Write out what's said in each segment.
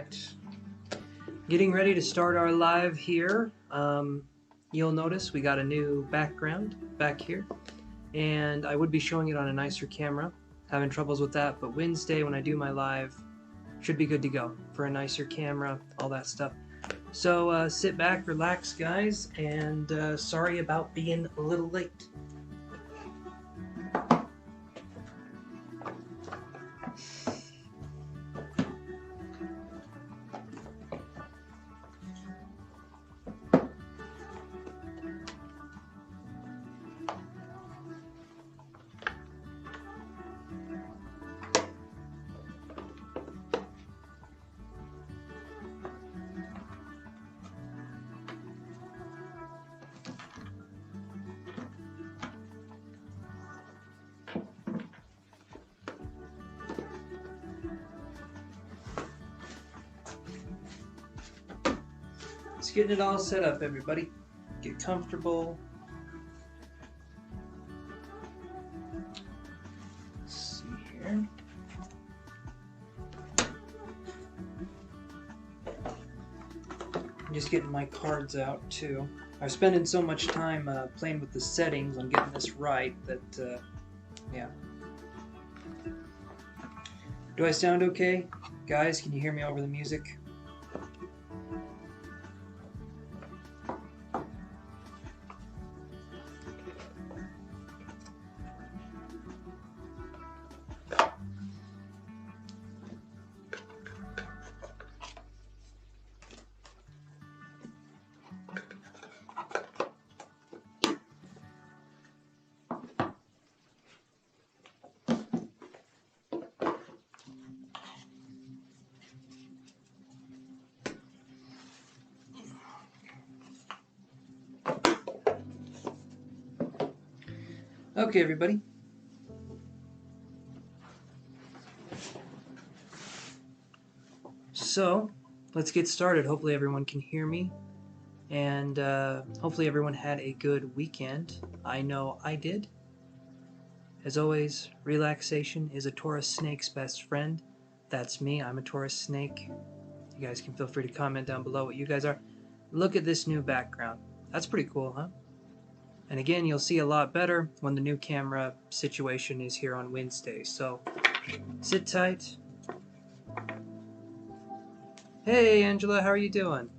Alright, getting ready to start our live here. You'll notice we got a new background back here, and I would be showing it on a nicer camera. Having troubles with that, but Wednesday when I do my live, should be good to go for a nicer camera, all that stuff. So sit back, relax guys, and sorry about being a little late. Just getting it all set up, everybody. Get comfortable. Let's see here. I'm just getting my cards out too. I'm spending so much time playing with the settings on getting this right that, yeah. Do I sound okay? Guys, can you hear me over the music? Okay, everybody. So, let's get started. Hopefully everyone can hear me, and hopefully everyone had a good weekend. I know I did. As always, relaxation is a Taurus snake's best friend. That's me. I'm a Taurus snake. You guys can feel free to comment down below what you guys are. Look at this new background. That's pretty cool, huh? And again, you'll see a lot better when the new camera situation is here on Wednesday. So, sit tight. Hey, Angela, how are you doing?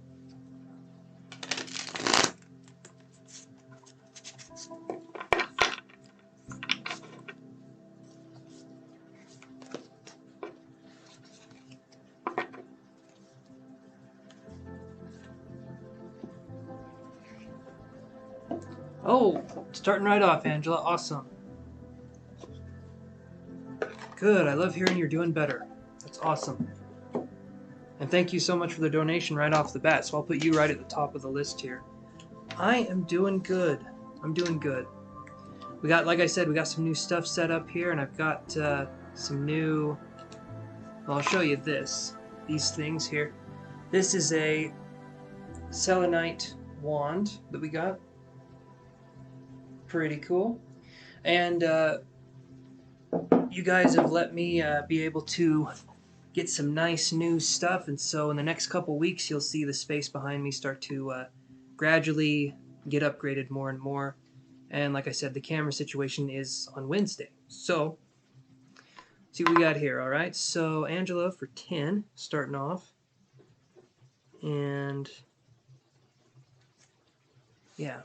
Oh, starting right off, Angela. Awesome. Good. I love hearing you're doing better. That's awesome. And thank you so much for the donation right off the bat. So I'll put you right at the top of the list here. I am doing good. I'm doing good. We got, like I said, we got some new stuff set up here, and I've got some new. Well, I'll show you these things here. This is a selenite wand that we got. Pretty cool. And you guys have let me be able to get some nice new stuff, and so in the next couple weeks you'll see the space behind me start to gradually get upgraded more and more. And like I said, the camera situation is on Wednesday. So see what we got here. Alright, so Angela for 10 starting off, and yeah.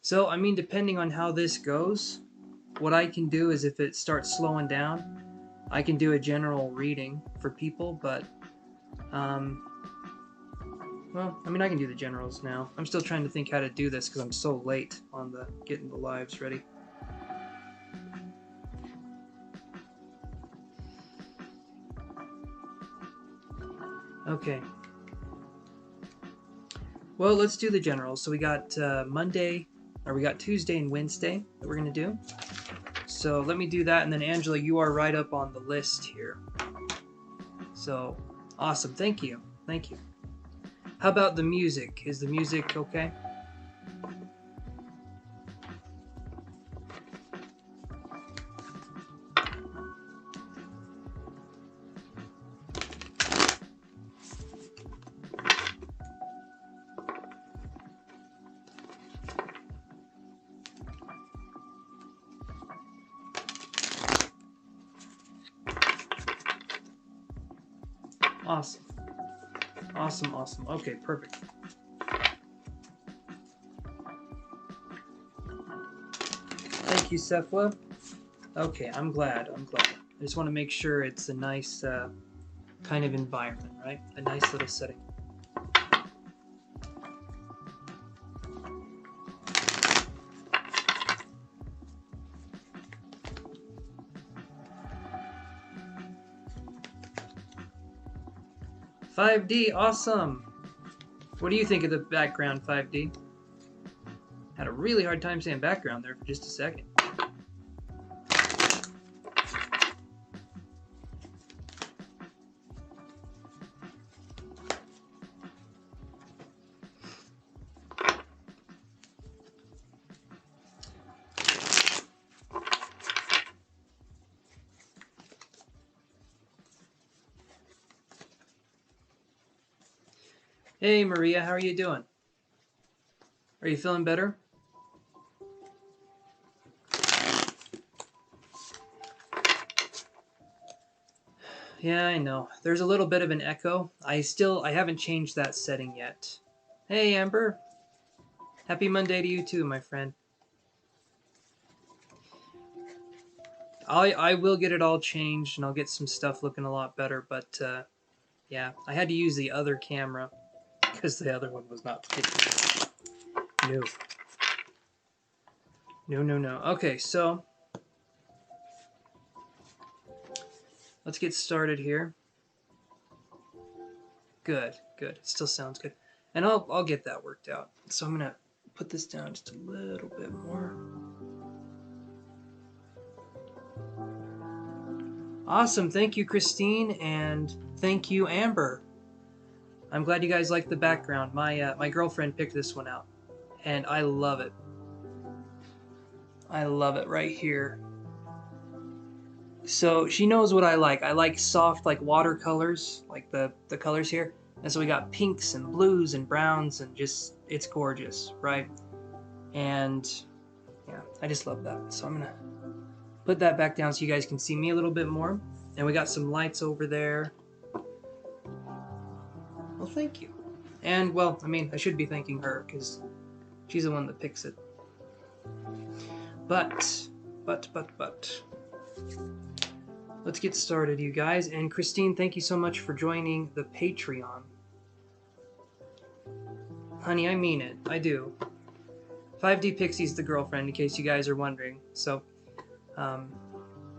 So, I mean, depending on how this goes, what I can do is if it starts slowing down, I can do a general reading for people, but, well, I mean, I can do the generals now. I'm still trying to think how to do this because I'm so late on getting the lives ready. Okay. Well, let's do the generals. So we got we got Tuesday and Wednesday that we're going to do. So let me do that, and then Angela, you are right up on the list here. So, awesome. Thank you. Thank you. How about the music? Is the music okay? Awesome. Awesome, awesome. Okay, perfect. Thank you, Cephla. Okay, I'm glad. I just want to make sure it's a nice kind of environment, right? A nice little setting. $5D, awesome. What do you think of the background, 5D? Had a really hard time saying background there for just a second. Hey Maria, how are you doing? Are you feeling better? Yeah, I know. There's a little bit of an echo. I haven't changed that setting yet. Hey Amber. Happy Monday to you too, my friend. I will get it all changed and I'll get some stuff looking a lot better, but yeah, I had to use the other camera because the other one was not fitting. No. Okay, so let's get started here. Good. It still sounds good. And I'll get that worked out. So I'm gonna put this down just a little bit more. Awesome, thank you, Christine, and thank you, Amber. I'm glad you guys like the background. My girlfriend picked this one out, and I love it. I love it right here. So she knows what I like. I like soft, like watercolors, like the colors here. And so we got pinks and blues and browns, and just, it's gorgeous, right? And yeah, I just love that. So I'm gonna put that back down so you guys can see me a little bit more. And we got some lights over there. Well, thank you. And, well, I mean, I should be thanking her because she's the one that picks it. But. Let's get started, you guys. And Christine, thank you so much for joining the Patreon. Honey, I mean it. I do. 5D Pixie's the girlfriend, in case you guys are wondering. So,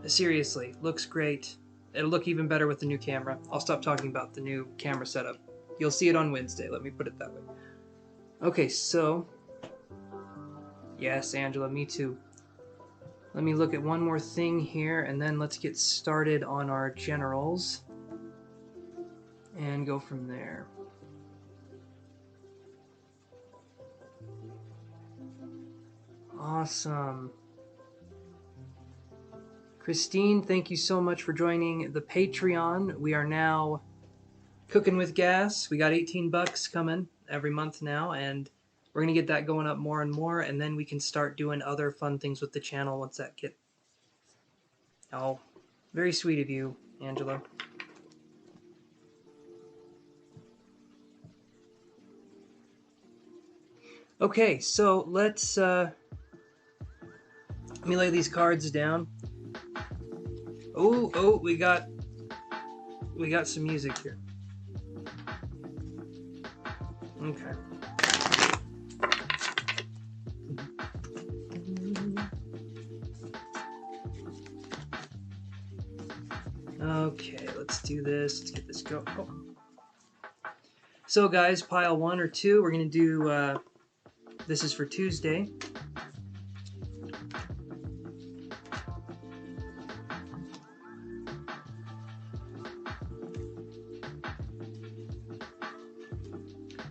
seriously, looks great. It'll look even better with the new camera. I'll stop talking about the new camera setup. You'll see it on Wednesday, let me put it that way. Okay, so... Yes, Angela, me too. Let me look at one more thing here, and then let's get started on our generals. And go from there. Awesome. Christine, thank you so much for joining the Patreon. We are now cooking with gas. We got 18 bucks coming every month now, and we're going to get that going up more and more, and then we can start doing other fun things with the channel once that get... Oh, very sweet of you, Angela. Okay, so let's... let me lay these cards down. Oh, we got some music here. Okay. Okay, let's do this. Let's get this going. Oh. So guys, pile 1 or 2, we're going to do, this is for Tuesday.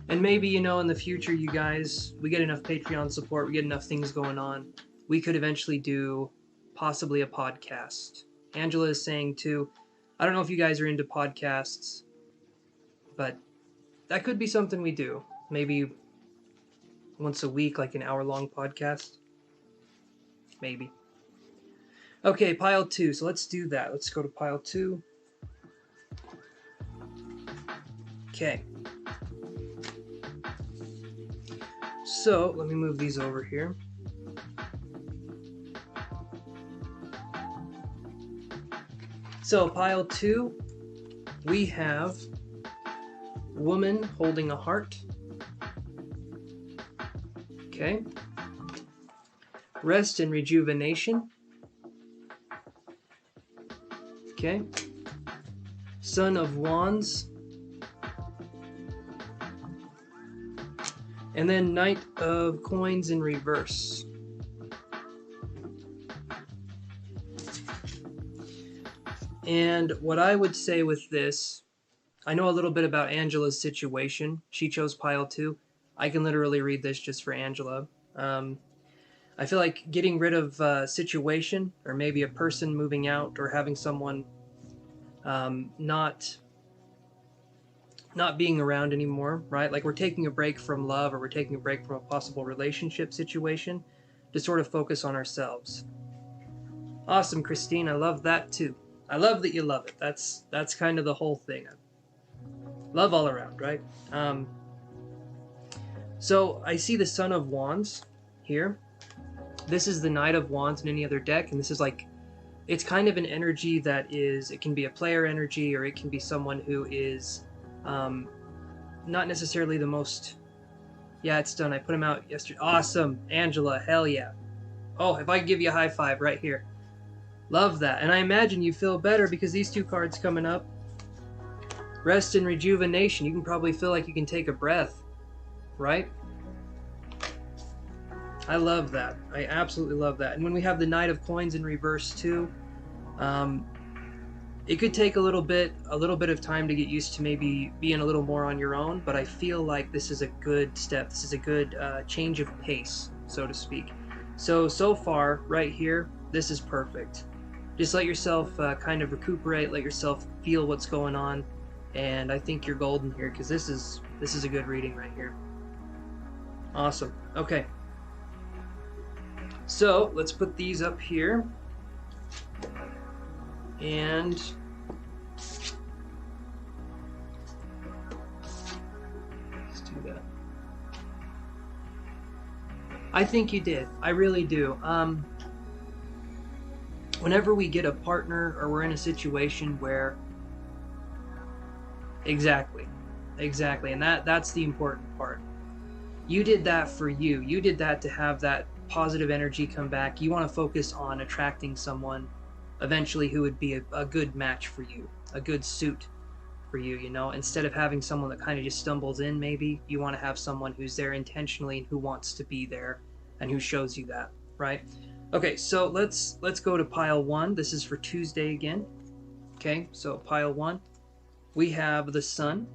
And maybe, you know, in the future, you guys, we get enough Patreon support, we get enough things going on, we could eventually do possibly a podcast. Angela is saying too, I don't know if you guys are into podcasts, but that could be something we do. Maybe once a week, like an hour-long podcast. Maybe. Okay, pile 2. So let's do that. Let's go to pile 2. Okay. So let me move these over here. So pile 2, we have woman holding a heart. Okay. Rest and rejuvenation. Okay. Son of Wands. And then Knight of Coins in reverse. And what I would say with this, I know a little bit about Angela's situation. She chose pile 2. I can literally read this just for Angela. I feel like getting rid of a situation, or maybe a person moving out, or having someone not being around anymore, right? Like we're taking a break from love, or we're taking a break from a possible relationship situation to sort of focus on ourselves. Awesome, Christine. I love that too. I love that you love it. That's kind of the whole thing. Love all around, right? So I see the Son of Wands here. This is the Knight of Wands in any other deck, and this is like, it's kind of an energy that is, it can be a player energy, or it can be someone who is not necessarily the most, yeah, it's done. I put him out yesterday. Awesome, Angela, hell yeah. Oh, if I could give you a high five right here. Love that. And I imagine you feel better because these 2 cards coming up. Rest and rejuvenation. You can probably feel like you can take a breath, right? I love that. I absolutely love that. And when we have the Knight of Coins in reverse too, it could take a little bit of time to get used to maybe being a little more on your own, but I feel like this is a good step. This is a good change of pace, so to speak. So far, right here, this is perfect. Just let yourself kind of recuperate, let yourself feel what's going on, and I think you're golden here, because this is a good reading right here. Awesome. Okay. So let's put these up here, and let's do that. I think you did. I really do. Whenever we get a partner, or we're in a situation where, exactly, and that's the important part. You did that for you. You did that to have that positive energy come back. You want to focus on attracting someone eventually who would be a good match for you, a good suit for you, you know, instead of having someone that kind of just stumbles in. Maybe you want to have someone who's there intentionally and who wants to be there and who shows you that, right? Okay, so let's go to pile 1. This is for Tuesday again. Okay, so pile 1, we have the Sun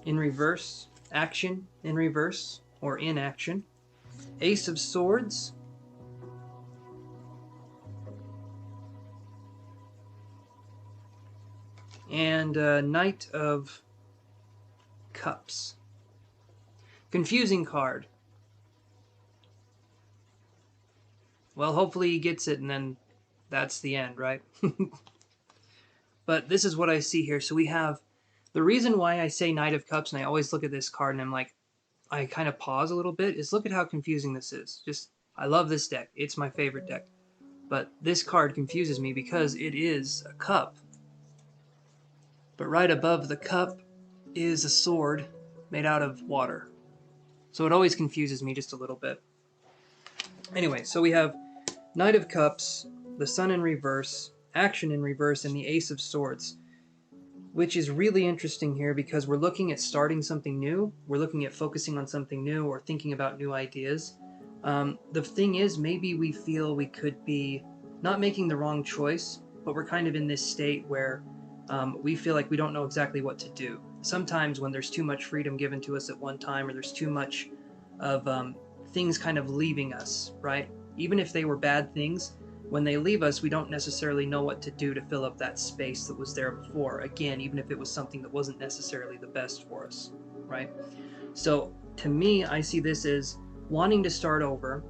in reverse, action in reverse, or inaction. Ace of Swords. And Knight of Cups. Confusing card. Well, hopefully he gets it, and then that's the end, right? But this is what I see here. So we have, the reason why I say Knight of Cups, and I always look at this card and I'm like, I kind of pause a little bit, is look at how confusing this is. Just, I love this deck. It's my favorite deck. But this card confuses me because it is a cup. But right above the cup is a sword made out of water. So it always confuses me just a little bit. Anyway, so we have Knight of Cups, the Sun in reverse, action in reverse, and the Ace of Swords, which is really interesting here because we're looking at starting something new. We're looking at focusing on something new or thinking about new ideas. The thing is, maybe we feel we could be not making the wrong choice, but we're kind of in this state where we feel like we don't know exactly what to do. Sometimes when there's too much freedom given to us at one time, or there's too much of things kind of leaving us, right? Even if they were bad things, when they leave us, we don't necessarily know what to do to fill up that space that was there before. Again, even if it was something that wasn't necessarily the best for us, right? So to me, I see this as wanting to start over,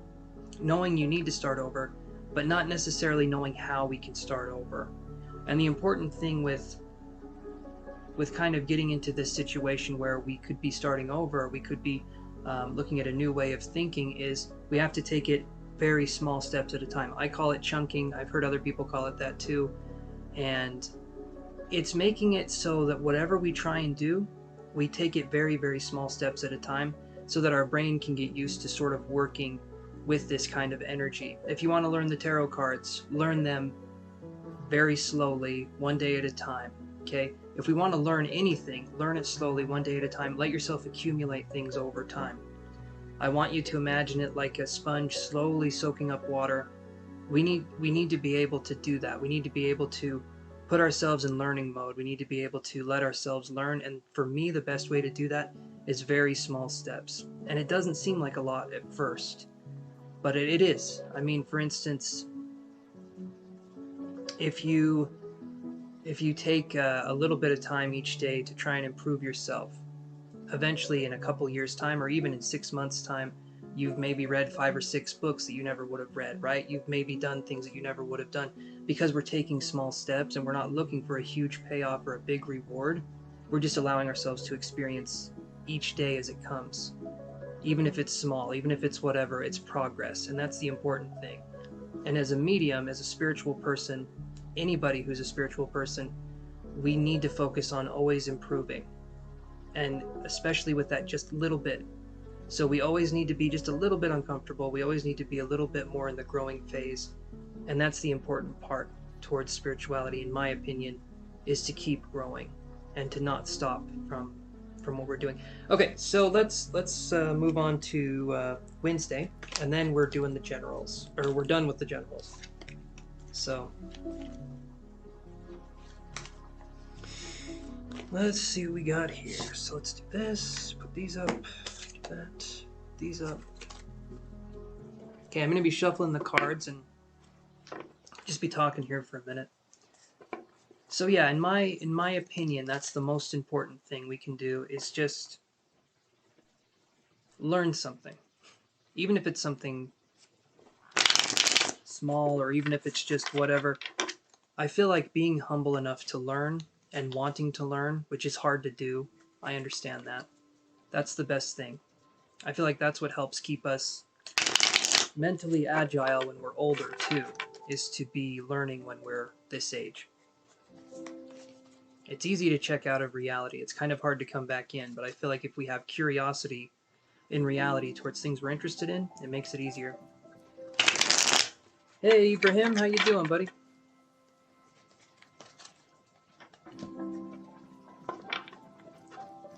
knowing you need to start over, but not necessarily knowing how we can start over. And the important thing with with kind of getting into this situation where we could be starting over, we could be looking at a new way of thinking, is we have to take it very small steps at a time. I call it chunking. I've heard other people call it that too. And it's making it so that whatever we try and do, we take it very, very small steps at a time so that our brain can get used to sort of working with this kind of energy. If you want to learn the tarot cards, learn them very slowly, one day at a time, okay? If we want to learn anything, learn it slowly, one day at a time. Let yourself accumulate things over time. I want you to imagine it like a sponge slowly soaking up water. We need to be able to do that. We need to be able to put ourselves in learning mode. We need to be able to let ourselves learn. And for me, the best way to do that is very small steps. And it doesn't seem like a lot at first, but it is. I mean, for instance, if you take a little bit of time each day to try and improve yourself, eventually in a couple years' time, or even in 6 months' time, you've maybe read 5 or 6 books that you never would have read, right? You've maybe done things that you never would have done because we're taking small steps and we're not looking for a huge payoff or a big reward. We're just allowing ourselves to experience each day as it comes. Even if it's small, even if it's whatever, it's progress, and that's the important thing. And as a medium, as a spiritual person, anybody who's a spiritual person, we need to focus on always improving. And especially with that just little bit. So we always need to be just a little bit uncomfortable. We always need to be a little bit more in the growing phase. And that's the important part towards spirituality, in my opinion, is to keep growing and to not stop from what we're doing. Okay, so let's move on to Wednesday, and then we're doing the generals, or we're done with the generals. So let's see what we got here. So let's do this, put these up, do that, these up. Okay, I'm going to be shuffling the cards and just be talking here for a minute. So yeah, in my opinion, that's the most important thing we can do, is just learn something. Even if it's something small, or even if it's just whatever. I feel like being humble enough to learn and wanting to learn, which is hard to do, I understand that. That's the best thing. I feel like that's what helps keep us mentally agile when we're older too, is to be learning when we're this age. It's easy to check out of reality. It's kind of hard to come back in, but I feel like if we have curiosity in reality towards things we're interested in, it makes it easier. Hey Ibrahim, how you doing, buddy?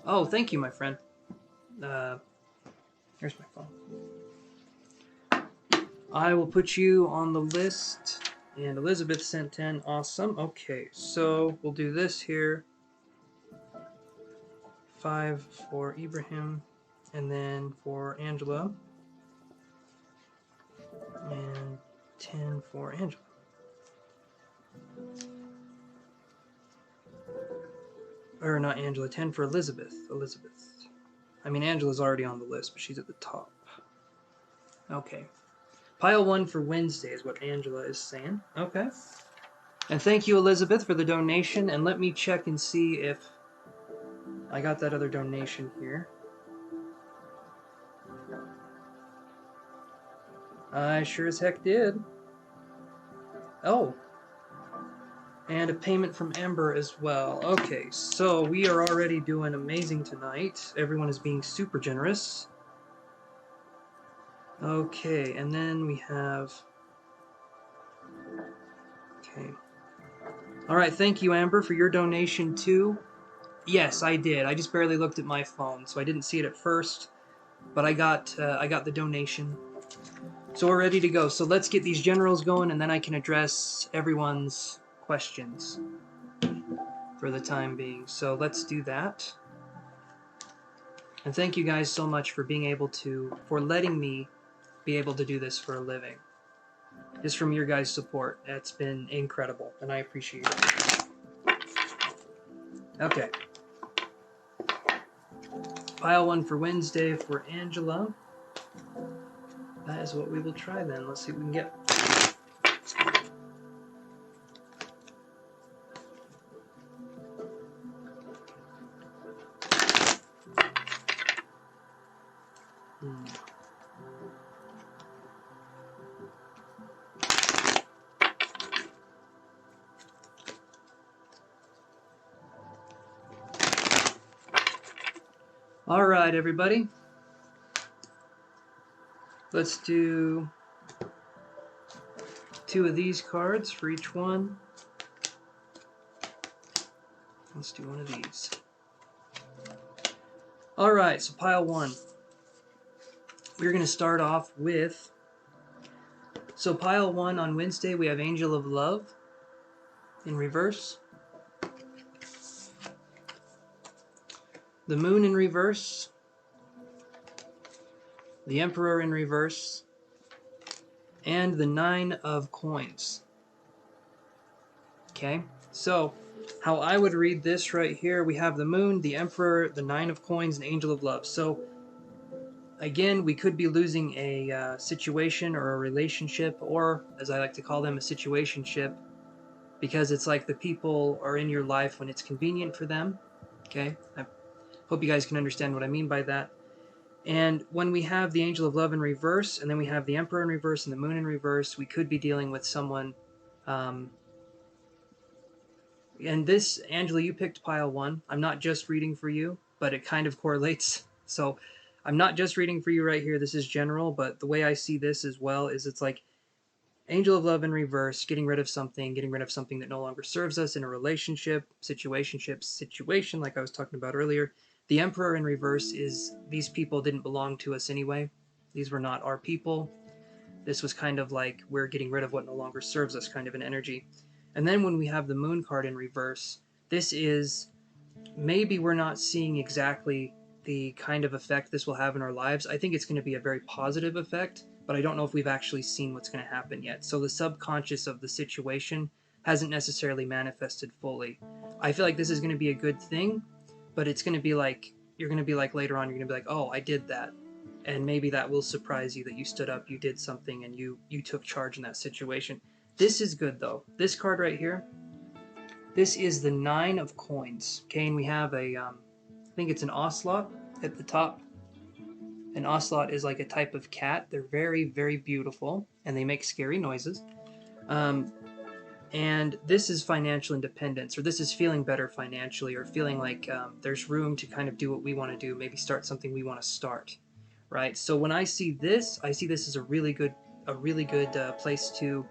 Oh, thank you, my friend. Here's my phone. I will put you on the list. And Elizabeth sent 10. Awesome. Okay, so we'll do this here. 5 for Ibrahim, and then for Angela, and 10 for Angela. Or not Angela, 10 for Elizabeth. I mean, Angela's already on the list, but she's at the top. Okay. Pile 1 for Wednesday is what Angela is saying. Okay. And thank you, Elizabeth, for the donation. And let me check and see if I got that other donation here. I sure as heck did. Oh. And a payment from Amber as well. Okay, so we are already doing amazing tonight. Everyone is being super generous. Okay, and then we have... Okay. Alright, thank you, Amber, for your donation too. Yes, I did. I just barely looked at my phone, so I didn't see it at first. But I got the donation. So we're ready to go. So let's get these generals going, and then I can address everyone's questions for the time being. So let's do that. And thank you guys so much for being able to, for letting me be able to do this for a living. Just from your guys' support. That's been incredible, and I appreciate it. Okay. Pile 1 for Wednesday for Angela. That is what we will try then. Let's see what we can get. All right, everybody. Let's do 2 of these cards for each one. Let's do 1 of these. All right, so pile 1. We're going to start off with, so pile 1 on Wednesday, we have Angel of Love in reverse. The Moon in reverse. The Emperor in reverse. And the 9 of Coins. Okay, so how I would read this right here, we have the Moon, the Emperor, the 9 of Coins, and Angel of Love. So again, we could be losing a situation or a relationship, or as I like to call them, a situationship, because it's like the people are in your life when it's convenient for them. Okay, I hope you guys can understand what I mean by that. And when we have the Angel of Love in reverse, and then we have the Emperor in reverse and the Moon in reverse, we could be dealing with someone. And this, Angela, you picked pile 1. I'm not just reading for you, but it kind of correlates. So I'm not just reading for you right here. This is general, but the way I see this as well is it's like Angel of Love in reverse, getting rid of something that no longer serves us in a relationship, situation, like I was talking about earlier. The Emperor in reverse is these people didn't belong to us anyway. These were not our people. This was kind of like we're getting rid of what no longer serves us kind of an energy. And then when we have the Moon card in reverse, this is maybe we're not seeing exactly the kind of effect this will have in our lives. I think it's going to be a very positive effect, but I don't know if we've actually seen what's going to happen yet. So the subconscious of the situation hasn't necessarily manifested fully. I feel like this is going to be a good thing, but it's going to be like, you're going to be like later on, you're going to be like, oh, I did that. And maybe that will surprise you that you stood up, you did something, and you took charge in that situation. This is good, though. This card right here, this is the 9 of Coins. Okay, and we have a, I think it's an ocelot at the top. An ocelot is like a type of cat. They're very, very beautiful, and they make scary noises. And this is financial independence, or this is feeling better financially, or feeling like there's room to kind of do what we want to do, maybe start something we want to start, right? So when I see this as a really good place to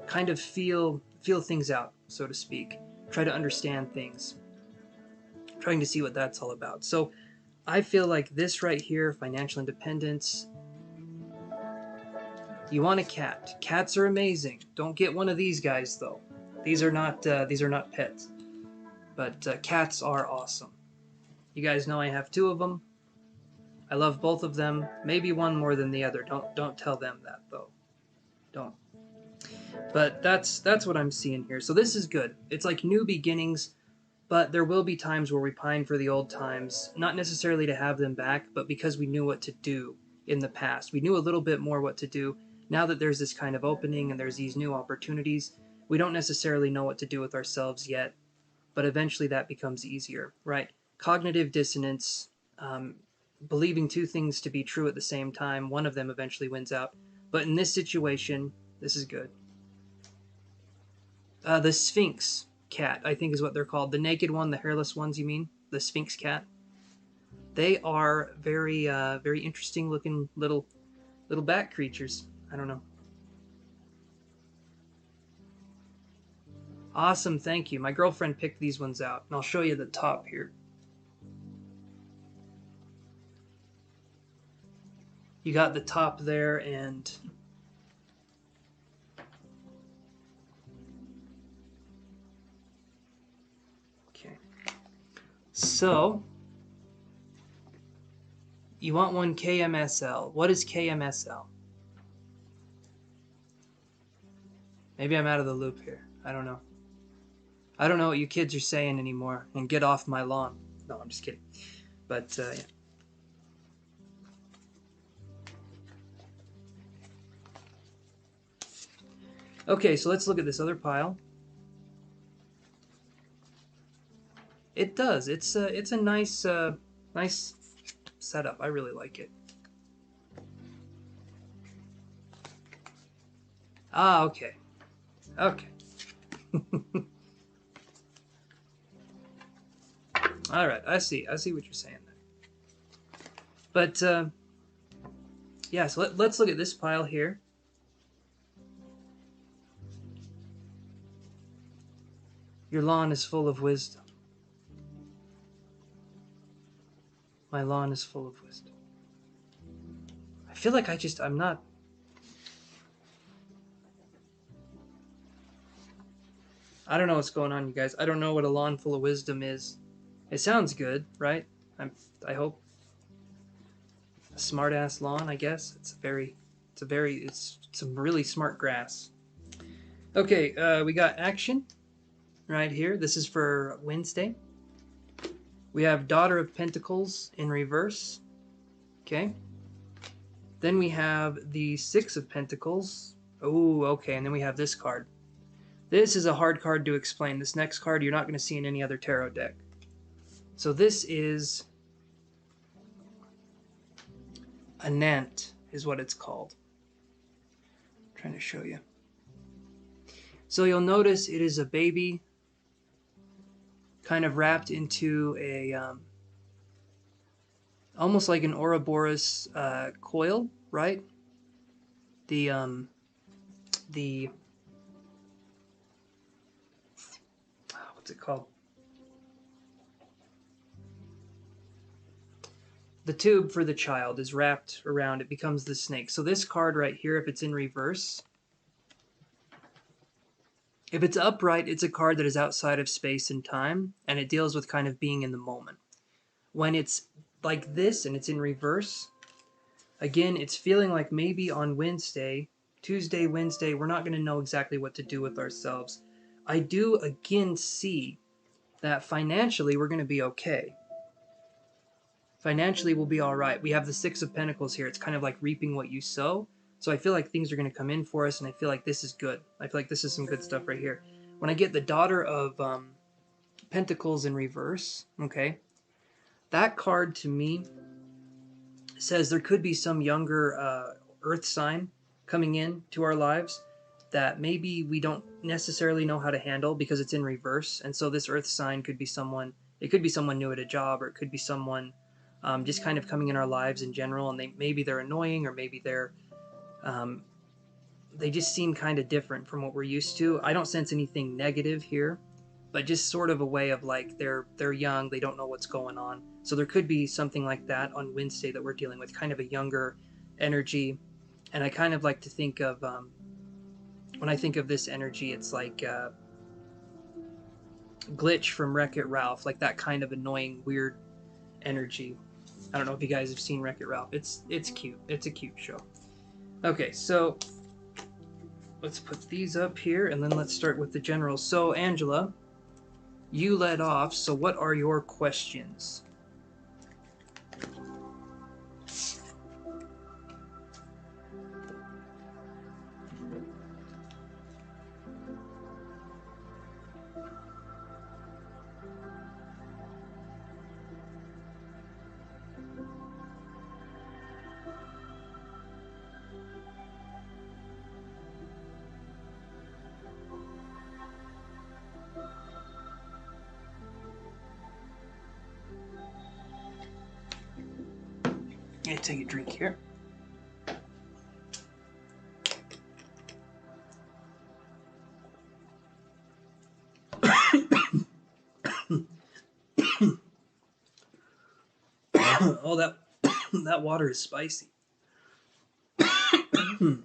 kind of feel things out, so to speak. Try to understand things, trying to see what that's all about. So I feel like this right here, financial independence. You want a cat. Cats are amazing. Don't get one of these guys though. These are not pets. But cats are awesome. You guys know I have 2 of them. I love both of them. Maybe one more than the other. Don't tell them that though. Don't. But that's what I'm seeing here. So this is good. It's like new beginnings, but there will be times where we pine for the old times, not necessarily to have them back, but because we knew what to do in the past. We knew a little bit more what to do. Now that there's this kind of opening and there's these new opportunities, we don't necessarily know what to do with ourselves yet, but eventually that becomes easier, right? Cognitive dissonance, believing 2 things to be true at the same time, one of them eventually wins out. But in this situation, this is good. The Sphinx cat, I think is what they're called. The naked one, the hairless ones, you mean? The Sphinx cat. They are very, very interesting looking little bat creatures. I don't know. Awesome, thank you. My girlfriend picked these ones out, and I'll show you the top here. You got the top there, and okay. So you want one KMSL. What is KMSL? Maybe I'm out of the loop here. I don't know. I don't know what you kids are saying anymore, and get off my lawn. No, I'm just kidding. But yeah. Okay, so let's look at this other pile. It does. It's a nice nice setup. I really like it. Ah, okay. Okay. All right, I see what you're saying there. But yeah, so let's look at this pile here. Your lawn is full of wisdom. My lawn is full of wisdom. I feel like I'm not. I don't know what's going on, you guys. I don't know what a lawn full of wisdom is. It sounds good, right? I hope. A smart ass lawn, I guess. It's some really smart grass. Okay, we got action right here. This is for Wednesday. We have Daughter of Pentacles in reverse. Okay. Then we have the Six of Pentacles. Oh, okay. And then we have this card. This is a hard card to explain. This next card you're not going to see in any other tarot deck. So this is a Nant, is what it's called. I'm trying to show you. So you'll notice it is a baby kind of wrapped into a almost like an Ouroboros coil, right? The what's it called? The tube for the child is wrapped around. It becomes the snake. So this card right here, if it's in reverse, if it's upright, it's a card that is outside of space and time, and it deals with kind of being in the moment. When it's like this and it's in reverse, again, it's feeling like maybe on Tuesday, Wednesday, we're not going to know exactly what to do with ourselves. I do again see that financially we're going to be okay. Financially we'll be all right. We have the Six of Pentacles here. It's kind of like reaping what you sow. So I feel like things are going to come in for us, and I feel like this is good. I feel like this is some good stuff right here. When I get the Daughter of Pentacles in reverse, okay, that card to me says there could be some younger earth sign coming in to our lives that maybe we don't necessarily know how to handle because it's in reverse. And so this earth sign could be someone, it could be someone new at a job, or it could be someone just kind of coming in our lives in general, and maybe they're annoying, or maybe they just seem kind of different from what we're used to. I don't sense anything negative here, but just sort of a way of like they're young, they don't know what's going on. So there could be something like that on Wednesday that we're dealing with, kind of a younger energy. And I kind of like to think of when I think of this energy, it's like Glitch from Wreck-It Ralph, like that kind of annoying, weird energy. I don't know if you guys have seen Wreck-It Ralph. It's cute. It's a cute show. Okay, so let's put these up here, and then let's start with the general. So, Angela, you led off, so what are your questions? Yeah, take a drink here. Oh, that water is spicy. Mm.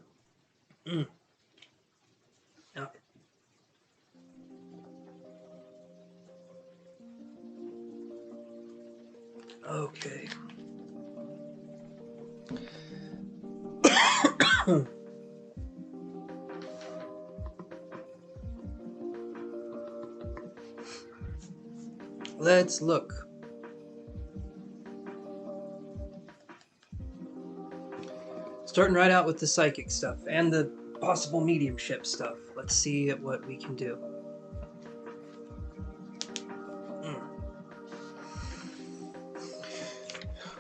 Okay. Okay. Let's look. Starting right out with the psychic stuff and the possible mediumship stuff. Let's see what we can do.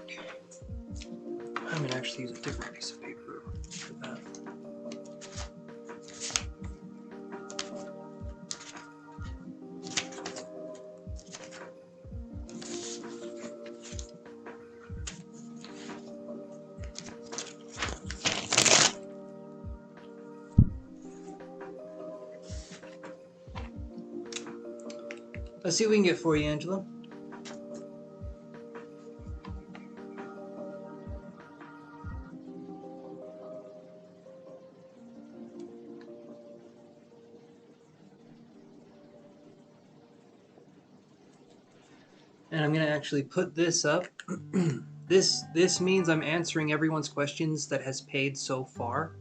Okay. I'm going to actually use a different piece of paper for that. Let's see what we can get for you, Angela. And I'm going to actually put this up. This means I'm answering everyone's questions that has paid so far.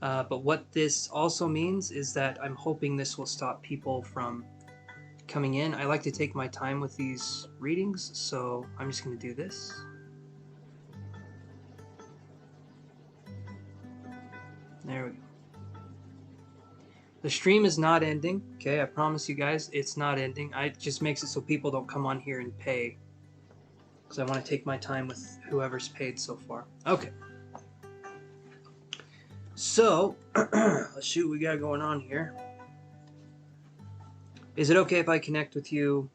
But what this also means is that I'm hoping this will stop people from coming in. I like to take my time with these readings, so I'm just going to do this. There we go. The stream is not ending, okay? I promise you guys, it's not ending. It just makes it so people don't come on here and pay, because I want to take my time with whoever's paid so far. Okay. So, let's see what we got going on here. Is it okay if I connect with you?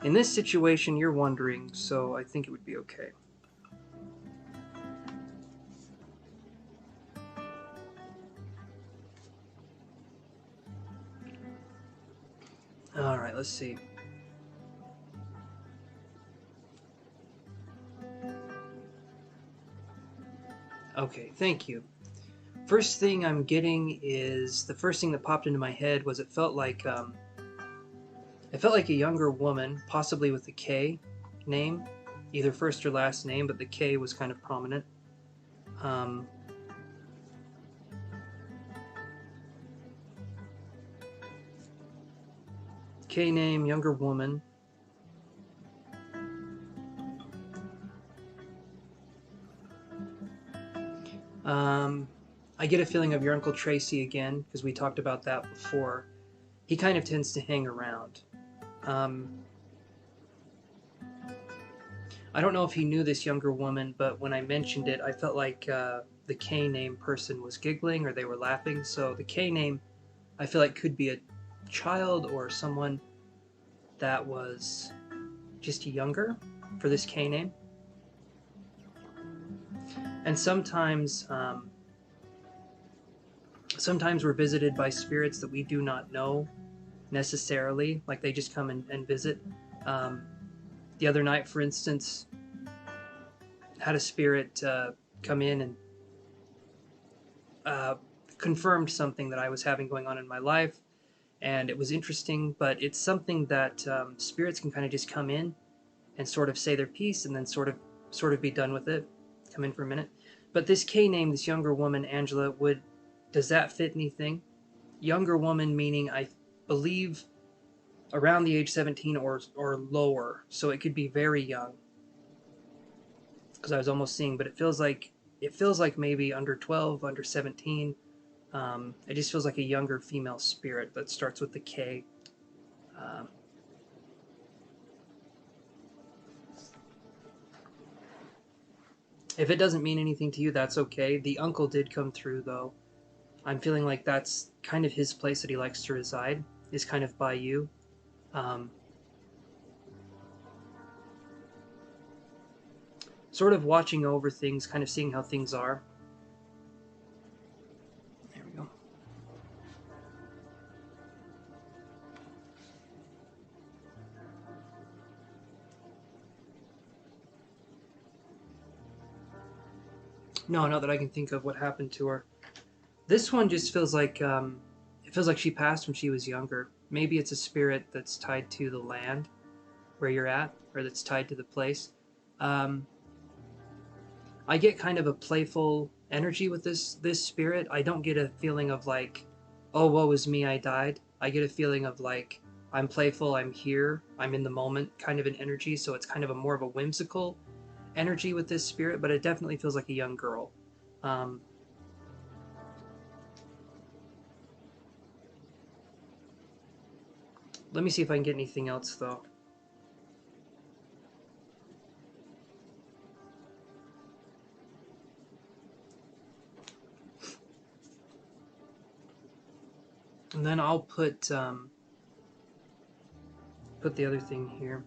In this situation, you're wondering, so I think it would be okay. All right, let's see. Okay, thank you. First thing I'm getting is, the first thing that popped into my head was it felt like a younger woman, possibly with a K name, either first or last name, but the K was kind of prominent. K name, younger woman. I get a feeling of your Uncle Tracy again, because we talked about that before. He kind of tends to hang around. I don't know if he knew this younger woman, but when I mentioned it, I felt like the K name person was giggling or they were laughing. So the K name, I feel like, could be a child or someone that was just younger for this K name. And sometimes we're visited by spirits that we do not know necessarily, like they just come and visit. The other night, for instance, had a spirit come in and confirmed something that I was having going on in my life, and it was interesting, but it's something that spirits can kind of just come in and sort of say their piece and then sort of be done with it, come in for a minute. But this K name, this younger woman, Angela, does that fit anything? Younger woman meaning, I believe, around the age 17 or lower, so it could be very young, because I was almost seeing, but it feels like maybe under 12, under 17. It just feels like a younger female spirit that starts with the K. If it doesn't mean anything to you, that's okay. The uncle did come through, though. I'm feeling like that's kind of his place that he likes to reside, is kind of by you. Sort of watching over things, kind of seeing how things are. There we go. No, not that I can think of what happened to her. This one just feels like it feels like she passed when she was younger. Maybe it's a spirit that's tied to the land where you're at, or that's tied to the place. I get kind of a playful energy with this spirit. I don't get a feeling of like, oh, woe is me, I died. I get a feeling of like, I'm playful, I'm here, I'm in the moment kind of an energy. So it's kind of a more of a whimsical energy with this spirit, but it definitely feels like a young girl. Let me see if I can get anything else though. And then I'll put the other thing here.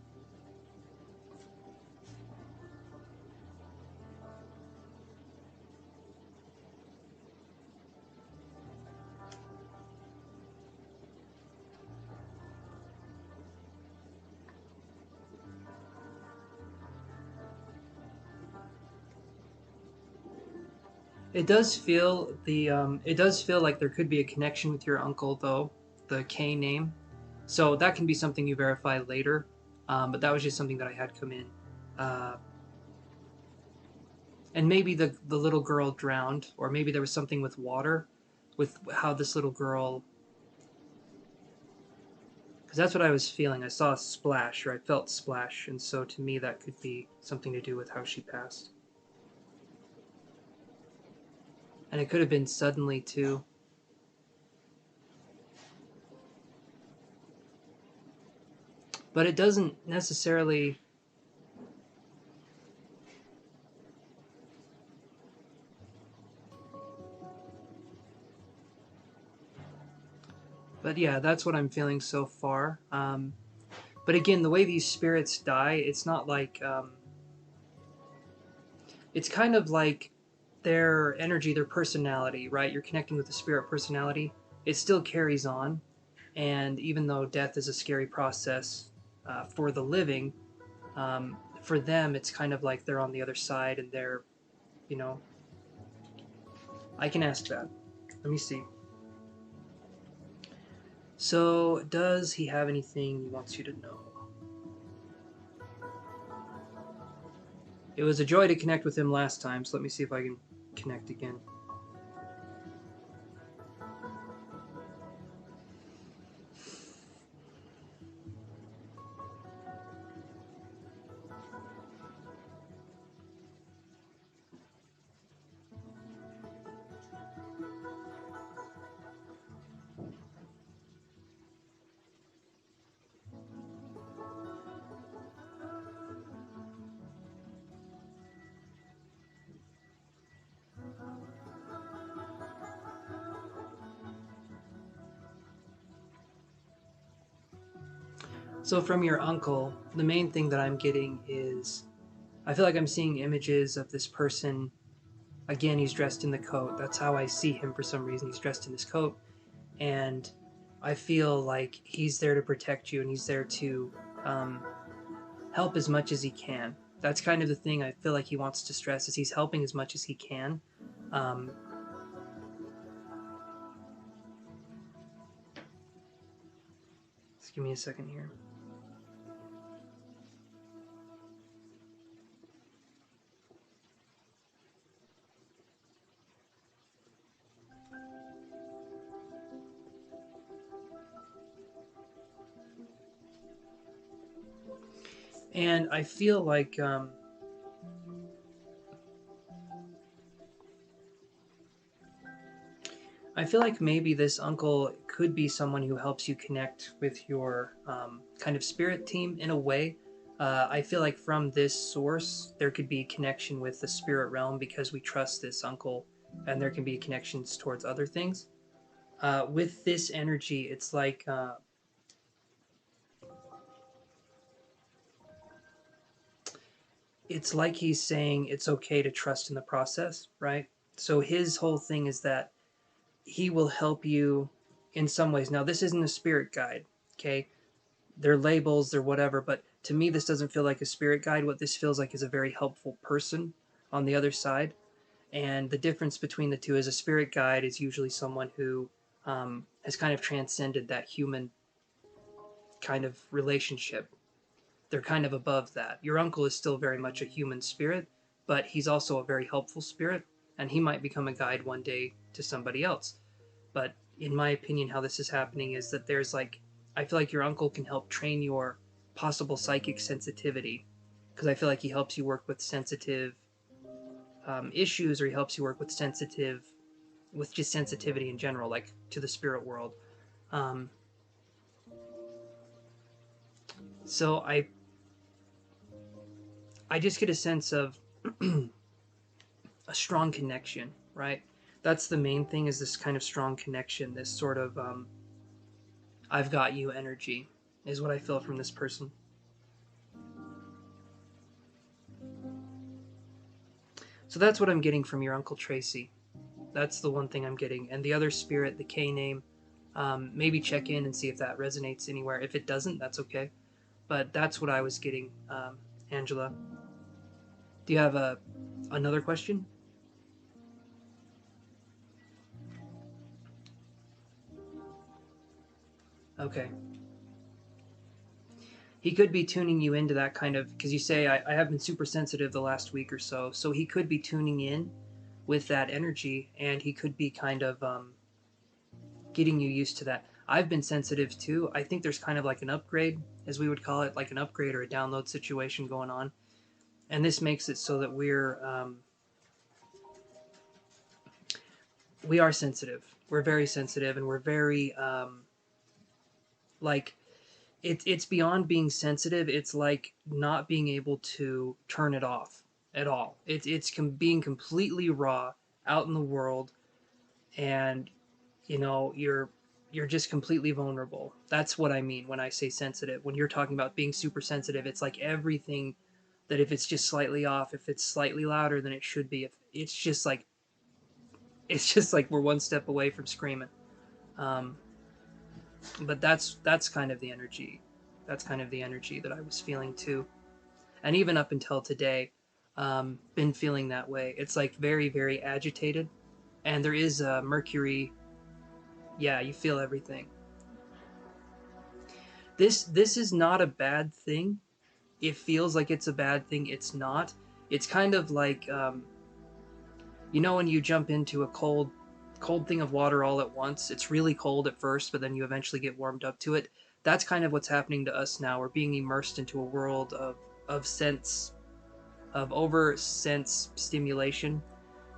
it does feel like there could be a connection with your uncle though, the K name. So that can be something you verify later. But that was just something that I had come in. Uh, and maybe the little girl drowned, or maybe there was something with water, with how this little girl. Because that's what I was feeling. I saw a splash, or I felt splash, and so to me that could be something to do with how she passed. And it could have been suddenly too. But it doesn't necessarily. But yeah, that's what I'm feeling so far. But again, the way these spirits die, it's not like. It's kind of like their energy, their personality, right? You're connecting with the spirit personality. It still carries on. And even though death is a scary process for the living, for them, it's kind of like they're on the other side and they're, you know, I can ask that. Let me see. So, does he have anything he wants you to know? It was a joy to connect with him last time, so let me see if I can connect again. So, from your uncle, the main thing that I'm getting is I feel like I'm seeing images of this person. Again, he's dressed in the coat. That's how I see him for some reason. He's dressed in this coat. And I feel like he's there to protect you and he's there to um, help as much as he can. That's kind of the thing I feel like he wants to stress is he's helping as much as he can. Um, just give me a second here. And I feel like maybe this uncle could be someone who helps you connect with your kind of spirit team in a way. I feel like from this source, there could be connection with the spirit realm because we trust this uncle, and there can be connections towards other things. With this energy, it's like he's saying it's okay to trust in the process, right? So his whole thing is that he will help you in some ways. Now, this isn't a spirit guide, okay? They're labels, they're whatever, but to me, this doesn't feel like a spirit guide. What this feels like is a very helpful person on the other side. And the difference between the two is a spirit guide is usually someone who has kind of transcended that human kind of relationship. They're kind of above that. Your uncle is still very much a human spirit, but he's also a very helpful spirit, and he might become a guide one day to somebody else. But in my opinion, how this is happening is that I feel like your uncle can help train your possible psychic sensitivity because I feel like he helps you work with sensitive issues, or he helps you work with just sensitivity in general, like to the spirit world. Um, so I just get a sense of a strong connection, right? That's the main thing is this kind of strong connection, this sort of I've got you energy is what I feel from this person. So that's what I'm getting from your Uncle Tracy. That's the one thing I'm getting. And the other spirit, the K name, maybe check in and see if that resonates anywhere. If it doesn't, that's okay. But that's what I was getting, Angela. Do you have another question? Okay. He could be tuning you into that kind of, because you say, I have been super sensitive the last week or so. So he could be tuning in with that energy, and he could be kind of getting you used to that. I've been sensitive too. I think there's kind of like an upgrade, as we would call it, like an upgrade or a download situation going on. And this makes it so that we are sensitive. We're very sensitive, and we're very like it's beyond being sensitive. It's like not being able to turn it off at all. Being completely raw out in the world, and you're just completely vulnerable. That's what I mean when I say sensitive. When you're talking about being super sensitive, it's like everything that if it's just slightly off, if it's slightly louder than it should be, if it's just like we're one step away from screaming. Um, but that's kind of the energy. That's kind of the energy that I was feeling too, and even up until today, been feeling that way. It's like very very agitated, and there is Mercury. Yeah, you feel everything. This is not a bad thing. It feels like it's a bad thing. It's not. It's kind of like when you jump into a cold thing of water all at once. It's really cold at first, but then you eventually get warmed up to it. That's kind of what's happening to us now. We're being immersed into a world of sense of over sense stimulation,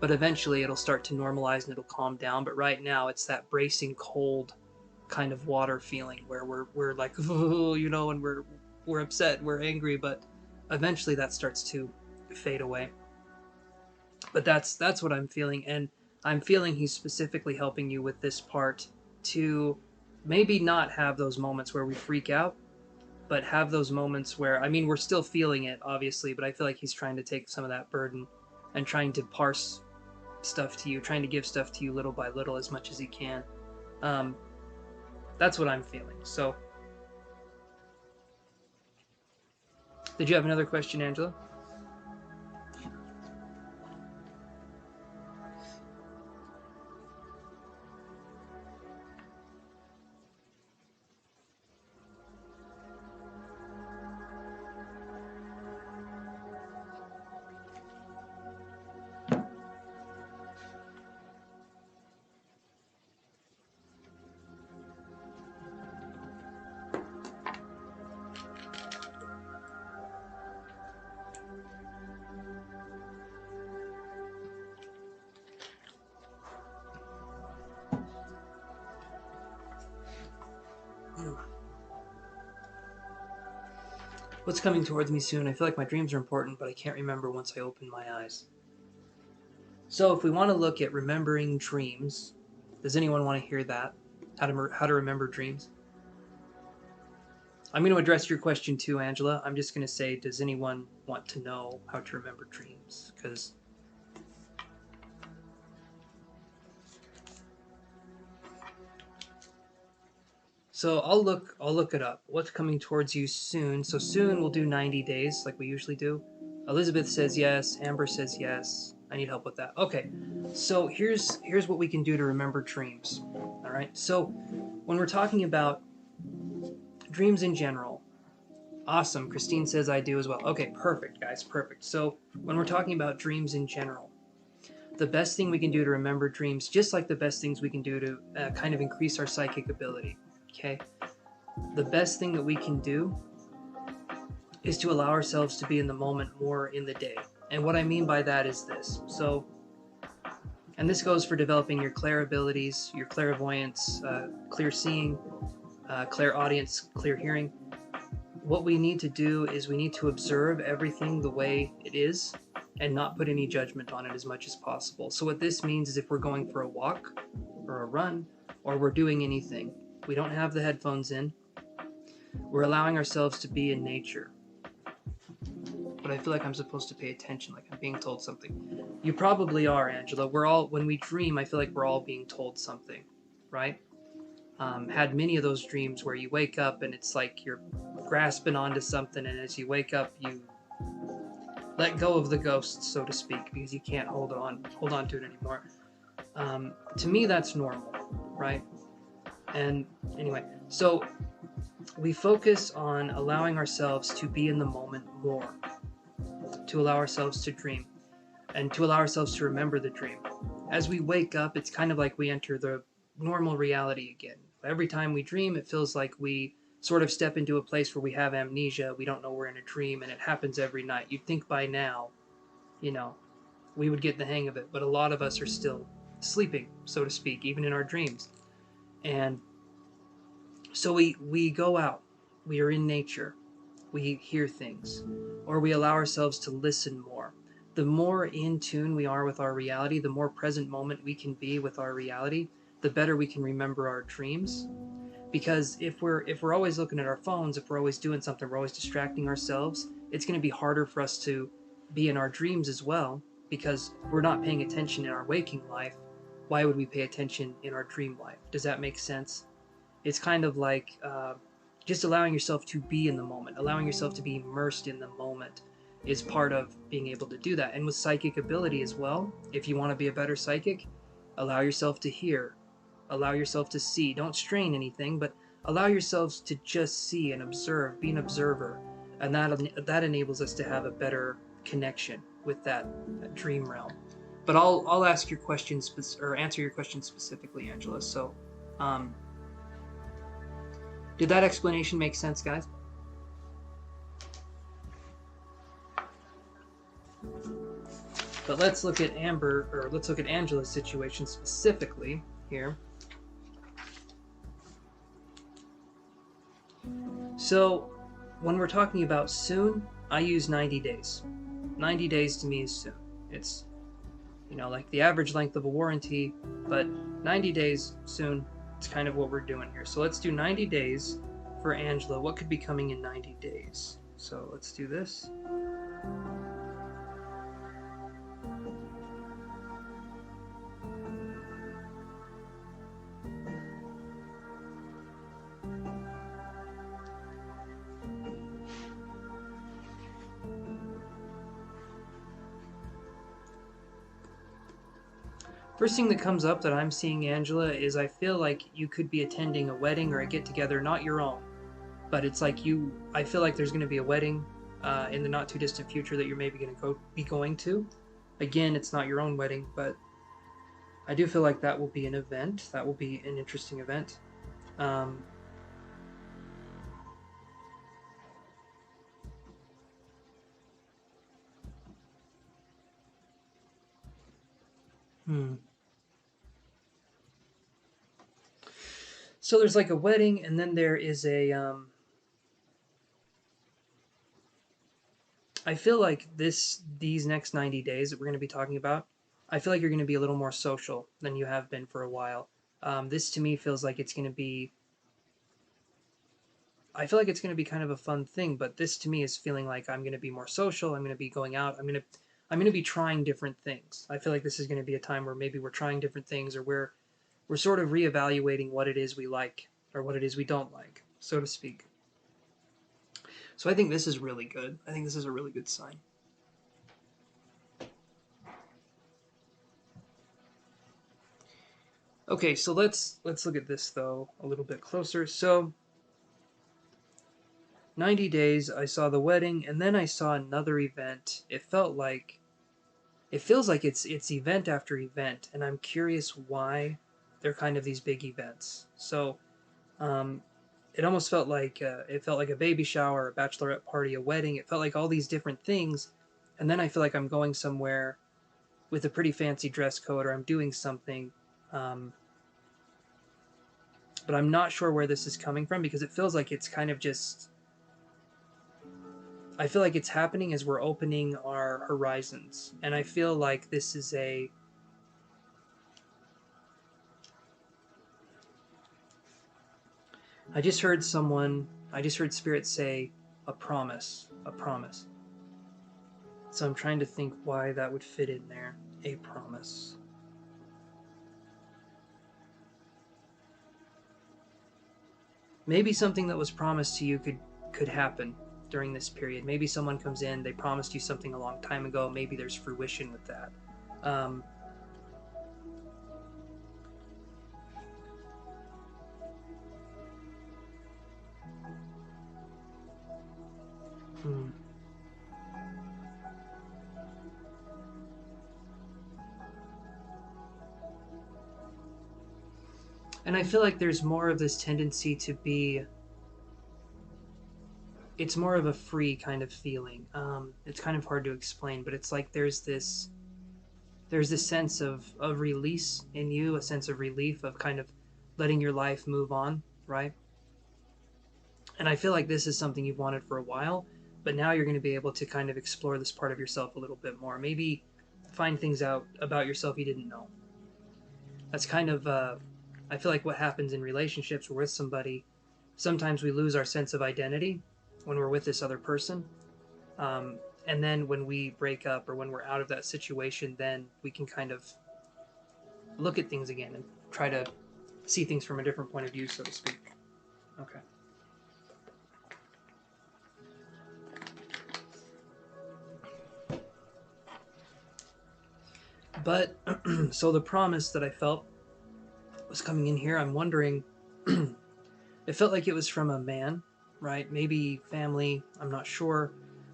but eventually it'll start to normalize and it'll calm down. But right now it's that bracing cold kind of water feeling where we're like, oh, and we're upset, we're angry, but eventually that starts to fade away. But that's what I'm feeling, and I'm feeling he's specifically helping you with this part to maybe not have those moments where we freak out, but have those moments where, I mean, we're still feeling it obviously, but I feel like he's trying to take some of that burden and trying to parse stuff to you, trying to give stuff to you little by little as much as he can. um, that's what I'm feeling. So did you have another question, Angela? What's coming towards me soon? I feel like my dreams are important, but I can't remember once I open my eyes. So if we want to look at remembering dreams, does anyone want to hear that? How to remember dreams? I'm going to address your question too, Angela. I'm just going to say, does anyone want to know how to remember dreams? Because so I'll look it up. What's coming towards you soon? So soon we'll do 90 days like we usually do. Elizabeth says yes. Amber says yes. I need help with that. Okay. So here's what we can do to remember dreams. All right. So when we're talking about dreams in general, awesome. Christine says I do as well. Okay, perfect, guys. Perfect. So when we're talking about dreams in general, the best thing we can do to remember dreams, just like the best things we can do to kind of increase our psychic ability, okay? The best thing that we can do is to allow ourselves to be in the moment more in the day. And what I mean by that is this. So, and this goes for developing your clair abilities, your clairvoyance, clear seeing, clairaudience, clear hearing. What we need to do is we need to observe everything the way it is and not put any judgment on it as much as possible. So what this means is if we're going for a walk or a run or we're doing anything, we don't have the headphones in, we're allowing ourselves to be in nature. But I feel like I'm supposed to pay attention, like I'm being told something. You probably are, Angela. When we dream, I feel like we're all being told something, right? Had many of those dreams where you wake up and it's like you're grasping onto something, and as you wake up, you let go of the ghost, so to speak, because you can't hold on to it anymore. To me, that's normal, right? And anyway, so we focus on allowing ourselves to be in the moment more, to allow ourselves to dream, and to allow ourselves to remember the dream. As we wake up, it's kind of like we enter the normal reality again. Every time we dream, it feels like we sort of step into a place where we have amnesia. We don't know we're in a dream, and it happens every night. You'd think by now, you know, we would get the hang of it, but a lot of us are still sleeping, so to speak, even in our dreams. And so we go out, we are in nature, we hear things, or we allow ourselves to listen more. The more in tune we are with our reality, the more present moment we can be with our reality, the better we can remember our dreams. Because if we're always looking at our phones, if we're always doing something, we're always distracting ourselves, it's going to be harder for us to be in our dreams as well, because we're not paying attention in our waking life. Why would we pay attention in our dream life? Does that make sense? It's kind of like just allowing yourself to be in the moment, allowing yourself to be immersed in the moment is part of being able to do that. And with psychic ability as well, if you want to be a better psychic, allow yourself to hear, allow yourself to see. Don't strain anything, but allow yourselves to just see and observe, be an observer. And that enables us to have a better connection with that dream realm. But I'll ask your questions or answer your question specifically, Angela. So, um, did that explanation make sense, guys? But let's look at Angela's situation specifically here. So, when we're talking about soon, I use 90 days. 90 days to me is soon. It's, like the average length of a warranty, but 90 days soon, it's kind of what we're doing here. So let's do 90 days for Angela. What could be coming in 90 days? So let's do this. First thing that comes up that I'm seeing, Angela, is I feel like you could be attending a wedding or a get-together, not your own, but it's like I feel like there's going to be a wedding in the not too distant future that you're maybe going to be going to. Again, it's not your own wedding, but I do feel like that will be an event. That will be an interesting event. Um, hmm. So there's like a wedding, and then there is I feel like these next 90 days that we're going to be talking about, I feel like you're going to be a little more social than you have been for a while. This to me feels like it's going to be. I feel like it's going to be kind of a fun thing, but this to me is feeling like I'm going to be more social. I'm going to be going out. I'm going to be trying different things. I feel like this is going to be a time where maybe we're trying different things, or we're sort of reevaluating what it is we like or what it is we don't like, so to speak. So I think this is really good. I think this is a really good sign. Okay, so let's look at this though a little bit closer. So 90 days, I saw the wedding, and then I saw another event. It feels like it's event after event, and I'm curious why they're kind of these big events. So um, it almost felt like a baby shower, a bachelorette party, a wedding. It felt like all these different things, and then I feel like I'm going somewhere with a pretty fancy dress code, or I'm doing something. Um, but I'm not sure where this is coming from because it feels like it's kind of just. I feel like it's happening as we're opening our horizons, and I feel like this is a. I just heard Spirit say a promise, a promise. So I'm trying to think why that would fit in there. A promise. Maybe something that was promised to you could happen during this period. Maybe someone comes in, they promised you something a long time ago. Maybe there's fruition with that. Um, Hmm. And I feel like there's more of this tendency to be, it's more of a free kind of feeling. It's kind of hard to explain, but it's like there's this sense of release in you, a sense of relief of kind of letting your life move on, right? And I feel like this is something you've wanted for a while, but now you're going to be able to kind of explore this part of yourself a little bit more. Maybe find things out about yourself you didn't know. That's kind of, I feel like what happens in relationships. We're with somebody. Sometimes we lose our sense of identity when we're with this other person. Um, and then when we break up or when we're out of that situation, then we can kind of look at things again and try to see things from a different point of view, so to speak. Okay. But so the promise that I felt was coming in here. I'm wondering, it felt like it was from a man, right? Maybe family, I'm not sure,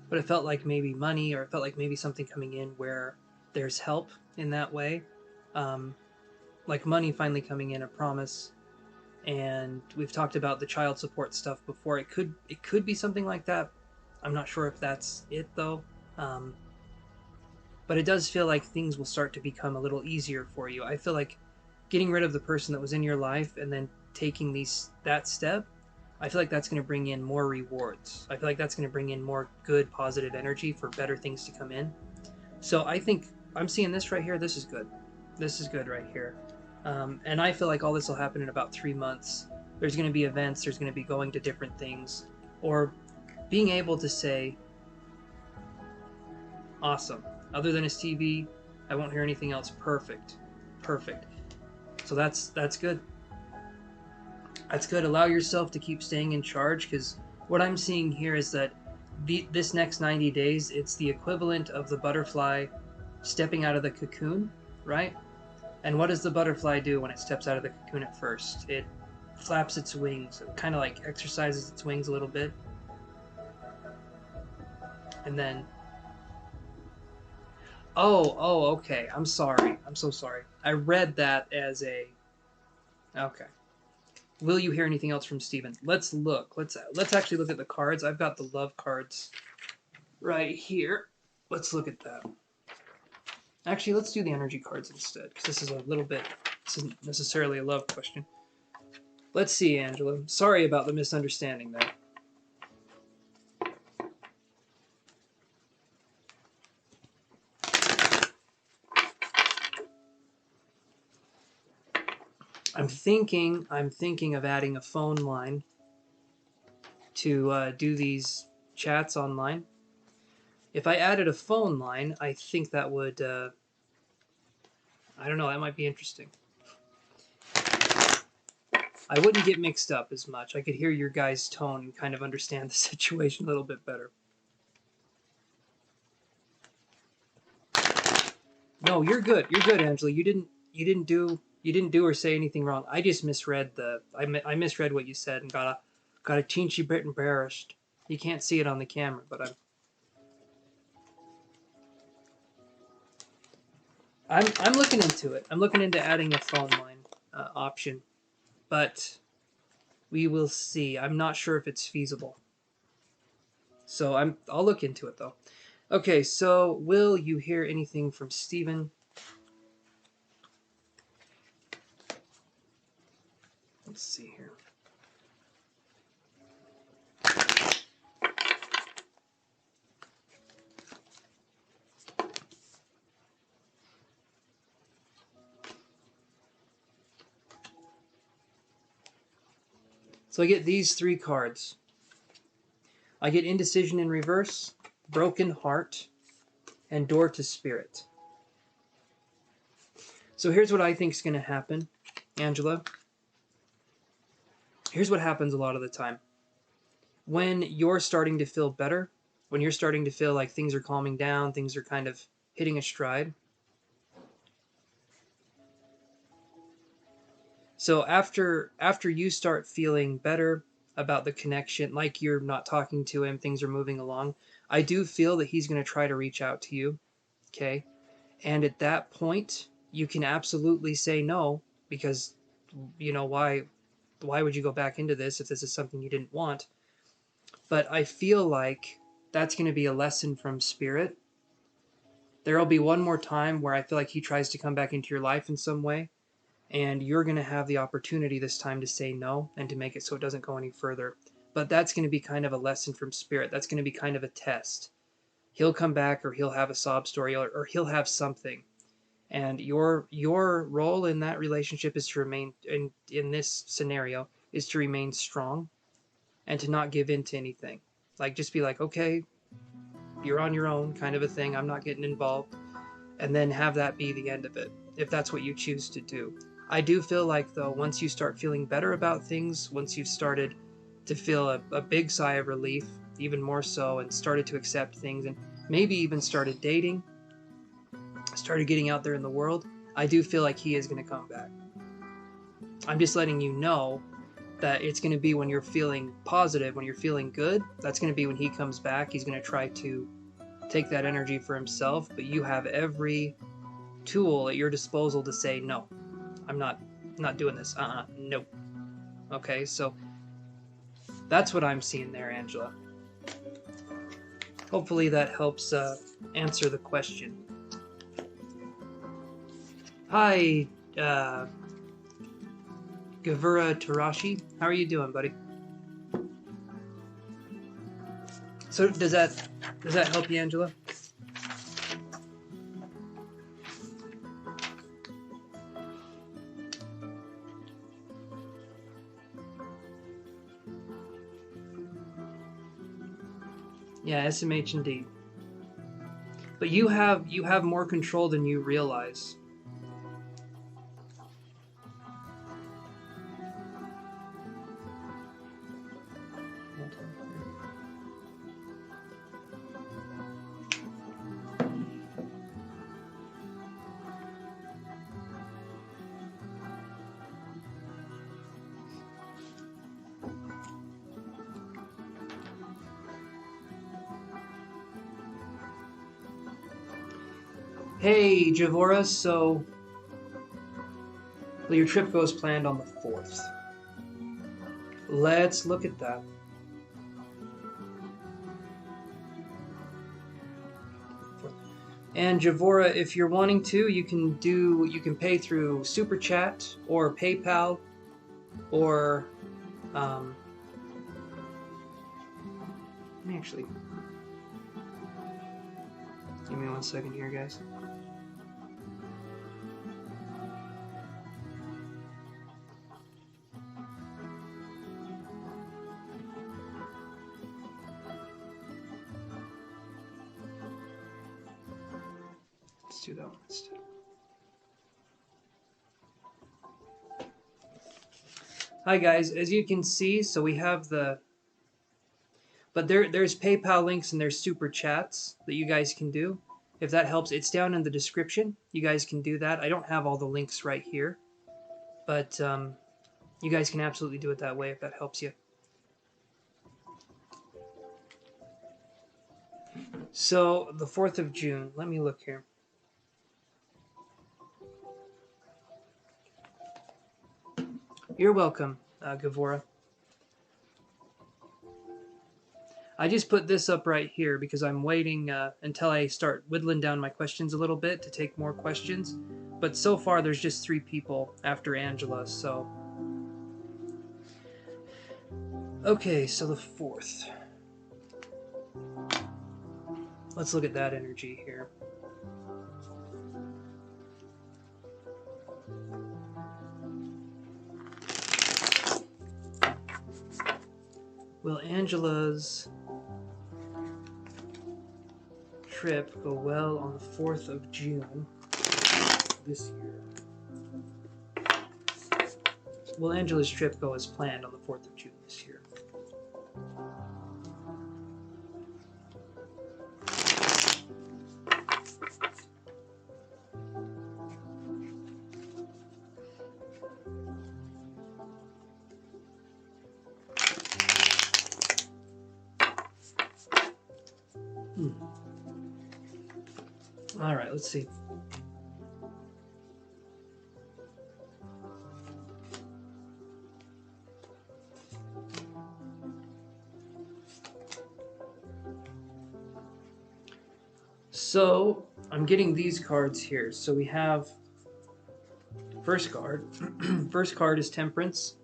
but it felt like maybe money, or it felt like maybe something coming in where there's help in that way. Um, like money finally coming in, a promise. And we've talked about the child support stuff before. It could be something like that. I'm not sure if that's it though. Um, but it does feel like things will start to become a little easier for you. I feel like getting rid of the person that was in your life and then taking that step, I feel like that's going to bring in more rewards. I feel like that's going to bring in more good positive energy for better things to come in. So I think I'm seeing this right here. This is good. This is good right here. And I feel like all this will happen in about 3 months. There's going to be events. There's going to be going to different things, or being able to say, awesome. Other than his TV, I won't hear anything else. Perfect. Perfect. So that's good. That's good. Allow yourself to keep staying in charge, because what I'm seeing here is that this next 90 days, it's the equivalent of the butterfly stepping out of the cocoon, right? And what does the butterfly do when it steps out of the cocoon at first? It flaps its wings, it kind of like exercises its wings a little bit, and then okay. I'm sorry. I'm so sorry. I read that as a okay. Will you hear anything else from Steven? Let's look. Let's actually look at the cards. I've got the love cards right here. Let's look at that. Actually, let's do the energy cards instead, because this isn't necessarily a love question. Let's see, Angela. Sorry about the misunderstanding there. I'm thinking of adding a phone line to do these chats online. If I added a phone line, I think that would, I don't know, that might be interesting. I wouldn't get mixed up as much. I could hear your guys' tone and kind of understand the situation a little bit better. No, you're good. You're good, Angela. You didn't do or say anything wrong. I just misread I misread what you said and got a teensy bit embarrassed. You can't see it on the camera, but I'm looking into it. I'm looking into adding a phone line option, but we will see. I'm not sure if it's feasible. So I'll look into it though. Okay, so will you hear anything from Steven? Let's see here. So I get these three cards. I get indecision in reverse, broken heart, and door to spirit. So here's what I think is going to happen, Angela. Here's what happens a lot of the time. When you're starting to feel better, when you're starting to feel like things are calming down, things are kind of hitting a stride. So after you start feeling better, about the connection, like you're not talking to him, things are moving along. I do feel that he's going to try to reach out to you, okay? And at that point, you can absolutely say no, because why would you go back into this if this is something you didn't want? But I feel like that's going to be a lesson from spirit. There'll be one more time where I feel like he tries to come back into your life in some way, and you're going to have the opportunity this time to say no and to make it so it doesn't go any further. But that's going to be kind of a lesson from spirit. That's going to be kind of a test. He'll come back, or he'll have a sob story, or he'll have something. And your role in that relationship is to remain, in this scenario, is to remain strong and to not give in to anything. Like, just be like, okay, you're on your own, kind of a thing. I'm not getting involved. And then have that be the end of it, if that's what you choose to do. I do feel like, though, once you start feeling better about things, once you've started to feel a big sigh of relief, even more so, and started to accept things, and maybe even started dating, started getting out there in the world, I do feel like he is going to come back. I'm just letting you know that it's going to be when you're feeling positive, when you're feeling good. That's going to be when he comes back. He's going to try to take that energy for himself, but you have every tool at your disposal to say, no, I'm not doing this. Nope. Okay, so that's what I'm seeing there, Angela. Hopefully that helps answer the question. Hi, Gavura Tarashi. How are you doing, buddy? So does that help you, Angela? Yeah, SMH indeed. But you have more control than you realize. Hey, Javora, so your trip goes planned on the 4th. Let's look at that. And Javora, if you're wanting to, you can pay through Super Chat or PayPal or let me actually give me 1 second here, guys. Let's do that one instead. Hi guys, as you can see, so we have but there's PayPal links and there's Super Chats that you guys can do. If that helps, it's down in the description. You guys can do that. I don't have all the links right here, but you guys can absolutely do it that way if that helps you. So the 4th of June, let me look here. You're welcome, Gavora. I just put this up right here because I'm waiting until I start whittling down my questions a little bit to take more questions. But so far, there's just 3 people after Angela, so... Okay, so the 4th. Let's look at that energy here. Will Angela's trip go well on the 4th of June this year? Will Angela's trip go as planned on the 4th of June this year? All right, let's see. So I'm getting these cards here. So we have first card. First card is Temperance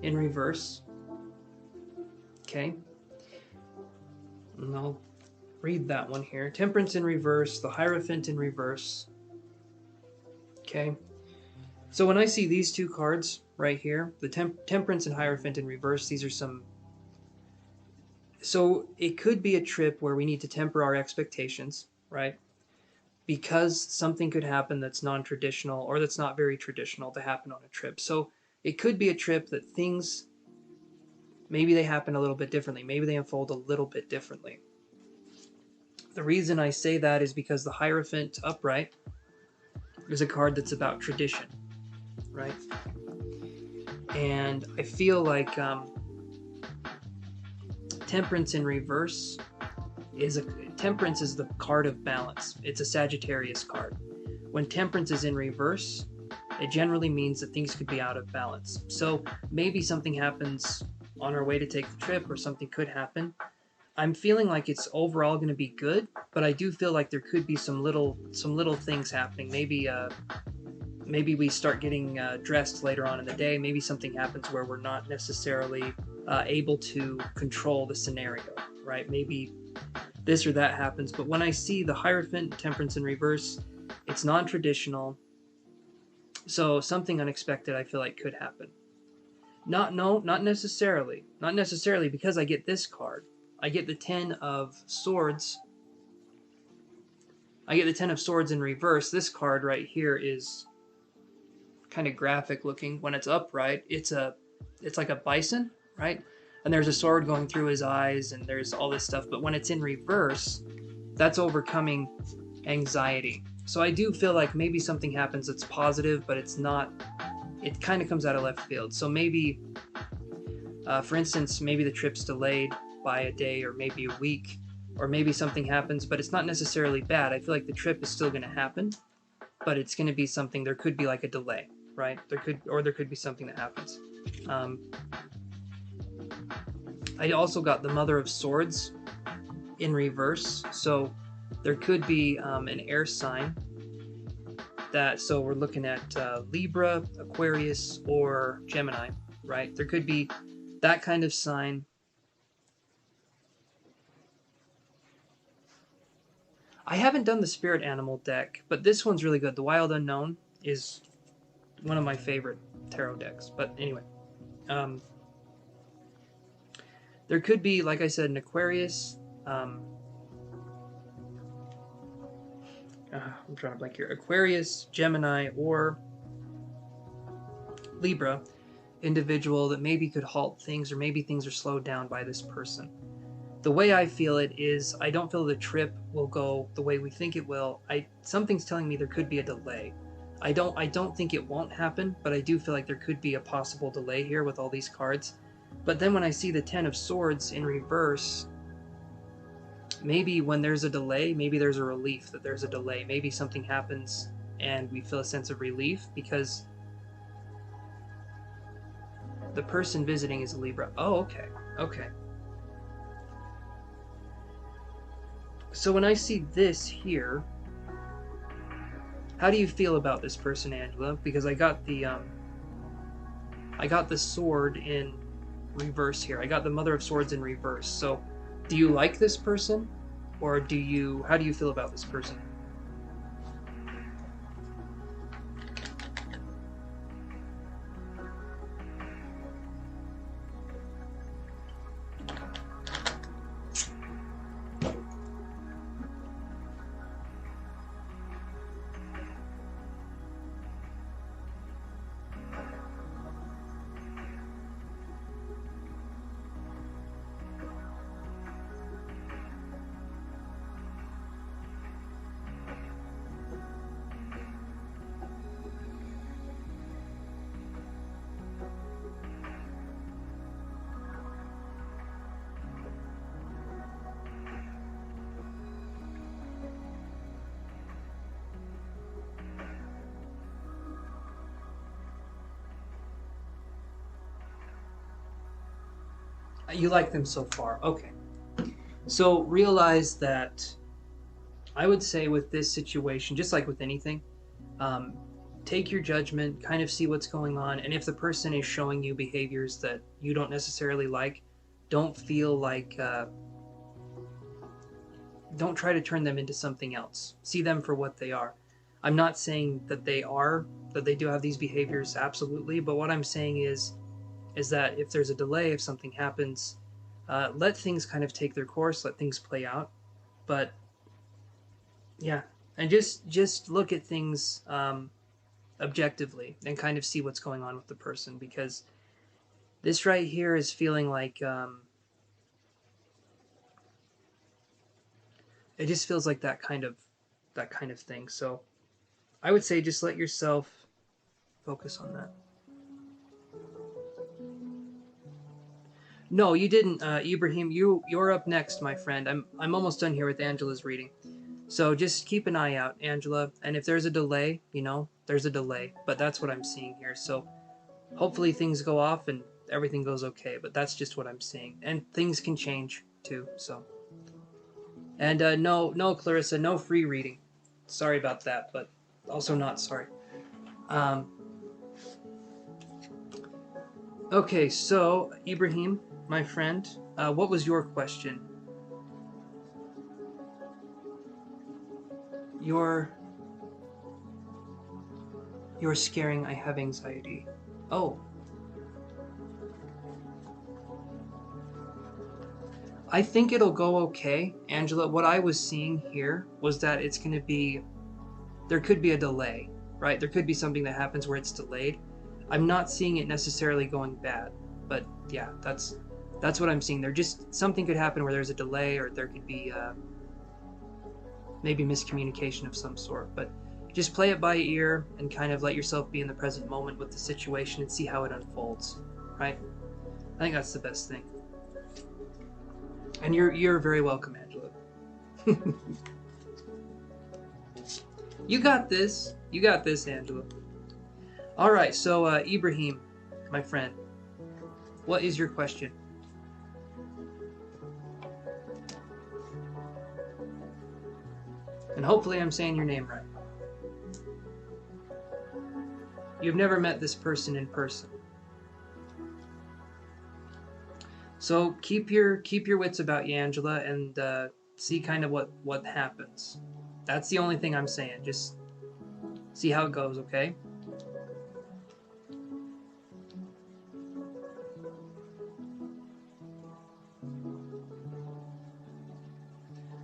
in reverse. Okay. And I'll read that one here. Temperance in reverse, the Hierophant in reverse. Okay. So when I see these two cards right here, the Temperance and Hierophant in reverse, these are some... So it could be a trip where we need to temper our expectations, right? Because something could happen that's non-traditional or that's not very traditional to happen on a trip. So it could be a trip that things, maybe they happen a little bit differently. Maybe they unfold a little bit differently. The reason I say that is because the Hierophant upright is a card that's about tradition, right? And I feel like Temperance in reverse Temperance is the card of balance. It's a Sagittarius card. When Temperance is in reverse, it generally means that things could be out of balance. So maybe something happens on our way to take the trip, or something could happen. I'm feeling like it's overall going to be good, but I do feel like there could be some little things happening. Maybe we start getting dressed later on in the day. Maybe something happens where we're not necessarily able to control the scenario, right? Maybe this or that happens. But when I see the Hierophant, Temperance in reverse, it's non-traditional. So something unexpected I feel like could happen. Not necessarily. Not necessarily, because I get this card. I get the Ten of Swords. I get the Ten of Swords in reverse. This card right here is kind of graphic looking. When it's upright, it's like a bison, right? And there's a sword going through his eyes, and there's all this stuff. But when it's in reverse, that's overcoming anxiety. So I do feel like maybe something happens that's positive, but it's not. It kind of comes out of left field. So maybe, for instance, maybe the trip's delayed by a day or maybe a week, or maybe something happens, but it's not necessarily bad. I feel like the trip is still going to happen, but it's going to be something. There could be like a delay, right? There could be something that happens. I also got the Mother of Swords in reverse, so there could be an air sign. So we're looking at Libra, Aquarius, or Gemini, right? There could be that kind of sign. I haven't done the Spirit Animal deck, but this one's really good. The Wild Unknown is one of my favorite tarot decks. But anyway, there could be, like I said, an Aquarius. I'm trying to blank here. Aquarius, Gemini, or Libra individual that maybe could halt things, or maybe things are slowed down by this person. The way I feel it is, I don't feel the trip will go the way we think it will. Something's telling me there could be a delay. I don't think it won't happen, but I do feel like there could be a possible delay here with all these cards. But then when I see the Ten of Swords in reverse, maybe when there's a delay, maybe there's a relief that there's a delay. Maybe something happens and we feel a sense of relief because the person visiting is a Libra. Oh, okay. Okay. So when I see this here, how do you feel about this person, Angela? Because I got the sword in reverse here. I got the Mother of Swords in reverse. So do you like this person, or how do you feel about this person? You like them so far. Okay. So realize that I would say with this situation, just like with anything, um, take your judgment, kind of see what's going on, and if the person is showing you behaviors that you don't necessarily like, don't feel like, don't try to turn them into something else. See them for what they are. I'm not saying that they do have these behaviors, absolutely, but what I'm saying is that if there's a delay, if something happens, let things kind of take their course, let things play out. But yeah, and just look at things objectively and kind of see what's going on with the person, because this right here is feeling like it just feels like that kind of thing. So I would say just let yourself focus on that. No, you didn't, Ibrahim. You're up next, my friend. I'm almost done here with Angela's reading. So just keep an eye out, Angela. And if there's a delay, there's a delay. But that's what I'm seeing here. So hopefully things go off and everything goes okay. But that's just what I'm seeing. And things can change too. So. And no, Clarissa, no free reading. Sorry about that, but also not sorry. Um, okay, so Ibrahim, my friend, what was your question? You're scaring. I have anxiety. Oh, I think it'll go okay, Angela. What I was seeing here was that it's going to be, there could be a delay, right? There could be something that happens where it's delayed. I'm not seeing it necessarily going bad, but yeah, that's what I'm seeing. There just something could happen where there's a delay, or there could be maybe miscommunication of some sort. But just play it by ear and kind of let yourself be in the present moment with the situation and see how it unfolds, right? I think that's the best thing. And you're very welcome, Angela. You got this. You got this, Angela. All right, so Ibrahim, my friend, what is your question? And hopefully I'm saying your name right. You've never met this person in person. So keep your wits about you, Angela, and see kind of what happens. That's the only thing I'm saying. Just see how it goes, okay?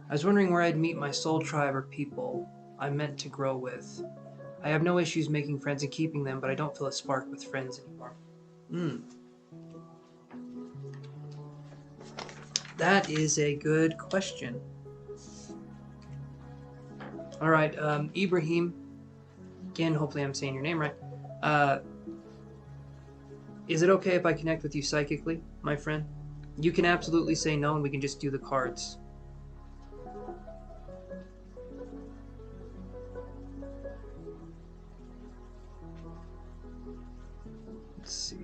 I was wondering where I'd meet my soul tribe or people I'm meant to grow with. I have no issues making friends and keeping them, but I don't feel a spark with friends anymore. That is a good question. All right, Ibrahim, again, hopefully I'm saying your name right. Is it okay if I connect with you psychically, my friend? You can absolutely say no, and we can just do the cards. Let's see.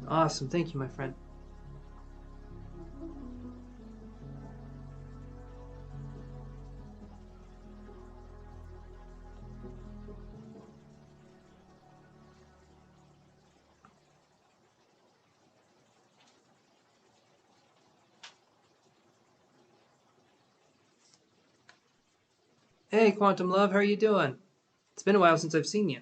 Awesome. Thank you, my friend. Hey, Quantum Love, how are you doing? It's been a while since I've seen you.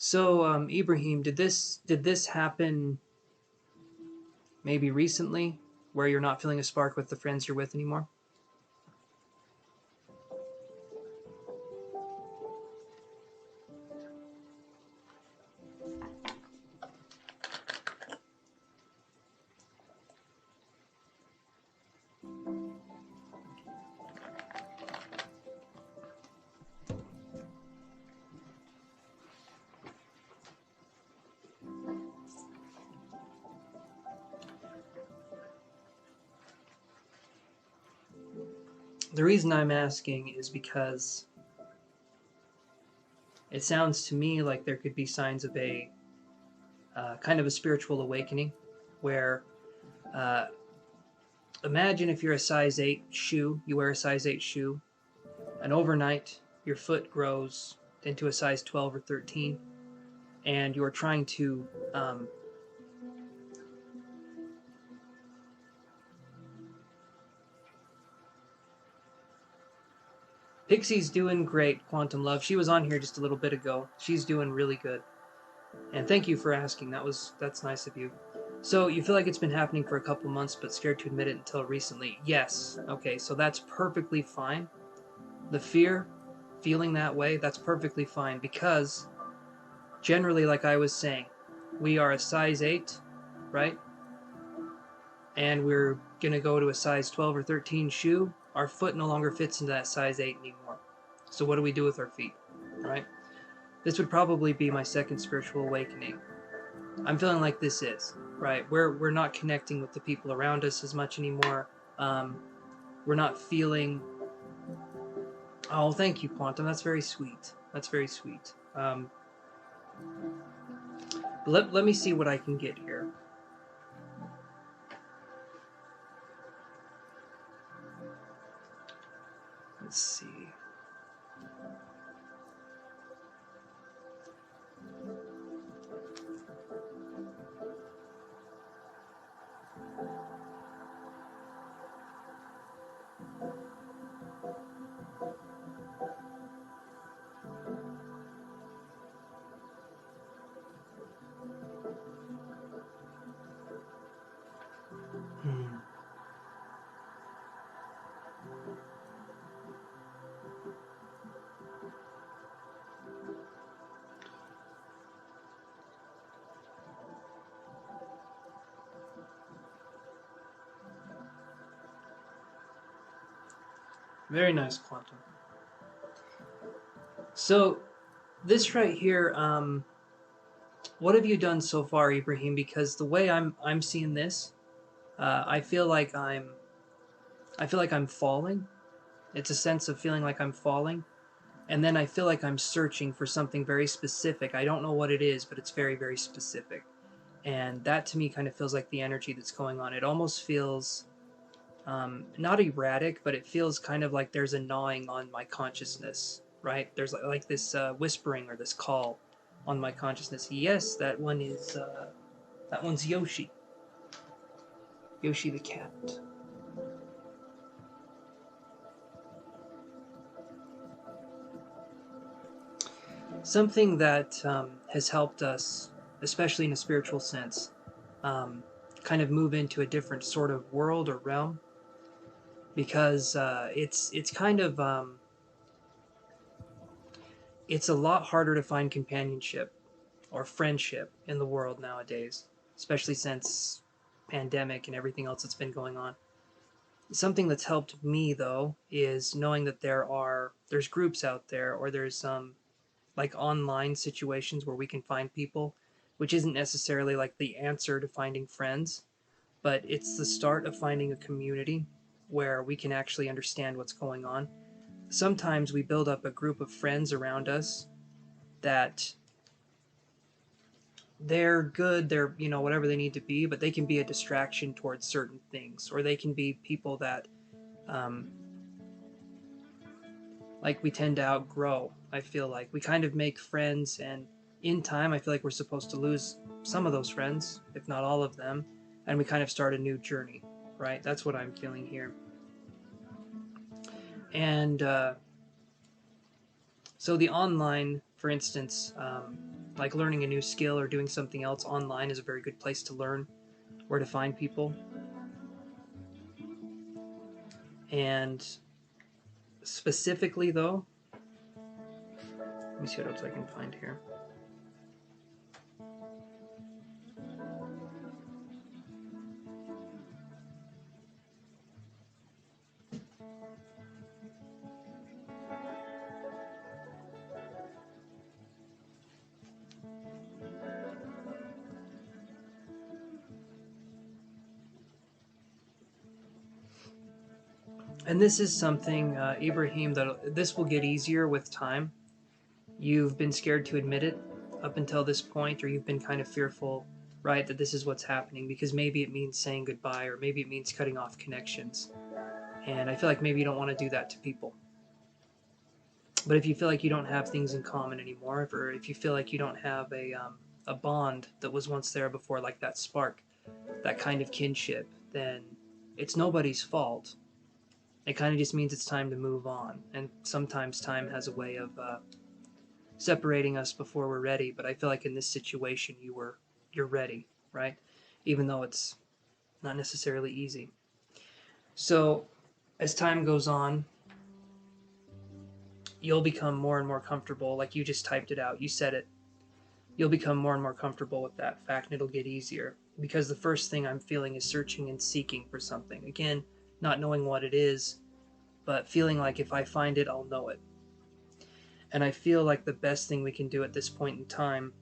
So, Ibrahim, did this happen maybe recently, where you're not feeling a spark with the friends you're with anymore? The reason I'm asking is because it sounds to me like there could be signs of a kind of a spiritual awakening where uh, imagine if you're a size 8 shoe, you wear a size 8 shoe, and overnight your foot grows into a size 12 or 13, and you're trying to Pixie's doing great, Quantum Love. She was on here just a little bit ago. She's doing really good. And thank you for asking. That's nice of you. So you feel like it's been happening for a couple months, but scared to admit it until recently. Yes. Okay, so that's perfectly fine. The fear, feeling that way, that's perfectly fine because generally, like I was saying, we are a size 8, right? And we're going to go to a size 12 or 13 shoe. Our foot no longer fits into that size 8 anymore. So what do we do with our feet, right? This would probably be my second spiritual awakening. I'm feeling like this is, right? We're not connecting with the people around us as much anymore. We're not feeling... Oh, thank you, Quantum. That's very sweet. That's very sweet. Let me see what I can get here. Let's see. Very nice, Quantum. So, this right here, what have you done so far, Ibrahim? Because the way I'm seeing this, I feel like I'm falling. It's a sense of feeling like I'm falling, and then I feel like I'm searching for something very specific. I don't know what it is, but it's very, very specific, and that to me kind of feels like the energy that's going on. It almost feels not erratic, but it feels kind of like there's a gnawing on my consciousness, right? There's like this whispering or this call on my consciousness. Yes, that one's Yoshi. Yoshi the cat. Something that has helped us, especially in a spiritual sense, kind of move into a different sort of world or realm, because it's kind of it's a lot harder to find companionship or friendship in the world nowadays, especially since pandemic and everything else that's been going on. Something that's helped me though is knowing that there's groups out there, or there's like online situations where we can find people, which isn't necessarily like the answer to finding friends, but it's the start of finding a community where we can actually understand what's going on. Sometimes we build up a group of friends around us that they're good, they're, whatever they need to be, but they can be a distraction towards certain things, or they can be people that um, like we tend to outgrow. I feel like we kind of make friends, and in time I feel like we're supposed to lose some of those friends, if not all of them, and we kind of start a new journey, right? That's what I'm feeling here. And so the online, for instance, like learning a new skill or doing something else online is a very good place to learn where to find people. And specifically though, let me see what else I can find here. And this is something, Ibrahim, that this will get easier with time. You've been scared to admit it up until this point, or you've been kind of fearful, right, that this is what's happening because maybe it means saying goodbye, or maybe it means cutting off connections. And I feel like maybe you don't want to do that to people. But if you feel like you don't have things in common anymore, or if you feel like you don't have a bond that was once there before, like that spark, that kind of kinship, then it's nobody's fault. It kind of just means it's time to move on. And sometimes time has a way of separating us before we're ready. But I feel like in this situation, you're ready, right? Even though it's not necessarily easy. So as time goes on, you'll become more and more comfortable. Like you just typed it out, you said it. You'll become more and more comfortable with that fact, and it'll get easier. Because the first thing I'm feeling is searching and seeking for something. Again, not knowing what it is, but feeling like if I find it, I'll know it. And I feel like the best thing we can do at this point in time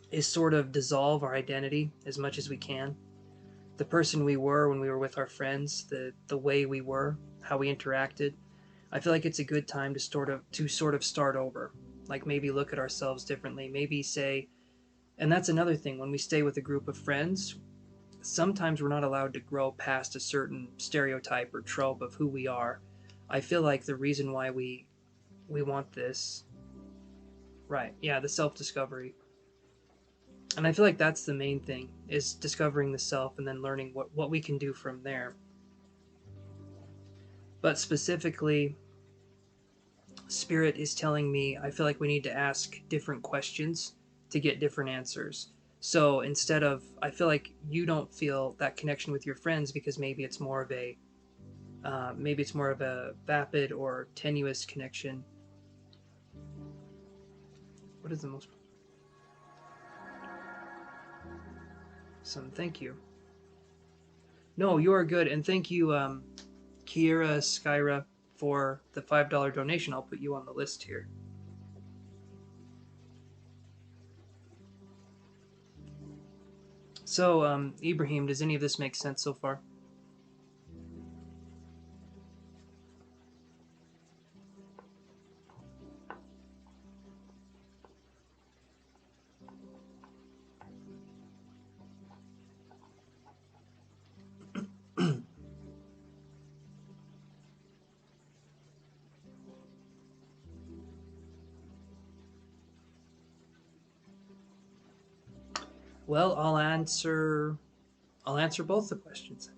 is sort of dissolve our identity as much as we can. The person we were when we were with our friends, the way we were, how we interacted. I feel like it's a good time to sort of start over. Like maybe look at ourselves differently. Maybe say, and that's another thing, when we stay with a group of friends, sometimes we're not allowed to grow past a certain stereotype or trope of who we are. I feel like the reason why we want this, right, yeah, the self-discovery. And I feel like that's the main thing, is discovering the self and then learning what we can do from there. But specifically, Spirit is telling me I feel like we need to ask different questions to get different answers. So instead of, I feel like you don't feel that connection with your friends because maybe it's more of a vapid or tenuous connection. What is the most? Thank you. No, you are good, and thank you, Kiera Skyra, for the $5 donation. I'll put you on the list here. So, Ibrahim, does any of this make sense so far? Well, I'll answer both the questions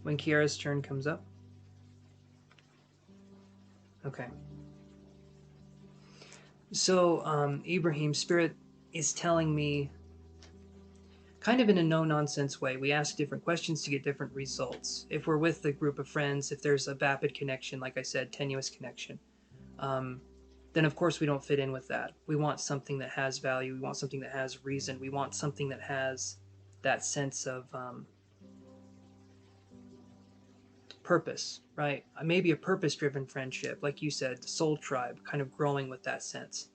when Kiara's turn comes up. Okay. So, Ibrahim, Spirit is telling me, kind of in a no nonsense way, we ask different questions to get different results. If we're with a group of friends, if there's a vapid connection, like I said, tenuous connection, um, then of course we don't fit in with that. We want something that has value. We want something that has reason. We want something that has that sense of purpose, right? Maybe a purpose driven friendship, like you said, the soul tribe, kind of growing with that sense.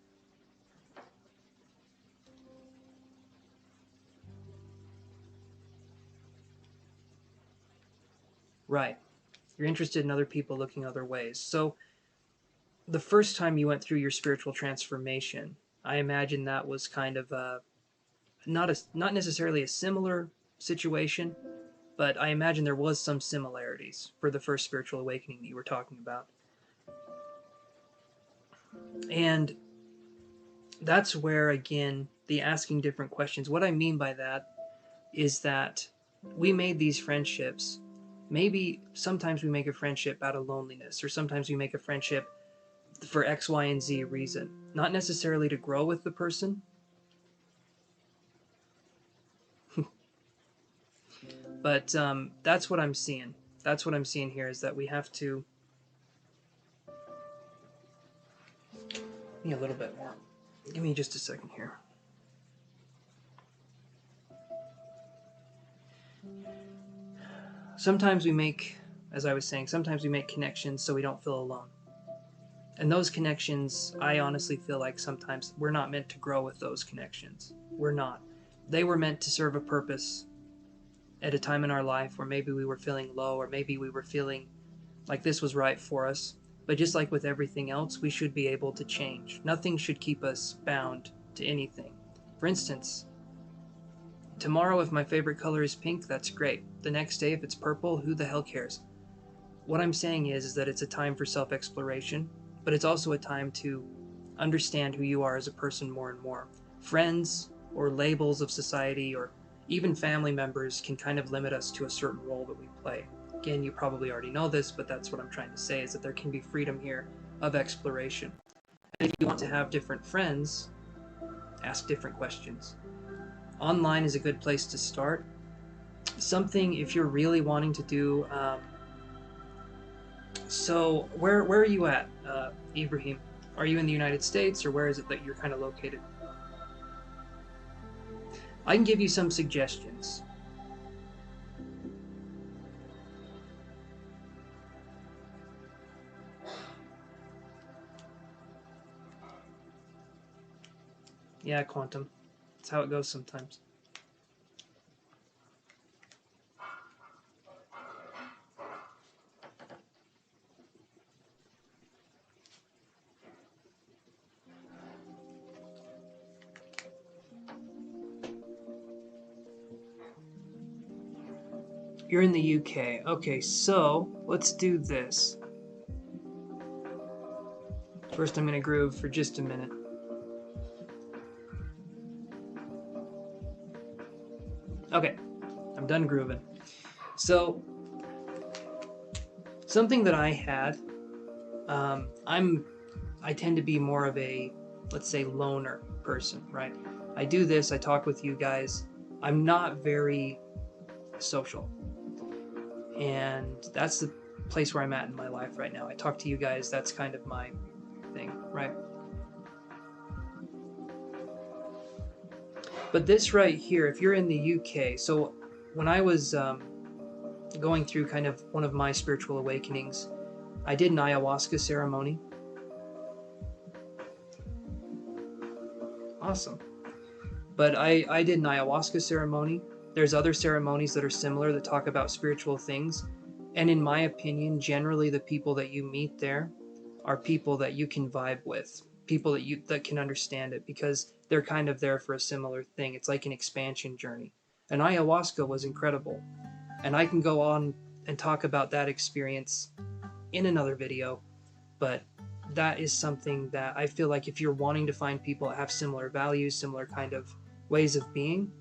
Right. You're interested in other people looking other ways. So, the first time you went through your spiritual transformation, I imagine that was kind of not necessarily a similar situation, but I imagine there was some similarities for the first spiritual awakening that you were talking about. And that's where, again, the asking different questions. What I mean by that is that we made these friendships. Maybe sometimes we make a friendship out of loneliness, or sometimes we make a friendship for X, Y, and Z reason. Not necessarily to grow with the person, but that's what I'm seeing. That's what I'm seeing here, is that we have to. Give me a little bit more. Give me just a second here. Sometimes we make, as I was saying, sometimes we make connections so we don't feel alone. And those connections, I honestly feel like sometimes we're not meant to grow with those connections. We're not. They were meant to serve a purpose. at a time in our life where maybe we were feeling low, or maybe we were feeling like this was right for us. But just like with everything else, we should be able to change. Nothing should keep us bound to anything. For instance, tomorrow if my favorite color is pink, that's great. The next day if it's purple, who the hell cares? What I'm saying is that it's a time for self-exploration, but it's also a time to understand who you are as a person more and more. Friends or labels of society or even family members can kind of limit us to a certain role that we play. Again, you probably already know this, but that's what I'm trying to say, is that there can be freedom here of exploration. And if you want to have different friends, ask different questions. Online is a good place to start. Something, if you're really wanting to do, so where are you at, Ibrahim? Are you in the United States, or where is it that you're kind of located? I can give you some suggestions. Yeah, Quantum. That's how it goes sometimes. You're in the UK. Okay, so let's do this. First, I'm going to groove for just a minute. Okay, I'm done grooving. So, something that I had, I tend to be more of a, let's say, loner person, right? I do this, I talk with you guys. I'm not very social. And that's the place where I'm at in my life right now. I talk to you guys, that's kind of my thing, right? But this right here, if you're in the UK, so when I was going through kind of one of my spiritual awakenings, I did an ayahuasca ceremony. Awesome. But I did an ayahuasca ceremony. There's other ceremonies that are similar that talk about spiritual things. And in my opinion, generally the people that you meet there are people that you can vibe with, people that can understand it, because they're kind of there for a similar thing. It's like an expansion journey. And ayahuasca was incredible. And I can go on and talk about that experience in another video, but that is something that I feel like if you're wanting to find people that have similar values, similar kind of ways of being,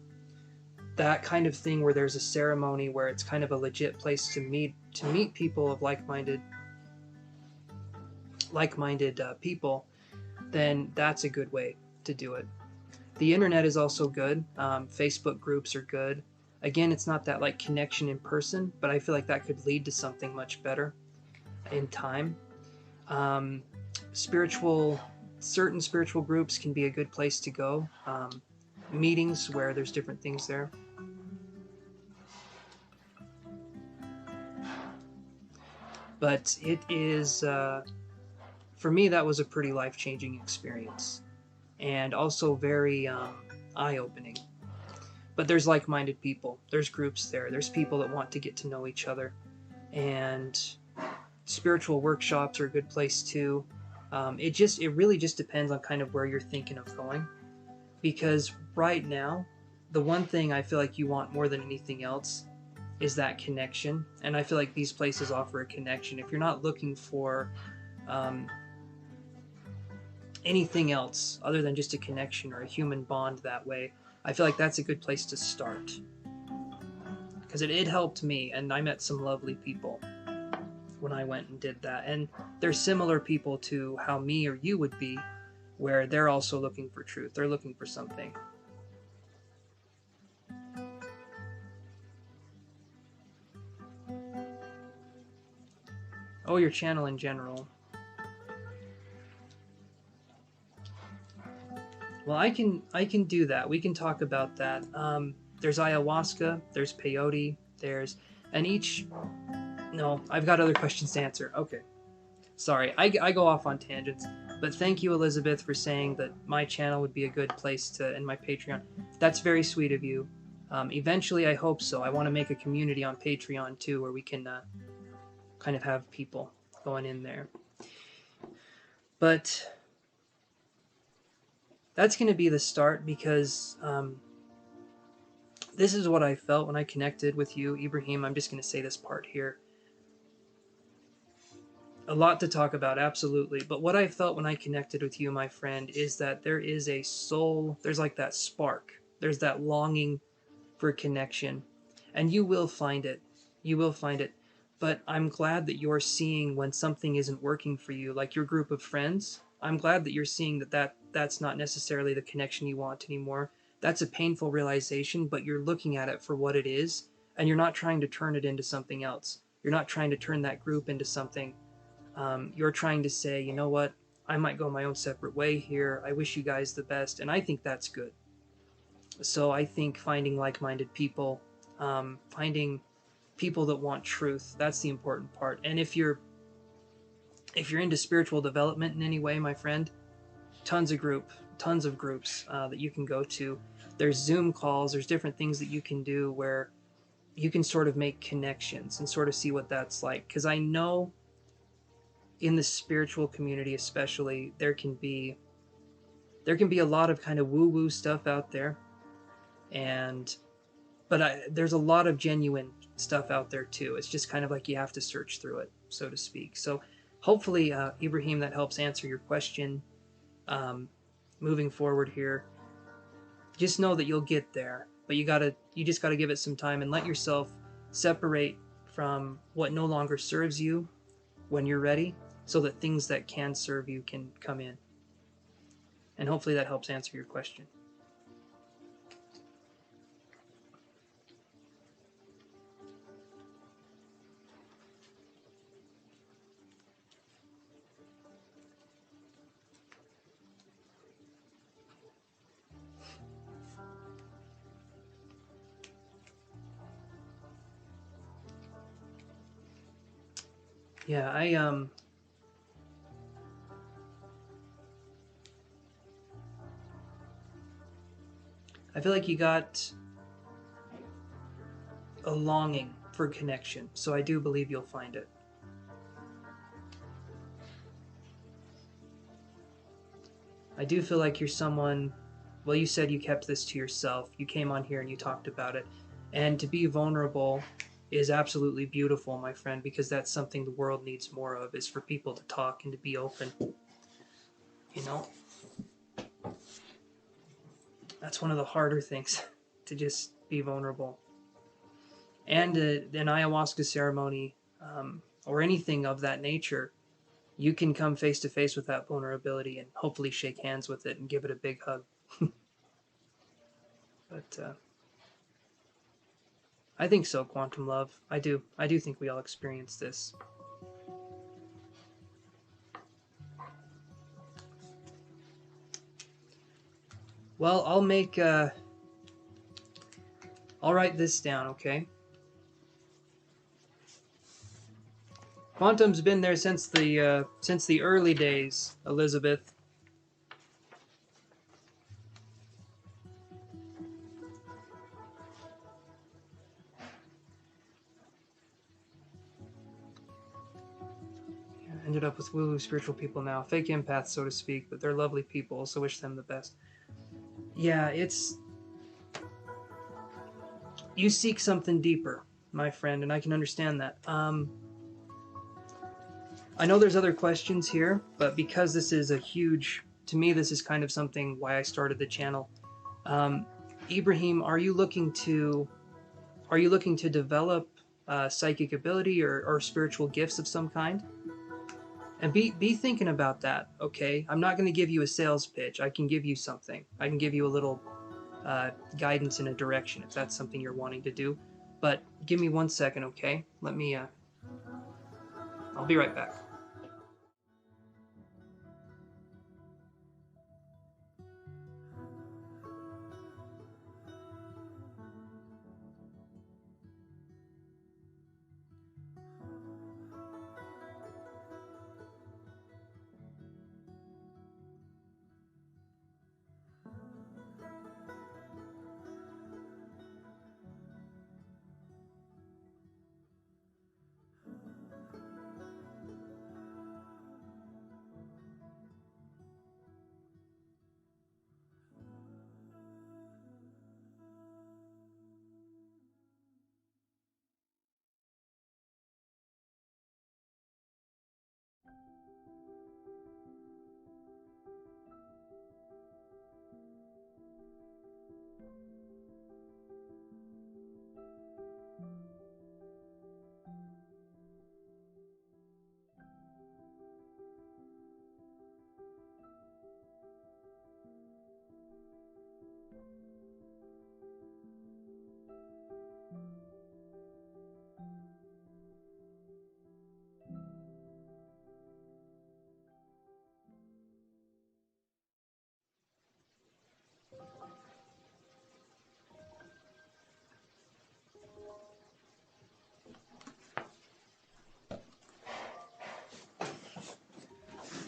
that kind of thing where there's a ceremony where it's kind of a legit place to meet people of like-minded people, then that's a good way to do it. The internet is also good. Facebook groups are good. Again, it's not that like connection in person, but I feel like that could lead to something much better in time. Certain spiritual groups can be a good place to go. Meetings where there's different things there. But it is, for me, that was a pretty life-changing experience, and also very eye-opening. But there's like-minded people. There's groups there. There's people that want to get to know each other, and spiritual workshops are a good place too. It really just depends on kind of where you're thinking of going, because right now, the one thing I feel like you want more than anything else is that connection, and I feel like these places offer a connection. If you're not looking for anything else other than just a connection or a human bond that way, I feel like that's a good place to start, because it helped me, and I met some lovely people when I went and did that. And they're similar people to how me or you would be, where they're also looking for truth. They're looking for something. Oh, your channel in general. Well, I can do that. We can talk about that. There's ayahuasca, there's peyote, no, I've got other questions to answer. Okay. Sorry, I go off on tangents. But thank you, Elizabeth, for saying that my channel would be a good place to, and my Patreon. That's very sweet of you. Eventually, I hope so. I want to make a community on Patreon too, where we can kind of have people going in there. But that's going to be the start, because this is what I felt when I connected with you, Ibrahim. I'm just going to say this part here. A lot to talk about, absolutely. But what I felt when I connected with you, my friend, is that there is a soul, there's like that spark, there's that longing for connection. And you will find it. You will find it. But I'm glad that you're seeing when something isn't working for you, like your group of friends. I'm glad that you're seeing that's not necessarily the connection you want anymore. That's a painful realization, but you're looking at it for what it is, and you're not trying to turn it into something else. You're not trying to turn that group into something. You're trying to say, you know what, I might go my own separate way here. I wish you guys the best, and I think that's good. So I think finding like-minded people, finding people that want truth, that's the important part. And if you're into spiritual development in any way, my friend, tons of groups that you can go to. There's Zoom calls, there's different things that you can do where you can sort of make connections and sort of see what that's like. Because I know in the spiritual community especially, there can be a lot of kind of woo-woo stuff out there, but there's a lot of genuine stuff out there too. It's just kind of like you have to search through it, so to speak. So hopefully, Ibrahim, that helps answer your question. Moving forward here, just know that you'll get there, but you just gotta give it some time and let yourself separate from what no longer serves you when you're ready, so that things that can serve you can come in. And hopefully that helps answer your question. Yeah, I feel like you got a longing for connection, so I do believe you'll find it. I do feel like you're someone, well, you said you kept this to yourself. You came on here and you talked about it. And to be vulnerable is absolutely beautiful, my friend, because that's something the world needs more of, is for people to talk and to be open. You know? That's one of the harder things, to just be vulnerable. And an ayahuasca ceremony, or anything of that nature, you can come face to face with that vulnerability and hopefully shake hands with it and give it a big hug. But I think so, Quantum Love. I do think we all experience this. Well, I'll write this down, okay? Quantum's been there since the early days, Elizabeth. Ended up with woo-woo spiritual people now. Fake empaths, so to speak, but they're lovely people, so wish them the best. Yeah, you seek something deeper, my friend, and I can understand that. I know there's other questions here, but because this is to me, this is kind of something why I started the channel. Ibrahim, are you looking to develop psychic ability or spiritual gifts of some kind? And be thinking about that, okay? I'm not going to give you a sales pitch. I can give you something. I can give you a little guidance in a direction if that's something you're wanting to do. But give me 1 second, okay? I'll be right back.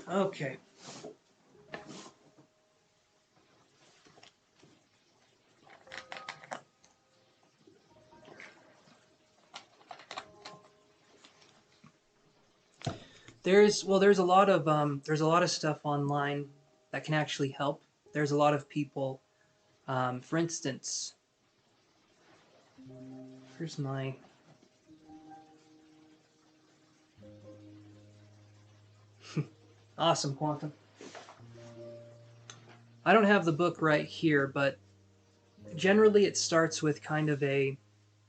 Okay. There's a lot of stuff online that can actually help. There's a lot of people. For instance, here's my. Awesome, Quantum. I don't have the book right here, but generally it starts with kind of a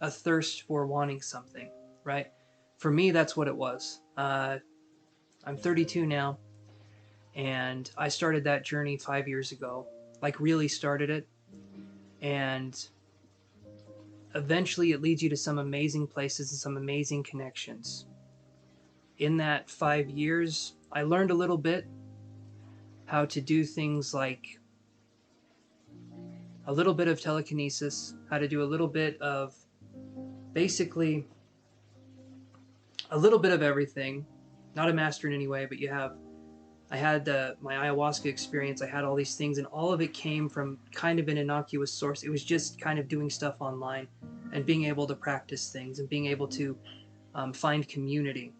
thirst for wanting something, right? For me, that's what it was. I'm 32 now, and I started that journey 5 years ago. Like, really started it, and eventually it leads you to some amazing places and some amazing connections. In that 5 years, I learned a little bit how to do things like a little bit of telekinesis, how to do a little bit of basically a little bit of everything. Not a master in any way, but I had my ayahuasca experience. I had all these things, and all of it came from kind of an innocuous source. It was just kind of doing stuff online and being able to practice things and being able to find community.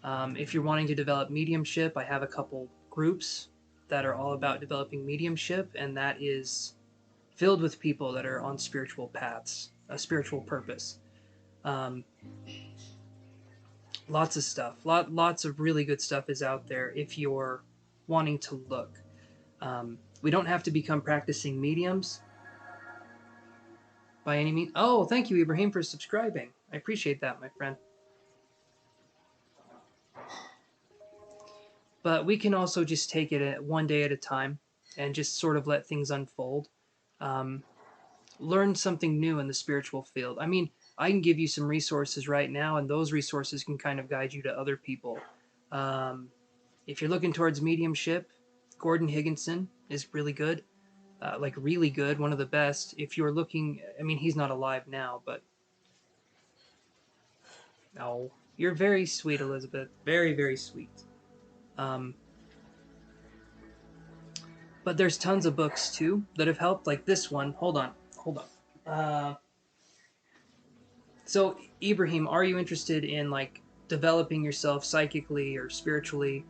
If you're wanting to develop mediumship, I have a couple groups that are all about developing mediumship, and that is filled with people that are on spiritual paths, a spiritual purpose. Um, Lots of stuff. Lots of really good stuff is out there if you're wanting to look. We don't have to become practicing mediums by any means. Oh, thank you, Ibrahim, for subscribing. I appreciate that, my friend. But we can also just take it one day at a time and just sort of let things unfold. Um, Learn something new in the spiritual field. I mean, I can give you some resources right now, and those resources can kind of guide you to other people. Um, if you're looking towards mediumship, Gordon Higginson is really good, like really good, one of the best. If you're looking, I mean, he's not alive now, but no, you're very sweet, Elizabeth. Very, very sweet. Um, but there's tons of books too that have helped, like this one. Hold on. So, Ibrahim, are you interested in like developing yourself psychically or spiritually?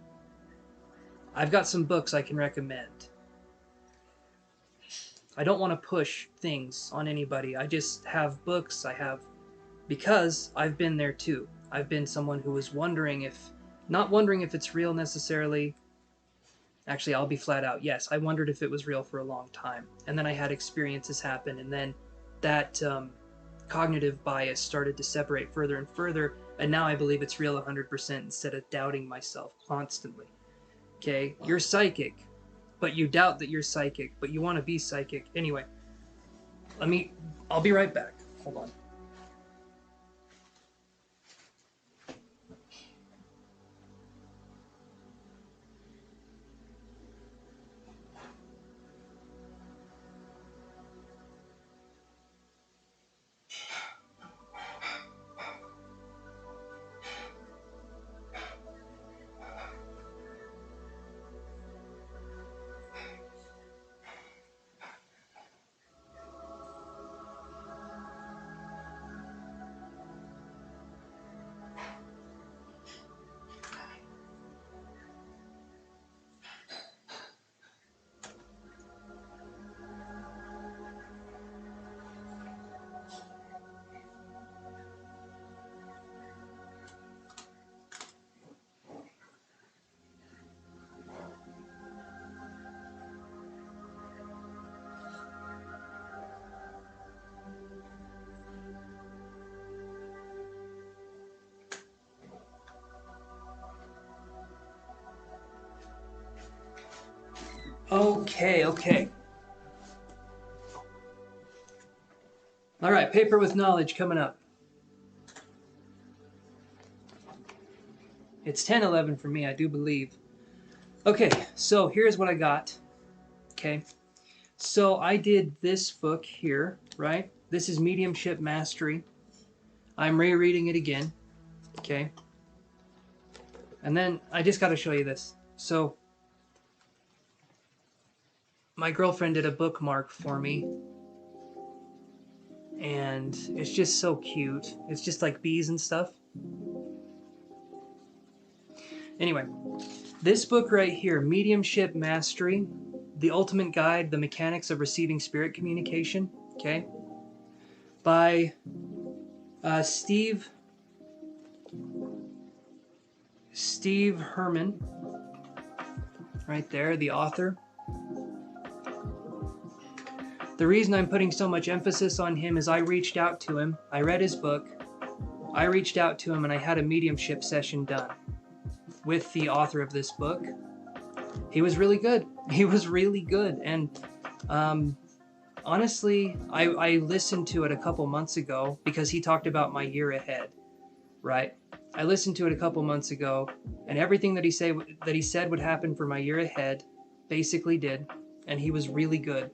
I've got some books I can recommend. I don't want to push things on anybody. I just have books. Because I've been there too. I've been someone who was not wondering if it's real necessarily. Actually, I'll be flat out. Yes, I wondered if it was real for a long time. And then I had experiences happen, and then that cognitive bias started to separate further and further, and now I believe it's real 100% instead of doubting myself constantly. Okay? You're psychic, but you doubt that you're psychic, but you want to be psychic. Anyway, I'll be right back. Hold on. Okay. All right, paper with knowledge coming up. It's 10:11 for me, I do believe. Okay, so here's what I got. Okay, so I did this book here, right? This is Mediumship Mastery. I'm rereading it again. Okay. And then I just got to show you this. So my girlfriend did a bookmark for me, and it's just so cute. It's just like bees and stuff. Anyway, this book right here, Mediumship Mastery, The Ultimate Guide, The Mechanics of Receiving Spirit Communication, okay, by Steve Herman, right there, the author. The reason I'm putting so much emphasis on him is I reached out to him, I read his book, I reached out to him, and I had a mediumship session done with the author of this book. He was really good. He was really good. And honestly, I listened to it a couple months ago because he talked about my year ahead, right? I listened to it a couple months ago, and everything that he said would happen for my year ahead basically did. And he was really good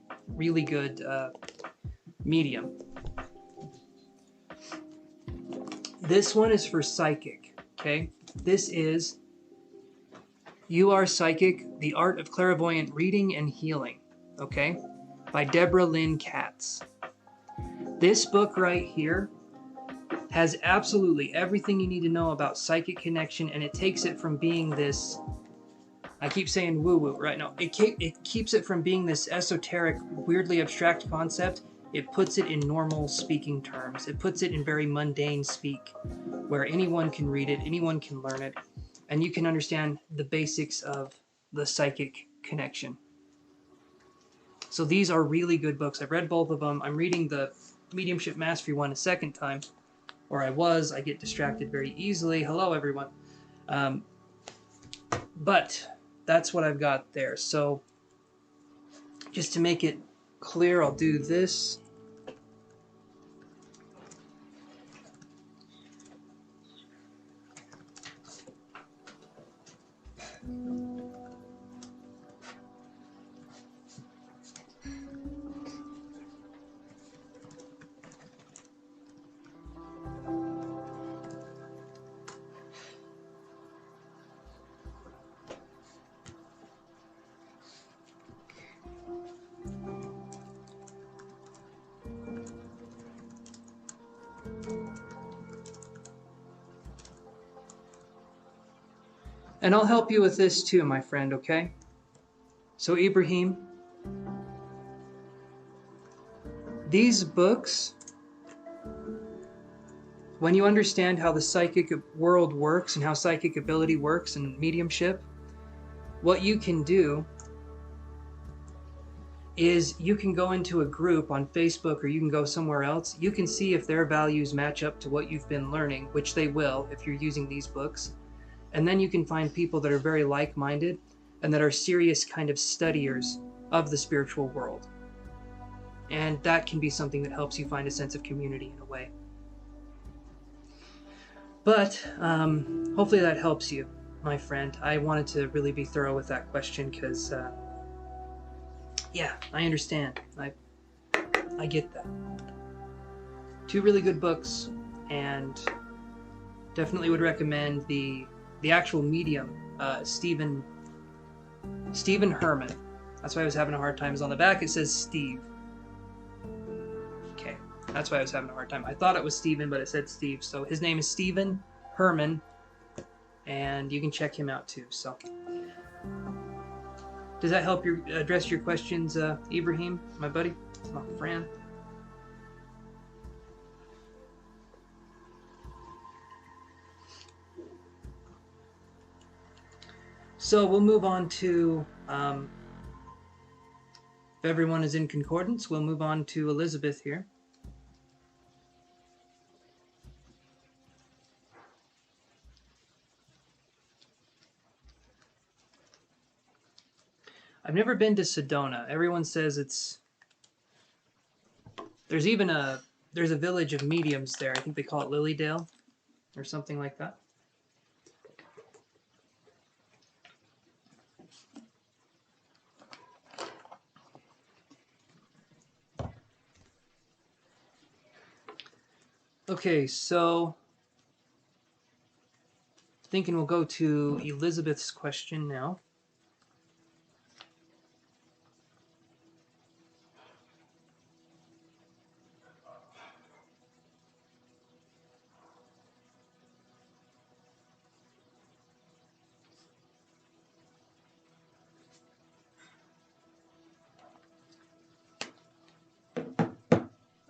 medium. This one is for psychic, okay? This is You Are Psychic, The Art of Clairvoyant Reading and Healing, okay? By Deborah Lynn Katz. This book right here has absolutely everything you need to know about psychic connection, and it takes it from being this, I keep saying woo-woo right now, it keeps it from being this esoteric, weirdly abstract concept. It puts it in normal speaking terms. It puts it in very mundane speak, where anyone can read it, anyone can learn it, and you can understand the basics of the psychic connection. So these are really good books. I've read both of them. I'm reading the Mediumship Mastery one a second time, or I get distracted very easily. Hello, everyone. But that's what I've got there. So just to make it clear, I'll do this. And I'll help you with this too, my friend, okay? So Ibrahim, these books, when you understand how the psychic world works and how psychic ability works and mediumship, what you can do is you can go into a group on Facebook, or you can go somewhere else. You can see if their values match up to what you've been learning, which they will if you're using these books. And then you can find people that are very like-minded and that are serious kind of studiers of the spiritual world. And that can be something that helps you find a sense of community in a way. But hopefully that helps you, my friend. I wanted to really be thorough with that question because, yeah, I understand. I get that. Two really good books, and definitely would recommend the actual medium, Stephen Herman. That's why I was having a hard time. Is on the back it says Steve. Okay, that's why I was having a hard time. I thought it was Stephen, but it said Steve. So his name is Stephen Herman, and you can check him out too. So, does that help you address your questions, Ibrahim, my buddy, my friend? So we'll move on to, if everyone is in concordance, we'll move on to Elizabeth here. I've never been to Sedona. Everyone says there's a village of mediums there. I think they call it Lilydale or something like that. Okay, so Thinking we'll go to Elizabeth's question now.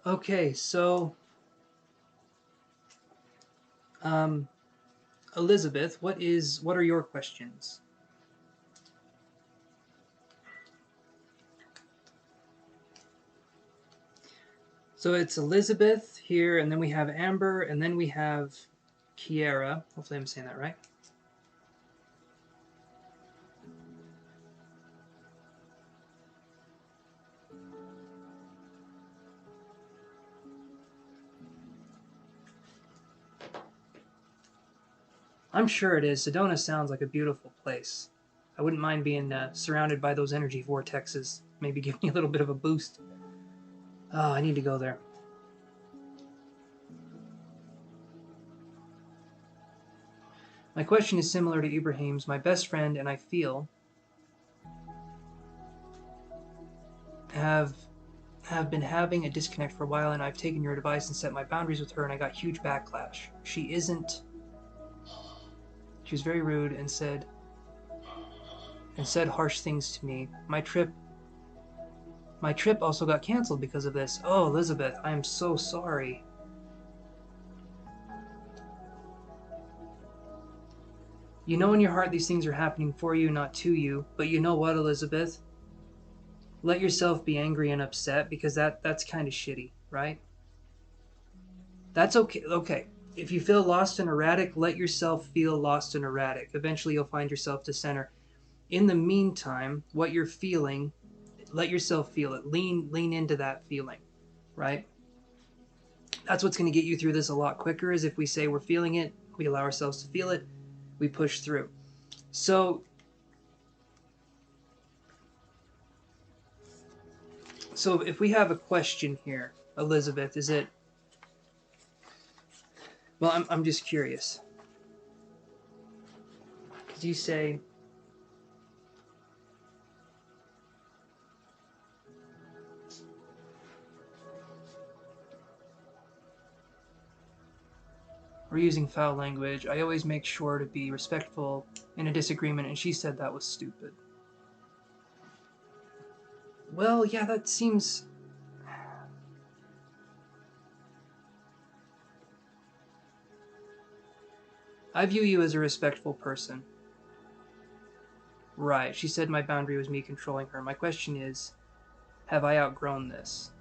Okay, so Elizabeth, what are your questions? So it's Elizabeth here, and then we have Amber, and then we have Kiera. Hopefully I'm saying that right. I'm sure it is. Sedona sounds like a beautiful place. I wouldn't mind being surrounded by those energy vortexes. Maybe give me a little bit of a boost. Oh, I need to go there. My question is similar to Ibrahim's. My best friend and I feel have been having a disconnect for a while, and I've taken your advice and set my boundaries with her, and I got huge backlash. She was very rude and said harsh things to me. My trip also got canceled because of this. Oh, Elizabeth, I am so sorry. You know in your heart these things are happening for you, not to you. But you know what, Elizabeth? Let yourself be angry and upset, because that's kind of shitty, right? That's okay. Okay. If you feel lost and erratic, let yourself feel lost and erratic. Eventually you'll find yourself to center. In the meantime, what you're feeling, let yourself feel it. Lean into that feeling, right? That's what's going to get you through this a lot quicker, is if we say we're feeling it, we allow ourselves to feel it, we push through. So if we have a question here, Elizabeth, is it... Well, I'm just curious. Did you say... We're using foul language. I always make sure to be respectful in a disagreement, and she said that was stupid. Well, yeah, that seems... I view you as a respectful person. Right, she said my boundary was me controlling her. My question is, have I outgrown this?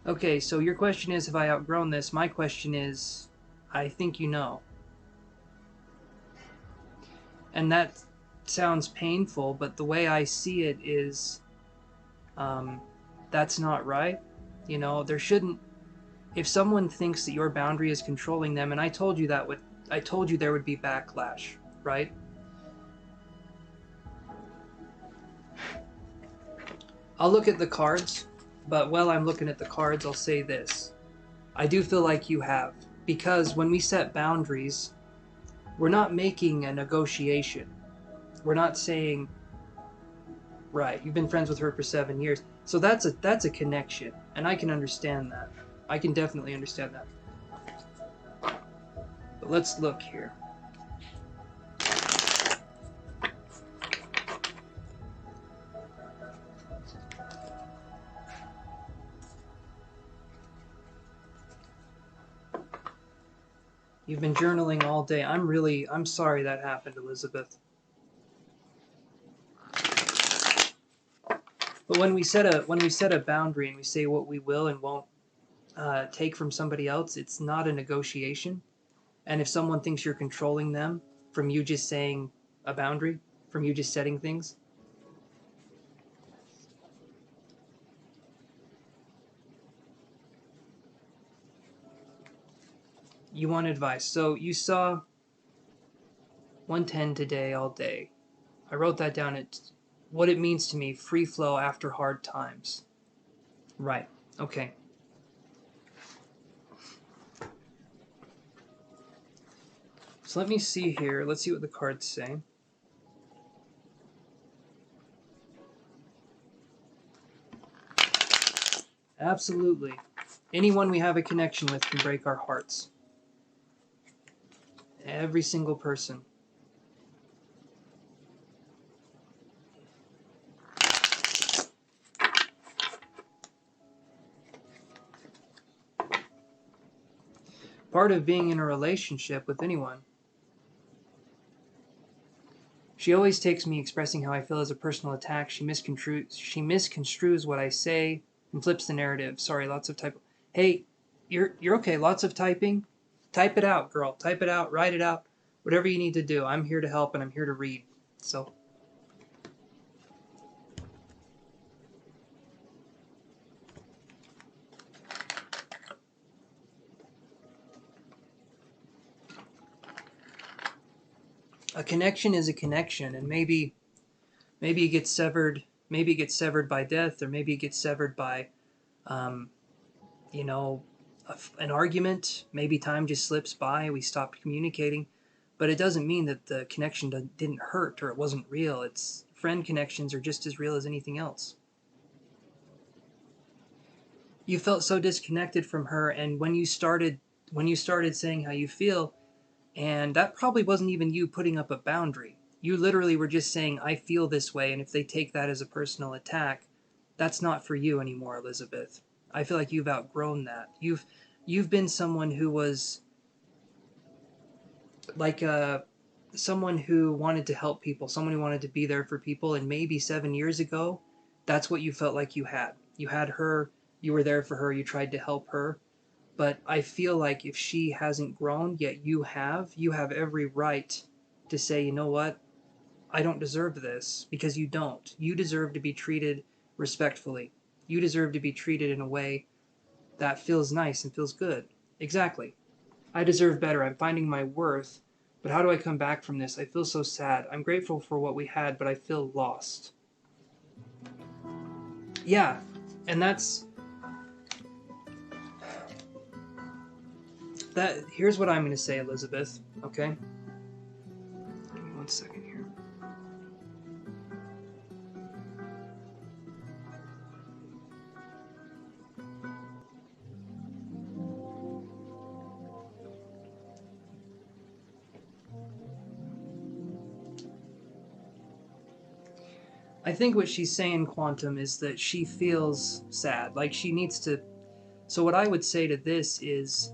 Okay, so your question is, have I outgrown this? My question is, I think you know. And that sounds painful, but the way I see it is, that's not right. You know, there shouldn't... If someone thinks that your boundary is controlling them, and I told you there would be backlash, right? I'll look at the cards, but while I'm looking at the cards, I'll say this. I do feel like you have, because when we set boundaries, we're not making a negotiation. We're not saying, right, you've been friends with her for 7 years, so that's a connection, and I can understand that. I can definitely understand that. But let's look here. You've been journaling all day. I'm sorry that happened, Elizabeth. But when we set a boundary and we say what we will and won't take from somebody else, it's not a negotiation. And if someone thinks you're controlling them from you just saying a boundary, from you just setting things, you want advice. So you saw 110 today all day. I wrote that down. It's what it means to me, free flow after hard times. Right. Okay. So let me see here. Let's see what the cards say. Absolutely. Anyone we have a connection with can break our hearts. Every single person. Part of being in a relationship with anyone. She always takes me expressing how I feel as a personal attack. She misconstrues what I say and flips the narrative. Sorry, lots of type. Hey, you're okay. Lots of typing. Type it out, girl. Type it out. Write it out. Whatever you need to do. I'm here to help and I'm here to read. So. A connection is a connection, and maybe it gets severed. Maybe it gets severed by death, or maybe it gets severed by, you know, an argument. Maybe time just slips by. We stopped communicating, but it doesn't mean that the connection didn't hurt or it wasn't real. It's friend connections are just as real as anything else. You felt so disconnected from her, and when you started saying how you feel, and that probably wasn't even you putting up a boundary. You literally were just saying, I feel this way, and if they take that as a personal attack, that's not for you anymore, Elizabeth. I feel like you've outgrown that. You've been someone who was like someone who wanted to help people, someone who wanted to be there for people, and maybe 7 years ago, that's what you felt like you had. You had her, you were there for her, you tried to help her, but I feel like if she hasn't grown, yet you have every right to say, you know what, I don't deserve this, because you don't. You deserve to be treated respectfully. You deserve to be treated in a way that feels nice and feels good. Exactly. I deserve better. I'm finding my worth. But how do I come back from this? I feel so sad. I'm grateful for what we had, but I feel lost. Yeah, and that's... Here's what I'm going to say, Elizabeth, okay? Give me 1 second here. I think what she's saying, Quantum, is that she feels sad. Like she needs to... So what I would say to this is,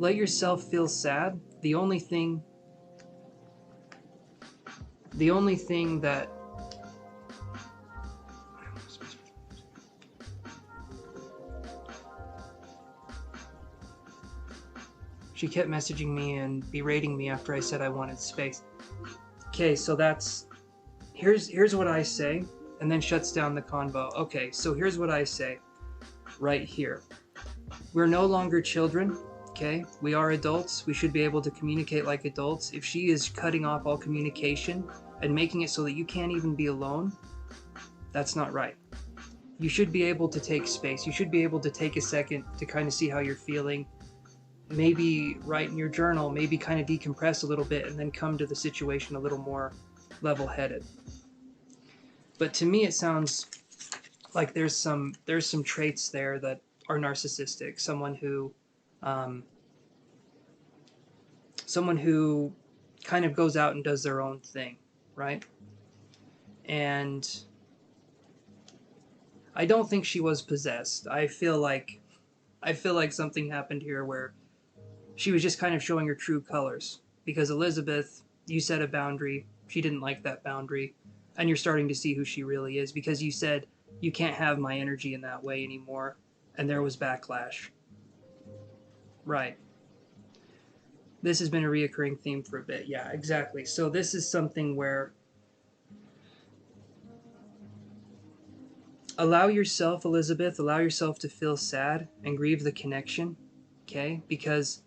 let yourself feel sad. The only thing that... She kept messaging me and berating me after I said I wanted space. Okay, so that's... Here's what I say, and then shuts down the convo. Okay, so here's what I say right here. We're no longer children, okay? We are adults. We should be able to communicate like adults. If she is cutting off all communication and making it so that you can't even be alone, that's not right. You should be able to take space. You should be able to take a second to kind of see how you're feeling. Maybe write in your journal, maybe kind of decompress a little bit, and then come to the situation a little more level-headed. But to me, it sounds like there's some traits there that are narcissistic. Someone who kind of goes out and does their own thing, right? And I don't think she was possessed. I feel like something happened here where she was just kind of showing her true colors. Because Elizabeth, you set a boundary. She didn't like that boundary. And you're starting to see who she really is, because you said, you can't have my energy in that way anymore. And there was backlash. Right. This has been a reoccurring theme for a bit. Yeah, exactly. So this is something where allow yourself, Elizabeth, allow yourself to feel sad and grieve the connection, okay? Because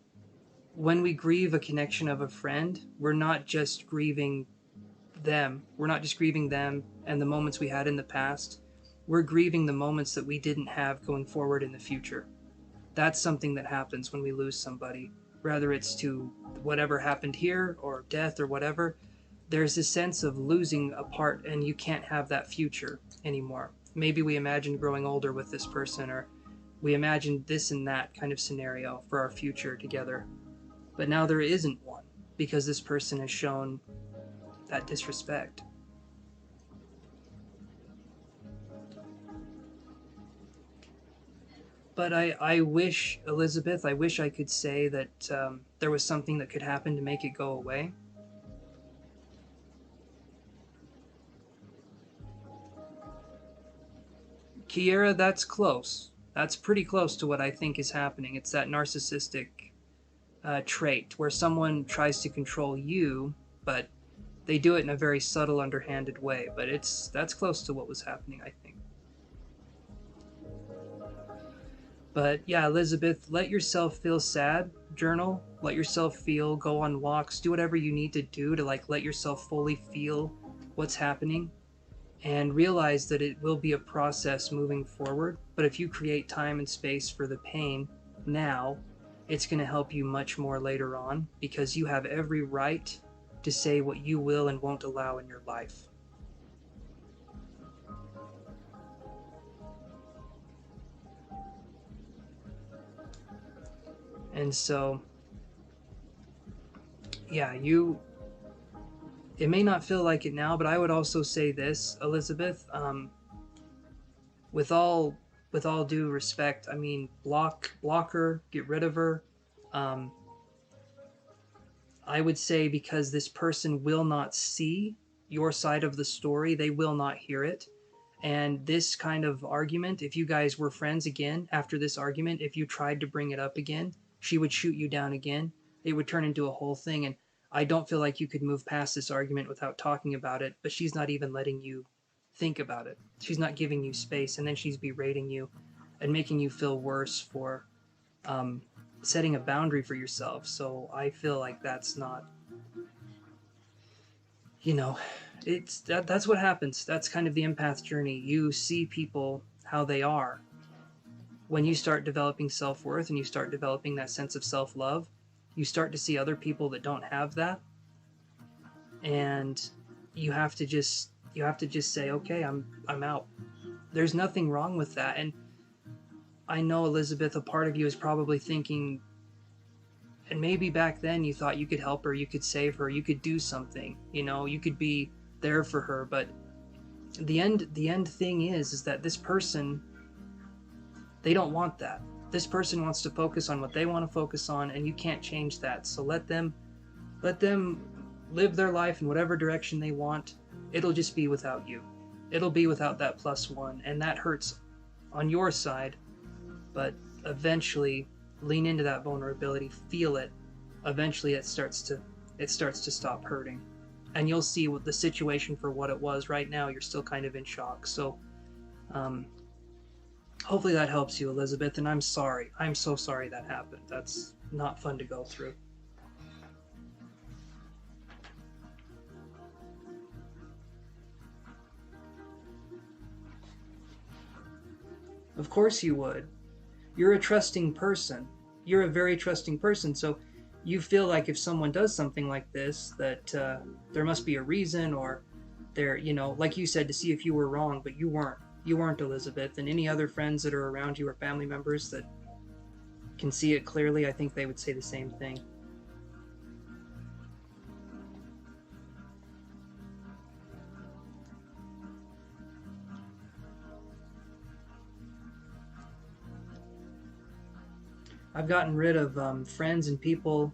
when we grieve a connection of a friend, we're not just grieving them. We're not just grieving them and the moments we had in the past. We're grieving the moments that we didn't have going forward in the future. That's something that happens when we lose somebody. whether it's to whatever happened here or death or whatever, there's this sense of losing a part and you can't have that future anymore. Maybe we imagined growing older with this person, or we imagined this and that kind of scenario for our future together. But now there isn't one because this person has shown that disrespect. But I wish, Elizabeth, I wish I could say that there was something that could happen to make it go away. Kiera, that's close. That's pretty close to what I think is happening. It's that narcissistic trait where someone tries to control you, but they do it in a very subtle, underhanded way. But that's close to what was happening, I think. But yeah, Elizabeth, let yourself feel sad, journal, let yourself feel, go on walks, do whatever you need to do to like let yourself fully feel what's happening and realize that it will be a process moving forward. But if you create time and space for the pain now, it's going to help you much more later on because you have every right to say what you will and won't allow in your life. And so, yeah, it may not feel like it now, but I would also say this, Elizabeth, with all due respect, I mean, block her, get rid of her. Um, I would say because this person will not see your side of the story, they will not hear it. And this kind of argument, if you guys were friends again after this argument, if you tried to bring it up again, she would shoot you down again. It would turn into a whole thing. And I don't feel like you could move past this argument without talking about it, but she's not even letting you think about it. She's not giving you space. And then she's berating you and making you feel worse for um, setting a boundary for yourself. So I feel like that's not, you know, that's what happens. That's kind of the empath journey. You see people how they are. When you start developing self-worth and you start developing that sense of self-love, you start to see other people that don't have that, and you have to just say, okay, I'm out. There's nothing wrong with that. And I know, Elizabeth, a part of you is probably thinking, and maybe back then you thought you could help her, you could save her, you could do something, you could be there for her. But the end thing is that this person, they don't want that. This person wants to focus on what they want to focus on, and you can't change that. So let them live their life in whatever direction they want. It'll just be without you. It'll be without that +1, and that hurts on your side. But eventually, lean into that vulnerability, feel it. Eventually, it starts to stop hurting, and you'll see what the situation for what it was. Right now, you're still kind of in shock. So, hopefully that helps you, Elizabeth. And I'm sorry. I'm so sorry that happened. That's not fun to go through. Of course you would. You're a trusting person. You're a very trusting person. So you feel like if someone does something like this, that there must be a reason, or they're, like you said, to see if you were wrong, but you weren't. You weren't, Elizabeth. And any other friends that are around you or family members that can see it clearly, I think they would say the same thing. I've gotten rid of friends and people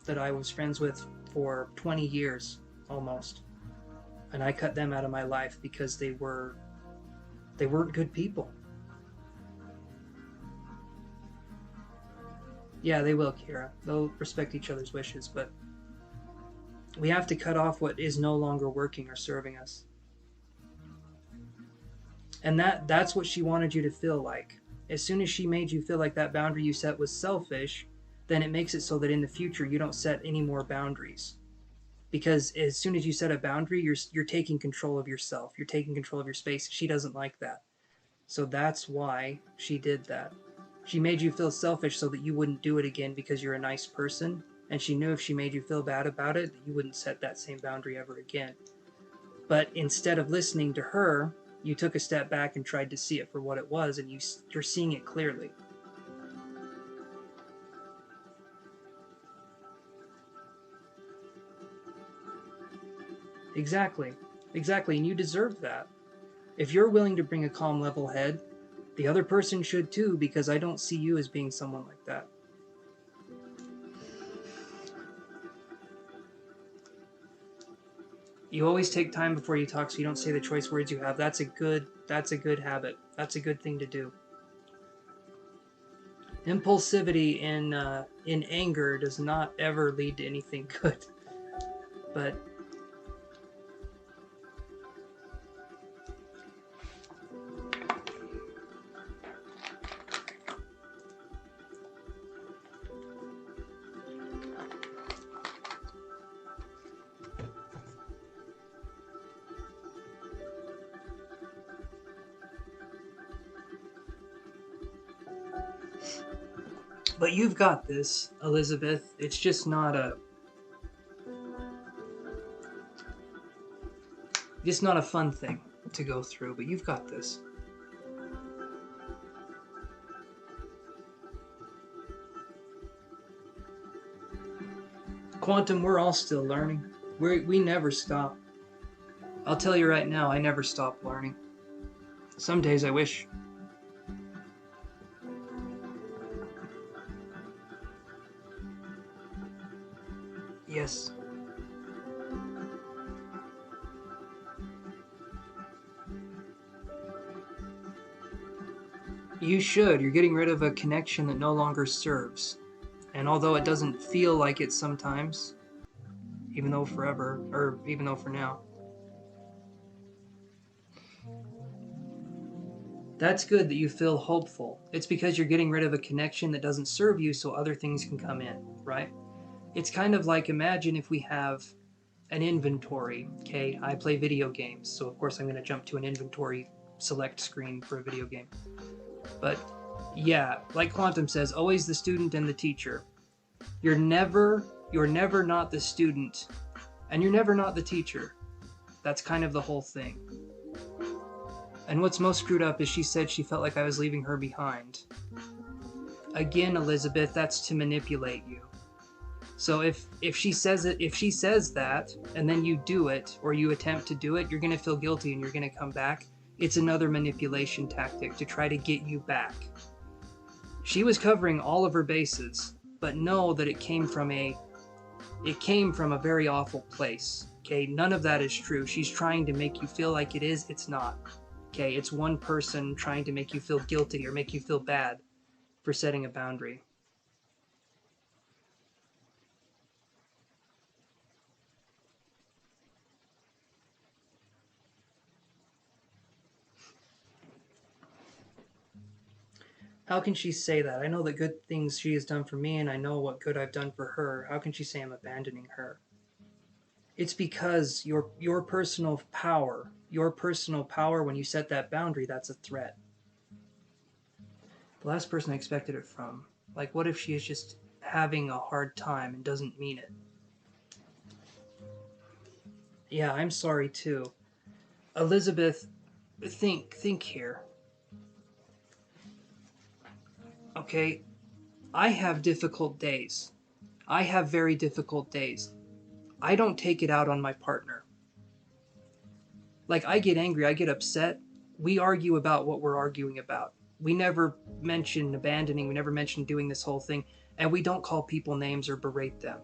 that I was friends with for 20 years almost, and I cut them out of my life because they weren't good people. Yeah, they will, Kira. They'll respect each other's wishes, but we have to cut off what is no longer working or serving us. And that's what she wanted you to feel like. As soon as she made you feel like that boundary you set was selfish, then it makes it so that in the future you don't set any more boundaries. Because as soon as you set a boundary, you're taking control of yourself. You're taking control of your space. She doesn't like that. So that's why she did that. She made you feel selfish so that you wouldn't do it again because you're a nice person, and she knew if she made you feel bad about it, that you wouldn't set that same boundary ever again. But instead of listening to her, you took a step back and tried to see it for what it was, and you're seeing it clearly. Exactly. Exactly, and you deserve that. If you're willing to bring a calm, level head, the other person should too, because I don't see you as being someone like that. You always take time before you talk so you don't say the choice words you have. That's a good habit. That's a good thing to do. Impulsivity in anger does not ever lead to anything good. But you've got this, Elizabeth. It's just not a fun thing to go through, but you've got this. Quantum, we're all still learning. We never stop. I'll tell you right now, I never stop learning. Some days I wish. Yes. You should. You're getting rid of a connection that no longer serves. And although it doesn't feel like it sometimes, even though forever, or even though for now, that's good that you feel hopeful. It's because you're getting rid of a connection that doesn't serve you so other things can come in, right? It's kind of like, imagine if we have an inventory, okay? I play video games, so of course I'm going to jump to an inventory select screen for a video game. But yeah, like Quantum says, always the student and the teacher. You're never not the student, and you're never not the teacher. That's kind of the whole thing. And what's most screwed up is she said she felt like I was leaving her behind. Again, Elizabeth, that's to manipulate you. So if she says that, and then you do it, or you attempt to do it, you're going to feel guilty and you're going to come back. It's another manipulation tactic to try to get you back. She was covering all of her bases, but know that it came from a very awful place. Okay, none of that is true. She's trying to make you feel like it is. It's not. Okay, it's one person trying to make you feel guilty or make you feel bad for setting a boundary. How can she say that? I know the good things she has done for me, and I know what good I've done for her. How can she say I'm abandoning her? It's because your personal power, when you set that boundary, that's a threat. The last person I expected it from. Like, what if she is just having a hard time and doesn't mean it? Yeah, I'm sorry too. Elizabeth, think here. Okay, I have difficult days. I have very difficult days. I don't take it out on my partner. Like, I get angry, I get upset. We argue about what we're arguing about. We never mention abandoning, we never mention doing this whole thing, and we don't call people names or berate them.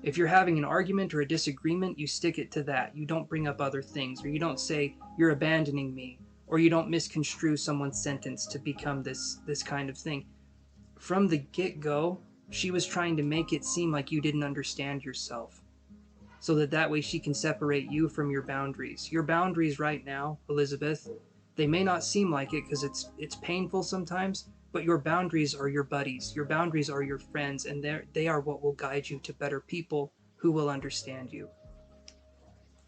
If you're having an argument or a disagreement, you stick it to that. You don't bring up other things, or you don't say, you're abandoning me, or you don't misconstrue someone's sentence to become this kind of thing. From the get-go, she was trying to make it seem like you didn't understand yourself, so that way she can separate you from your boundaries. Your boundaries right now, Elizabeth, they may not seem like it because it's painful sometimes, but your boundaries are your buddies. Your boundaries are your friends, and they are what will guide you to better people who will understand you.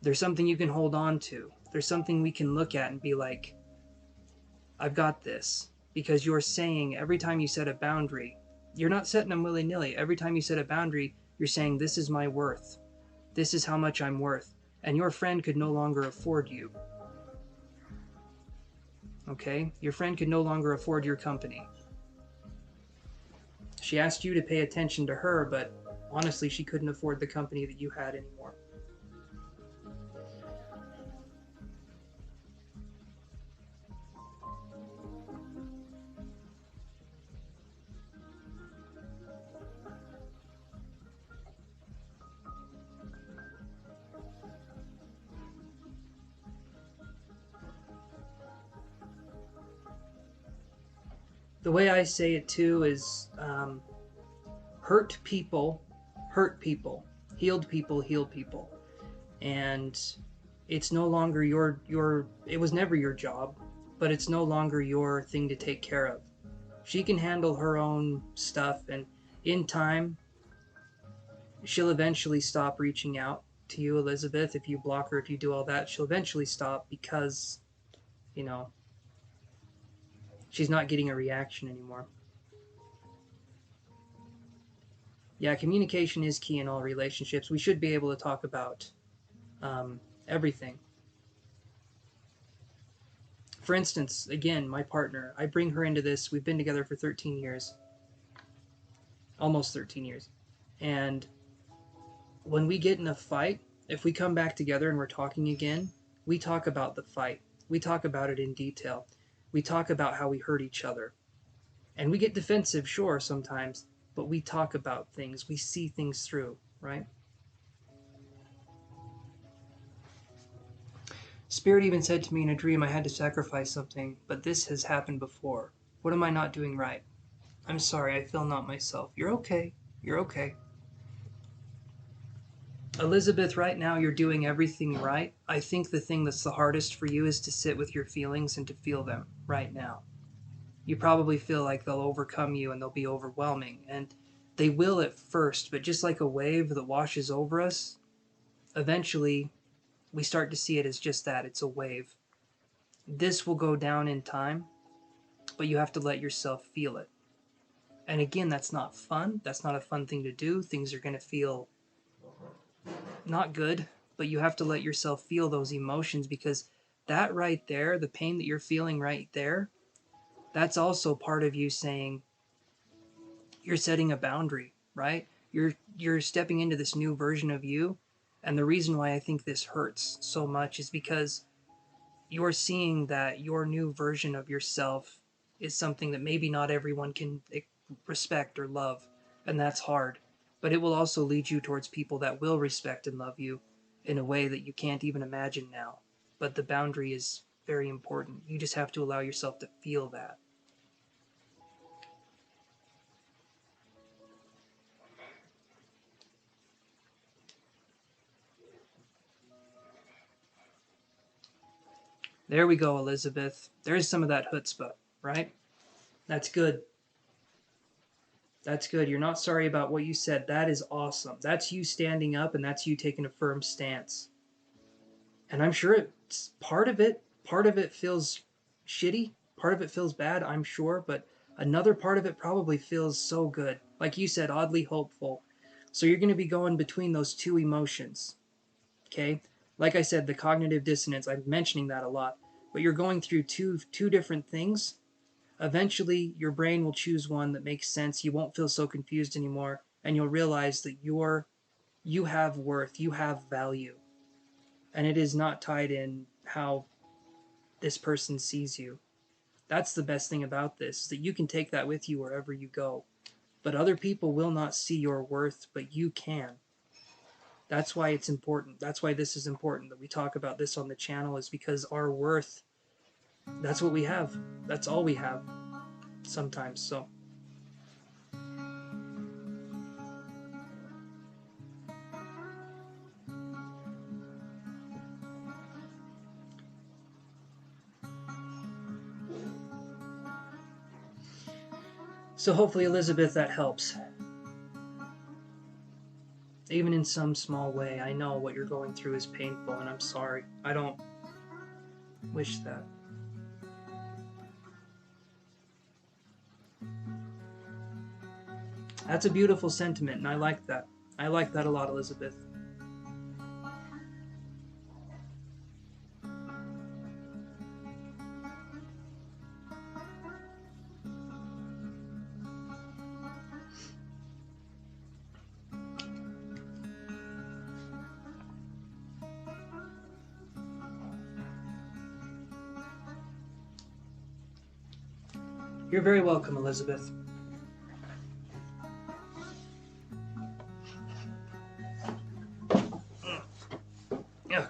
There's something you can hold on to. There's something we can look at and be like, I've got this. because you're saying every time you set a boundary, you're not setting them willy-nilly. Every time you set a boundary, you're saying, this is my worth. This is how much I'm worth. And your friend could no longer afford you. Okay? Your friend could no longer afford your company. She asked you to pay attention to her, but honestly, she couldn't afford the company that you had anymore. The way I say it too is hurt people hurt people, healed people heal people. And it's no longer it was never your job, but it's no longer your thing to take care of. She can handle her own stuff, and in time, she'll eventually stop reaching out to you, Elizabeth. If you block her, if you do all that, she'll eventually stop because, you know, she's not getting a reaction anymore. Yeah, communication is key in all relationships. We should be able to talk about everything. For instance, again, my partner, I bring her into this. We've been together for 13 years, almost 13 years. And when we get in a fight, if we come back together and we're talking again, we talk about the fight. We talk about it in detail. We talk about how we hurt each other. And we get defensive, sure, sometimes, but we talk about things. We see things through, right? Spirit even said to me in a dream I had to sacrifice something, but this has happened before. What am I not doing right? I'm sorry, I feel not myself. You're okay. You're okay. Elizabeth, right now you're doing everything right. I think the thing that's the hardest for you is to sit with your feelings and to feel them right now. You probably feel like they'll overcome you and they'll be overwhelming. And they will at first, but just like a wave that washes over us, eventually we start to see it as just that. It's a wave. This will go down in time, but you have to let yourself feel it. And again, that's not fun. That's not a fun thing to do. Things are going to feel not good, but you have to let yourself feel those emotions, because that right there, the pain that you're feeling right there, that's also part of you saying you're setting a boundary, right? You're stepping into this new version of you. And the reason why I think this hurts so much is because you're seeing that your new version of yourself is something that maybe not everyone can respect or love, and that's hard. But it will also lead you towards people that will respect and love you in a way that you can't even imagine now. But the boundary is very important. You just have to allow yourself to feel that. There we go, Elizabeth. There is some of that chutzpah, right? That's good. That's good. You're not sorry about what you said. That is awesome. That's you standing up, and that's you taking a firm stance. And I'm sure it's part of it feels shitty, part of it feels bad, I'm sure, but another part of it probably feels so good. Like you said, oddly hopeful. So you're going to be going between those two emotions. Okay? Like I said, the cognitive dissonance, I'm mentioning that a lot, but you're going through two different things. Eventually, your brain will choose one that makes sense. You won't feel so confused anymore, and you'll realize that you have worth, you have value. And it is not tied in how this person sees you. That's the best thing about this, that you can take that with you wherever you go. But other people will not see your worth, but you can. That's why it's important. That's why this is important, that we talk about this on the channel, is because our worth, that's what we have. That's all we have sometimes. So hopefully, Elizabeth, that helps. Even in some small way. I know what you're going through is painful, and I'm sorry. I don't wish that. That's a beautiful sentiment, and I like that. I like that a lot, Elizabeth. You're very welcome, Elizabeth. Yeah.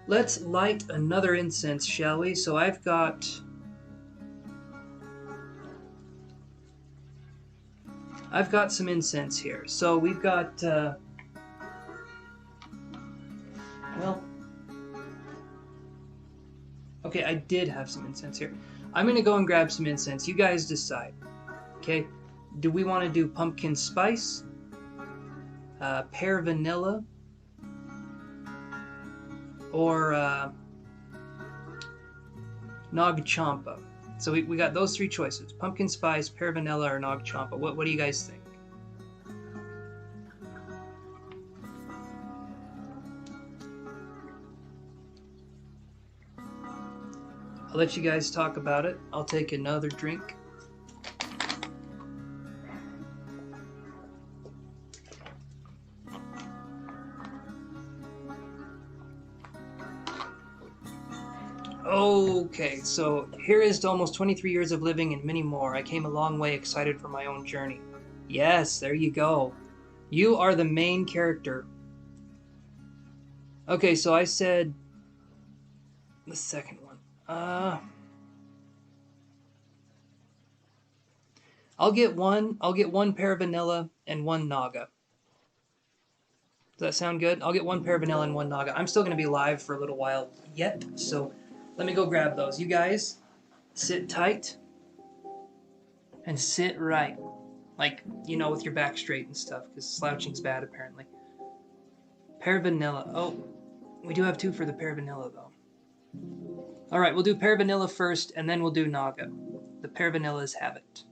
Let's light another incense, shall we? So I've got some incense here. So we've got well, okay, I did have some incense here. I'm gonna go and grab some incense. You guys decide. Okay, do we want to do pumpkin spice, pear vanilla, or Nag Champa? So we got those three choices: pumpkin spice, pear vanilla, or Nag Champa. What do you guys think? I'll let you guys talk about it. I'll take another drink. Okay, so here is to almost 23 years of living and many more. I came a long way, excited for my own journey. Yes, there you go. You are the main character. Okay, so I said the second one. I'll get one pear vanilla and one naga. Does that sound good? I'll get one pear vanilla and one naga. I'm still going to be live for a little while yet, so let me go grab those. You guys, sit tight and sit right. Like, you know, with your back straight and stuff, because slouching's bad, apparently. Pear vanilla. Oh, we do have two for the pear vanilla, though. Alright, we'll do pear vanilla first, and then we'll do naga. The pear vanillas have it.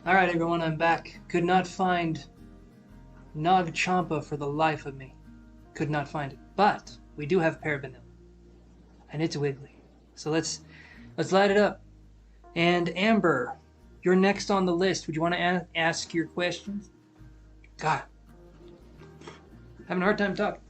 Alright everyone, I'm back. Could not find Nog Champa for the life of me. Could not find it. But we do have pear vanilla. And it's wiggly. So let's light it up. And Amber, you're next on the list. Would you want to ask your questions? God. Having a hard time talking.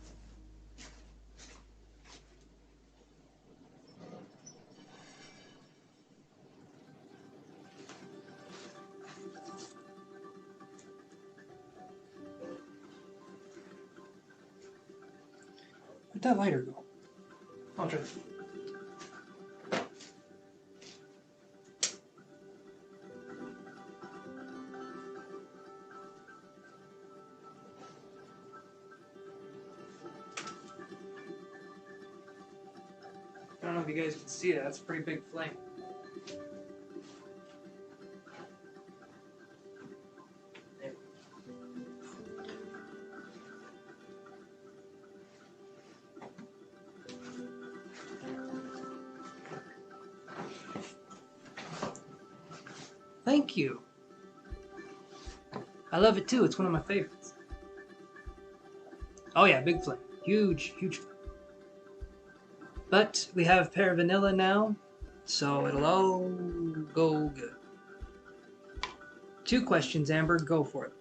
Where'd that lighter go? I'll try this. I don't know if you guys can see that. That's a pretty big flame. There. Thank you. I love it too. It's one of my favorites. Oh yeah, big flame. Huge, huge flame. But we have pear vanilla now, so it'll all go good. 2 questions, Amber. Go for it.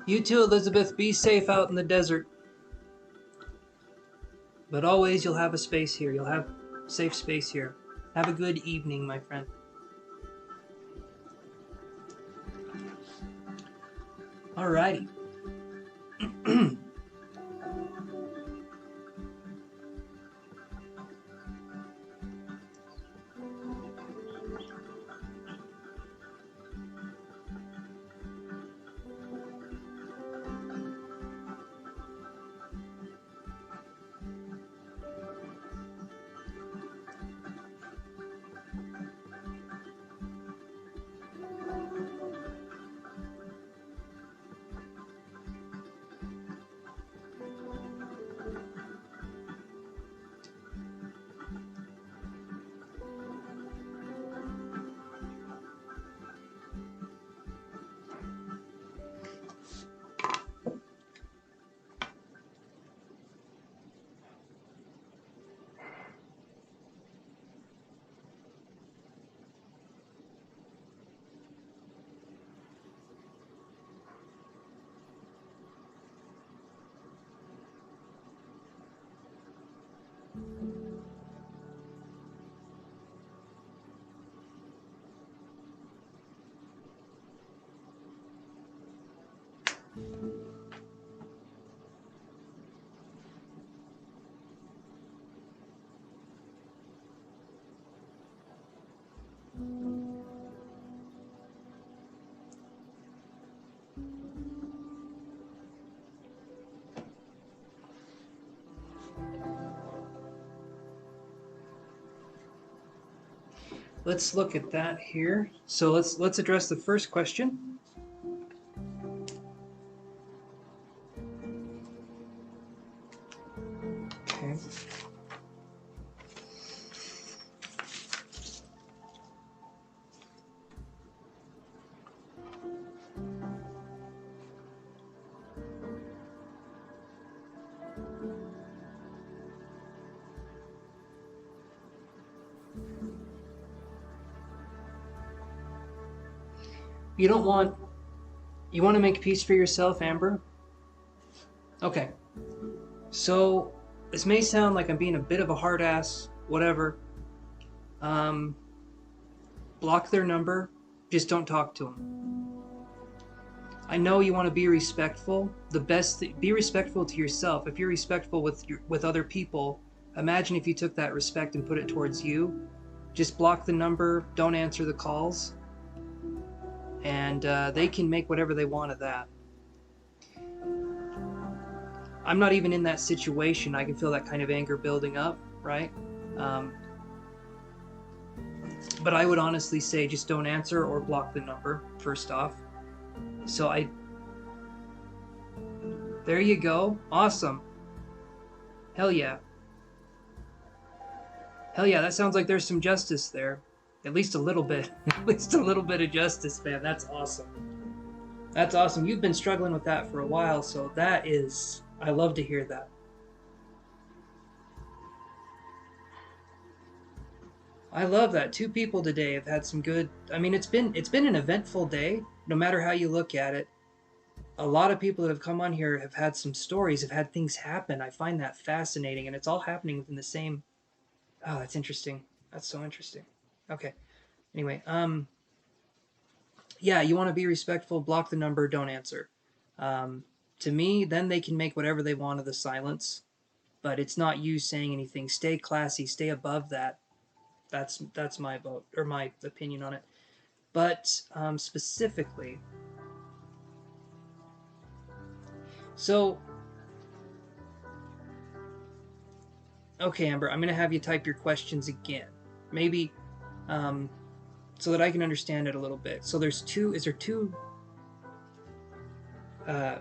You too, Elizabeth. Be safe out in the desert. But always you'll have a space here. You'll have safe space here. Have a good evening, my friend. Alrighty. Let's look at that here. So let's address the first question. Okay. You want to make peace for yourself, Amber? Okay. So, this may sound like I'm being a bit of a hard ass, whatever. Block their number, just don't talk to them. I know you want to be respectful. Be respectful to yourself. If you're respectful with other people, imagine if you took that respect and put it towards you. Just block the number, don't answer the calls. And they can make whatever they want of that. I'm not even in that situation. I can feel that kind of anger building up, right? But I would honestly say just don't answer or block the number, first off. So there you go. Awesome. Hell yeah. Hell yeah, that sounds like there's some justice there. At least a little bit. At least a little bit of justice, man. That's awesome. That's awesome. You've been struggling with that for a while, so that is... I love to hear that. I love that. Two people today have had some good... I mean, it's been an eventful day, no matter how you look at it. A lot of people that have come on here have had some stories, have had things happen. I find that fascinating, and it's all happening within the same... Oh, that's interesting. That's so interesting. Okay. Anyway, yeah, you want to be respectful, block the number, don't answer. To me, then they can make whatever they want of the silence, but it's not you saying anything. Stay classy, stay above that. That's my vote, or my opinion on it. But specifically, so okay, Amber, I'm gonna have you type your questions again, maybe, so that I can understand it a little bit. So there's two. Is there two? Do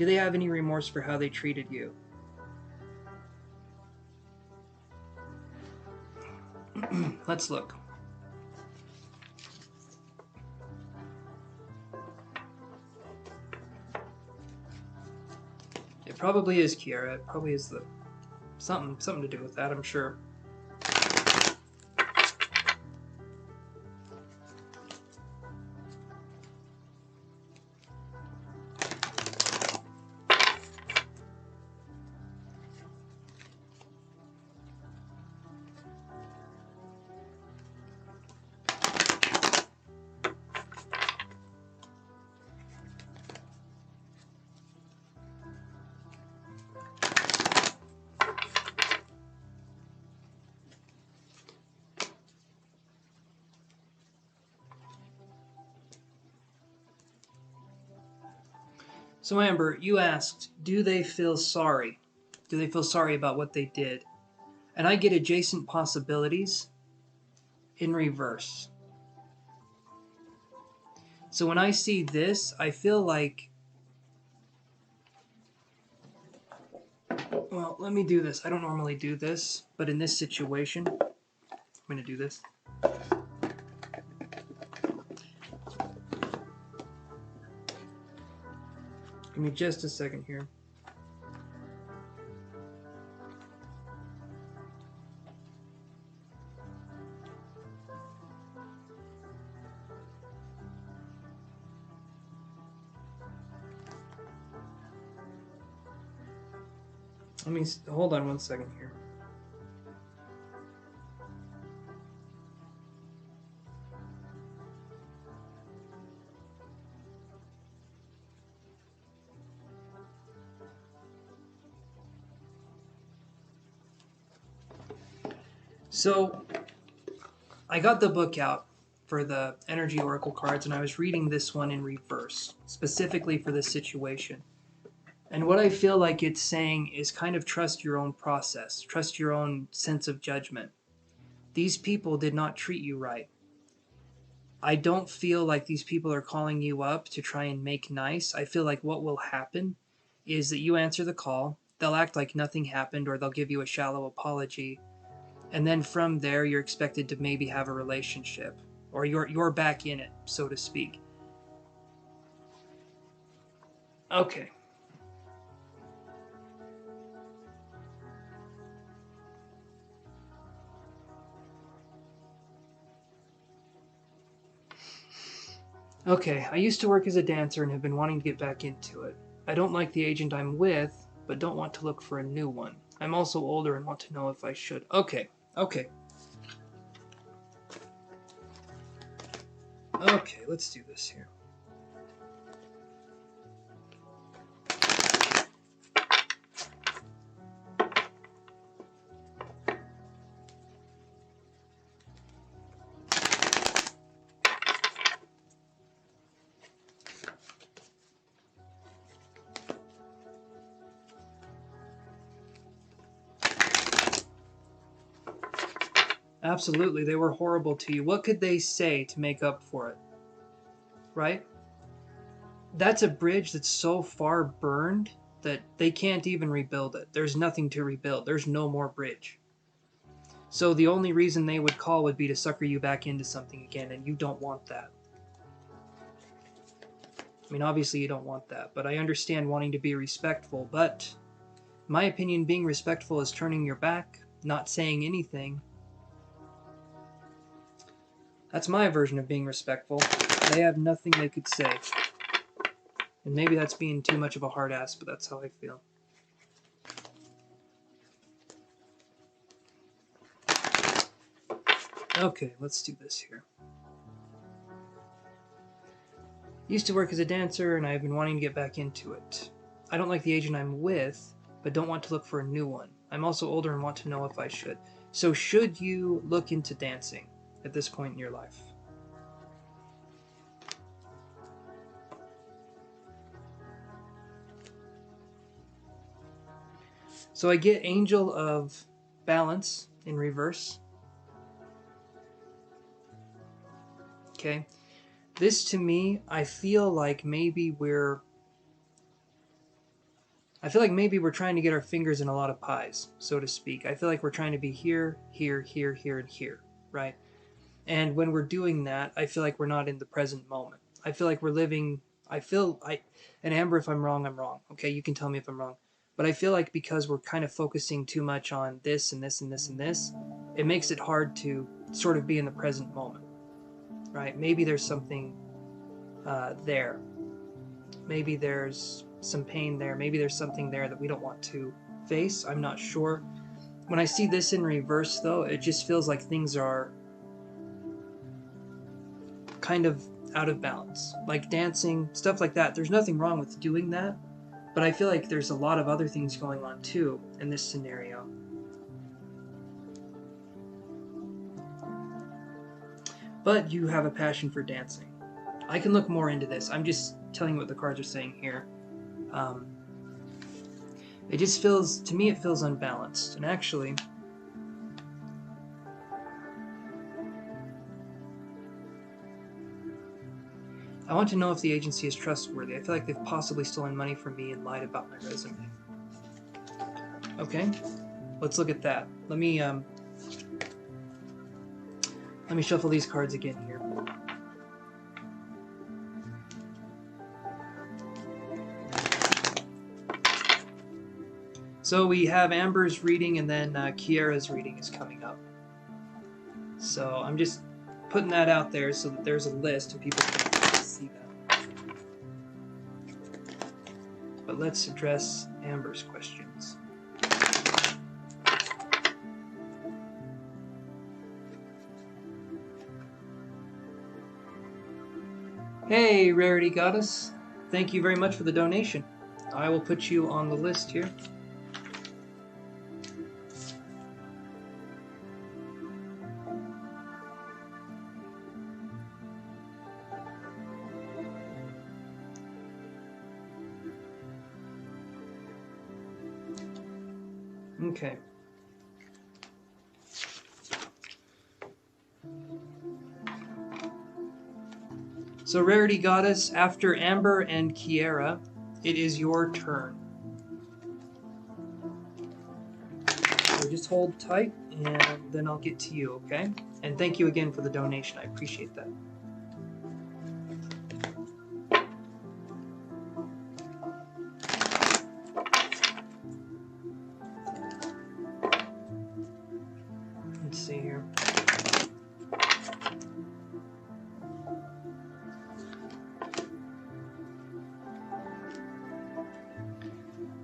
they have any remorse for how they treated you? Let's look. It probably is, Kiara. It probably is the something to do with that, I'm sure. So Amber, you asked, do they feel sorry? Do they feel sorry about what they did? And I get adjacent possibilities in reverse. So when I see this, I feel like, well, let me do this. I don't normally do this, but in this situation, I'm going to do this. Give me just a second here. Let me hold on one second here. So I got the book out for the Energy Oracle cards, and I was reading this one in reverse, specifically for this situation. And what I feel like it's saying is kind of trust your own process, trust your own sense of judgment. These people did not treat you right. I don't feel like these people are calling you up to try and make nice. I feel like what will happen is that you answer the call, they'll act like nothing happened, or they'll give you a shallow apology. And then from there, you're expected to maybe have a relationship, or you're back in it, so to speak. Okay. Okay, I used to work as a dancer and have been wanting to get back into it. I don't like the agent I'm with, but don't want to look for a new one. I'm also older and want to know if I should. Okay. Okay, let's do this here. Absolutely, they were horrible to you. What could they say to make up for it? Right? That's a bridge that's so far burned that they can't even rebuild it. There's nothing to rebuild. There's no more bridge. So the only reason they would call would be to sucker you back into something again, and you don't want that. I mean, obviously you don't want that, but I understand wanting to be respectful. But in my opinion, being respectful is turning your back, not saying anything. That's my version of being respectful. They have nothing they could say. And maybe that's being too much of a hard ass, but that's how I feel. Okay, let's do this here. Used to work as a dancer, and I've been wanting to get back into it. I don't like the agent I'm with, but don't want to look for a new one. I'm also older and want to know if I should. So should you look into dancing at this point in your life? So I get Angel of Balance in reverse. Okay. This to me, I feel like maybe we're trying to get our fingers in a lot of pies, so to speak. I feel like we're trying to be here, here, here, here, and here, right? And when we're doing that, I feel like we're not in the present moment. I feel like we're living, and Amber, if I'm wrong, I'm wrong. Okay, you can tell me if I'm wrong. But I feel like because we're kind of focusing too much on this and this and this and this, it makes it hard to sort of be in the present moment, right? Maybe there's something there. Maybe there's some pain there. Maybe there's something there that we don't want to face. I'm not sure. When I see this in reverse, though, it just feels like things are kind of out of balance. Like dancing, stuff like that. There's nothing wrong with doing that, but I feel like there's a lot of other things going on too in this scenario. But you have a passion for dancing. I can look more into this. I'm just telling you what the cards are saying here. It just feels, to me, it feels unbalanced. And actually, I want to know if the agency is trustworthy. I feel like they've possibly stolen money from me and lied about my resume. Okay, let's look at that. Let me shuffle these cards again here. So we have Amber's reading, and then Kiera's reading is coming up. So I'm just putting that out there so that there's a list and people can see that. But let's address Amber's questions. Hey, Rarity Goddess. Thank you very much for the donation. I will put you on the list here. Okay. So, Rarity Goddess, after Amber and Kiera, it is your turn. So just hold tight, and then I'll get to you, okay? And thank you again for the donation. I appreciate that. Let's see here.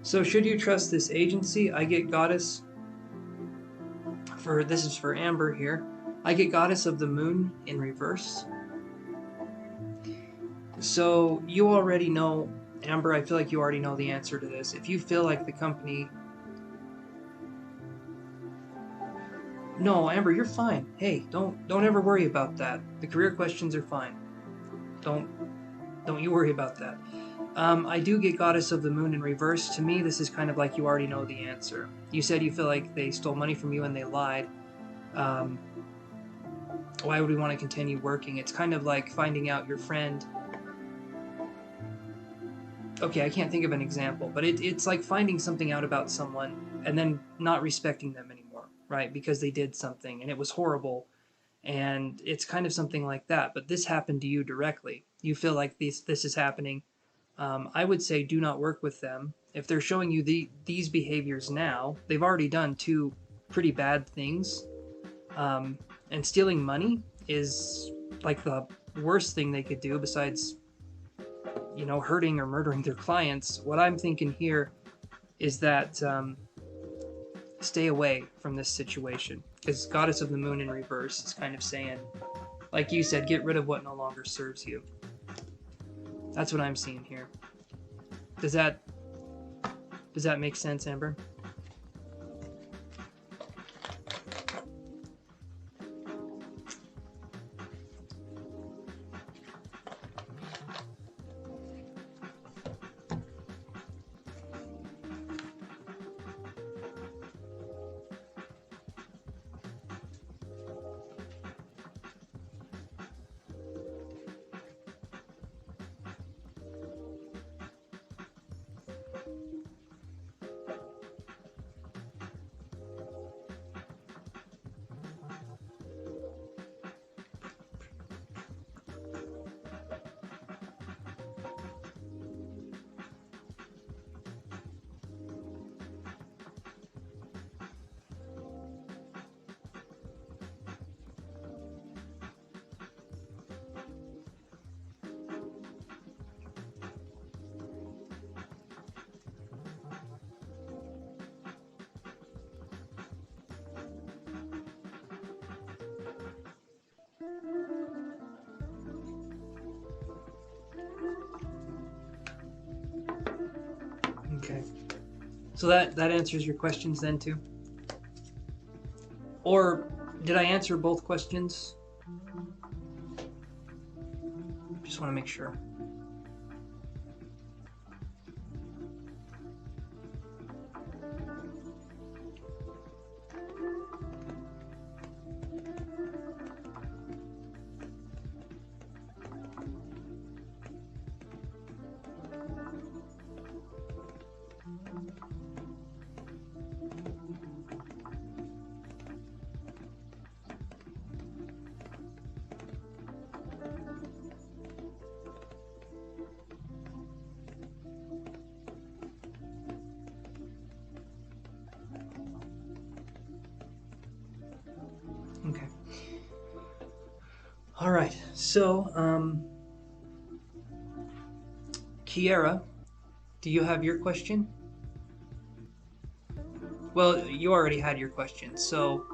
So should you trust this agency? I get Goddess for, this is for Amber here. I get Goddess of the Moon in reverse. So you already know, Amber, I feel like you already know the answer to this. If you feel like the company... No, Amber, you're fine. Hey, don't ever worry about that. The career questions are fine. Don't you worry about that. I do get Goddess of the Moon in reverse. To me, this is kind of like you already know the answer. You said you feel like they stole money from you and they lied. Why would we want to continue working? It's kind of like finding out your friend. Okay, I can't think of an example, but it's like finding something out about someone and then not respecting them anymore, right? Because they did something and it was horrible. And it's kind of something like that. But this happened to you directly. You feel like this is happening. I would say do not work with them. If they're showing you these behaviors now, they've already done two pretty bad things. And stealing money is like the worst thing they could do besides, hurting or murdering their clients. What I'm thinking here is that stay away from this situation, because Goddess of the Moon in reverse is kind of saying, like you said, get rid of what no longer serves you. That's what I'm seeing here. Does that make sense, Amber? Okay. So that answers your questions then too? Or did I answer both questions? Just want to make sure. Okay. All right. So, Kiera, do you have your question? Well, you already had your question, so...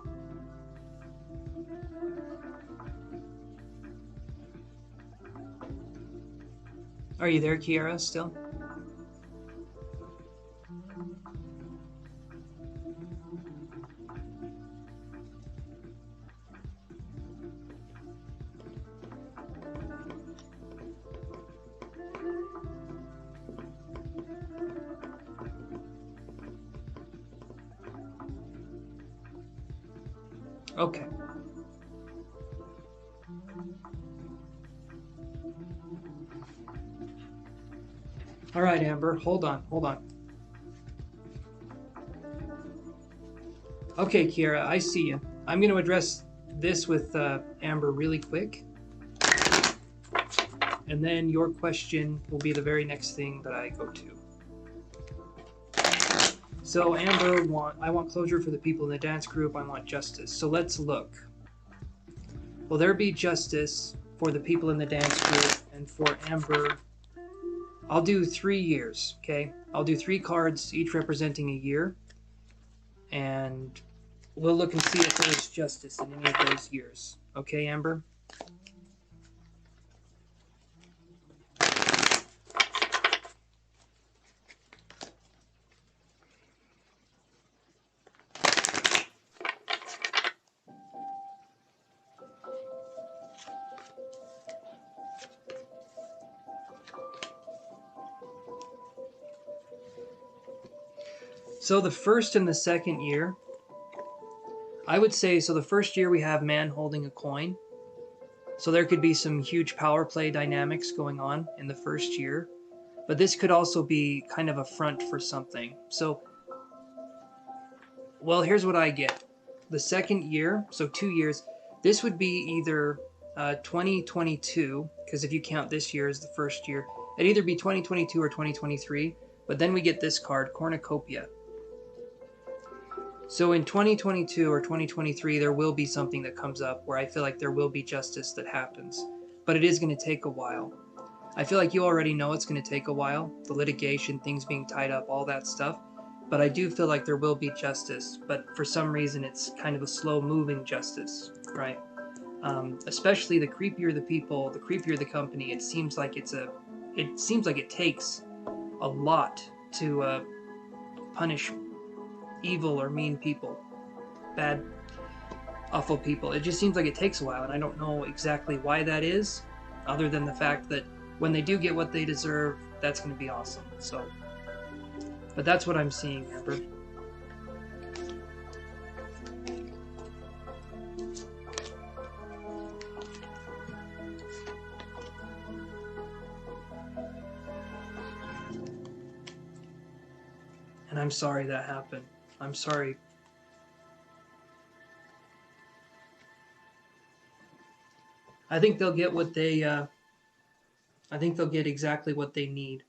Are you there, Kiera, still? Okay. All right, Amber, hold on. Okay, Kiera, I see you. I'm going to address this with Amber really quick. And then your question will be the very next thing that I go to. So Amber, I want closure for the people in the dance group. I want justice. So let's look. Will there be justice for the people in the dance group and for Amber? I'll do 3 years, okay? I'll do 3 cards, each representing a year. And we'll look and see if there's justice in any of those years. Okay, Amber? So the first and the second year, I would say, so the first year we have man holding a coin, So there could be some huge power play dynamics going on in the first year, but this could also be kind of a front for something. So, well, here's what I get. The second year, so 2 years, this would be either 2022, because if you count this year as the first year, it'd either be 2022 or 2023, but then we get this card, Cornucopia. So in 2022 or 2023, there will be something that comes up where I feel like there will be justice that happens, but it is going to take a while. I feel like you already know it's going to take a while, the litigation, things being tied up, all that stuff, but I do feel like there will be justice, but for some reason it's kind of a slow-moving justice, right? Especially the creepier the people, the creepier the company, it seems like it takes a lot to punish evil or mean people, bad, awful people. It just seems like it takes a while, and I don't know exactly why that is, other than the fact that when they do get what they deserve, that's going to be awesome. So, but that's what I'm seeing, Amber. And I'm sorry that happened. I'm sorry. I think they'll get what they, I think they'll get exactly what they need.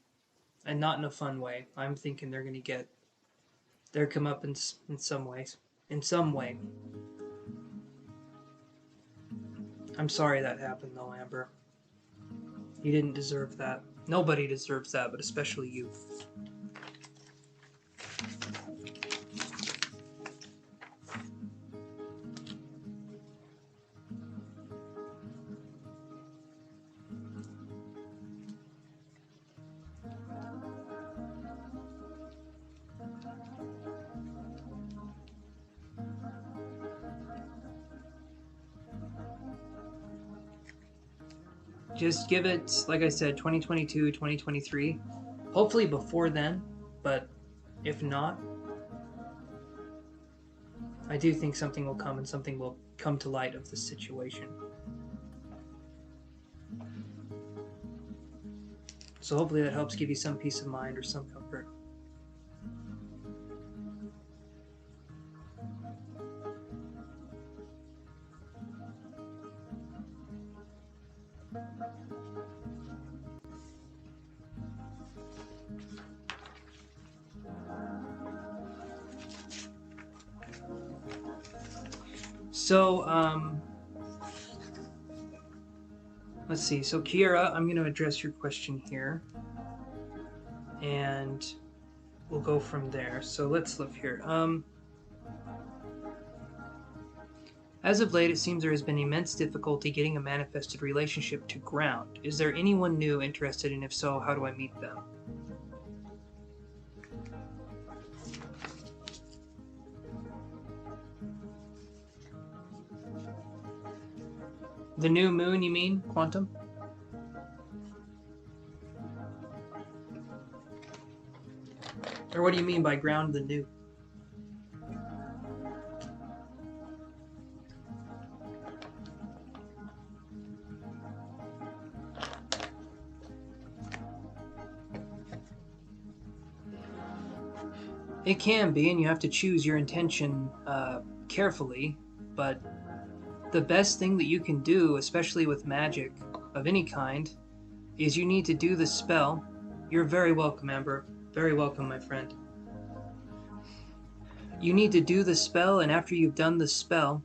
And not in a fun way. I'm thinking they're going to get their comeuppance in some ways. In some way. I'm sorry that happened though, Amber. You didn't deserve that. Nobody deserves that, but especially you. Just give it, like I said, 2022, 2023. Hopefully before then, but if not, I do think something will come and something will come to light of the situation. So hopefully that helps give you some peace of mind or some comfort. So, let's see. So, Kiera, I'm going to address your question here. And we'll go from there. So, let's look here. As of late, it seems there has been immense difficulty getting a manifested relationship to ground. Is there anyone new interested, and if so, how do I meet them? The new moon, you mean, Quantum? Or what do you mean by ground the new? It can be, and you have to choose your intention carefully, but the best thing that you can do, especially with magic of any kind, is you need to do the spell. You're very welcome, Amber. Very welcome, my friend. You need to do the spell, and after you've done the spell,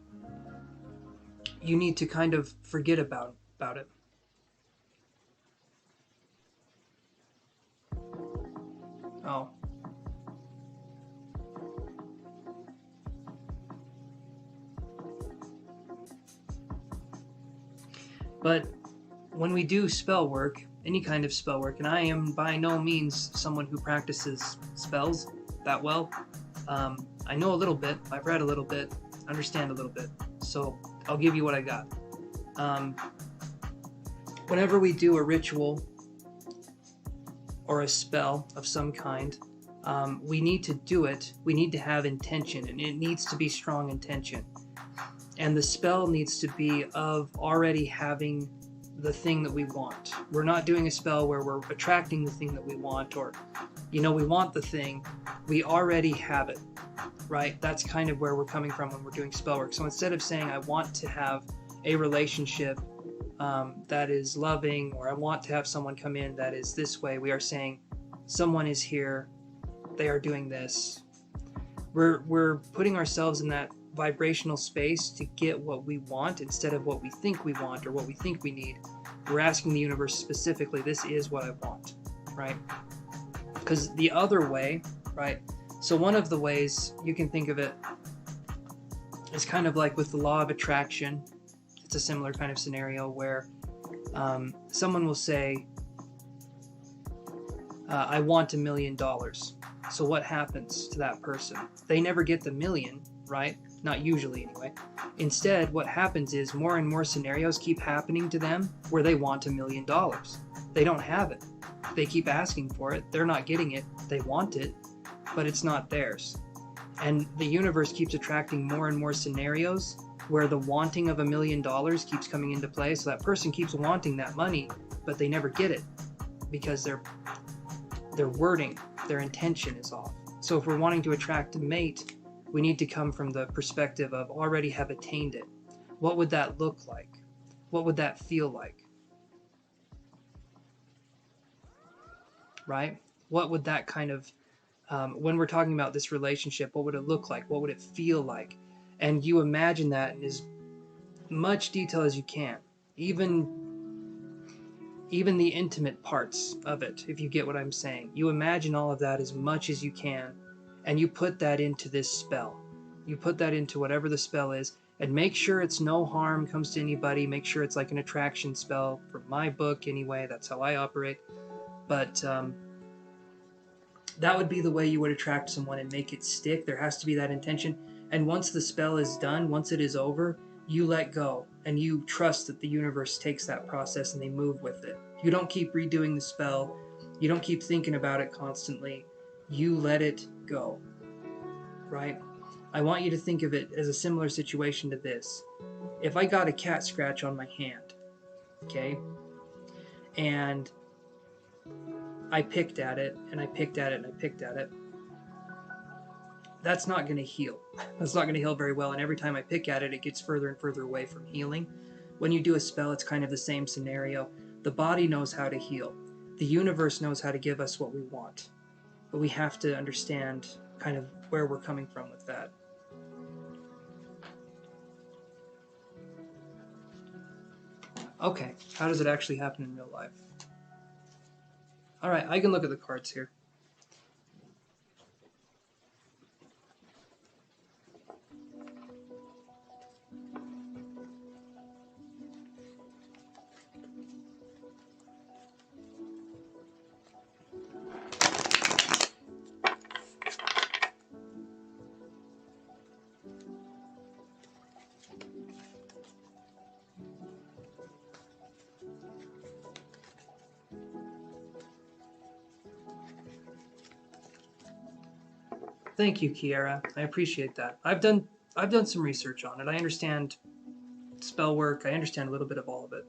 you need to kind of forget about it. Oh. But when we do spell work, any kind of spell work, and I am by no means someone who practices spells that well. I know a little bit, I've read a little bit, understand a little bit, so I'll give you what I got. Whenever we do a ritual or a spell of some kind, we need to do it, we need to have intention, and it needs to be strong intention. And the spell needs to be of already having the thing that we want. We're not doing a spell where we're attracting the thing that we want, or, we want the thing, we already have it, right? That's kind of where we're coming from when we're doing spell work. So instead of saying, I want to have a relationship that is loving, or I want to have someone come in that is this way, we are saying, someone is here, they are doing this. We're putting ourselves in that vibrational space to get what we want instead of what we think we want or what we think we need. We're asking the universe specifically, this is what I want, right? Because the other way, right? So one of the ways you can think of it is kind of like with the law of attraction. It's a similar kind of scenario where someone will say, I want $1 million. So what happens to that person? They never get the million, right? Not usually anyway. Instead, what happens is more and more scenarios keep happening to them where they want $1 million. They don't have it. They keep asking for it. They're not getting it. They want it, but it's not theirs. And the universe keeps attracting more and more scenarios where the wanting of $1 million keeps coming into play. So that person keeps wanting that money, but they never get it because their wording, their intention is off. So if we're wanting to attract a mate, we need to come from the perspective of already have attained it. What would that look like? What would that feel like? Right? What would that kind of, when we're talking about this relationship, what would it look like? What would it feel like? And you imagine that in as much detail as you can. Even the intimate parts of it, if you get what I'm saying. You imagine all of that as much as you can, and you put that into this spell. You put that into whatever the spell is, and make sure it's no harm comes to anybody. Make sure it's like an attraction spell, from my book anyway. That's how I operate. But that would be the way you would attract someone and make it stick. There has to be that intention. And once the spell is done, once it is over, you let go and you trust that the universe takes that process and they move with it. You don't keep redoing the spell. You don't keep thinking about it constantly. You let it go, right? I want you to think of it as a similar situation to this. If I got a cat scratch on my hand, okay, and I picked at it and I picked at it and I picked at it, that's not going to heal. That's not going to heal very well. And every time I pick at it, it gets further and further away from healing. When you do a spell, it's kind of the same scenario. The body knows how to heal. The universe knows how to give us what we want. But we have to understand kind of where we're coming from with that. Okay, how does it actually happen in real life? All right, I can look at the cards here. Thank you, Kiara. I appreciate that. I've done some research on it. I understand spell work. I understand a little bit of all of it.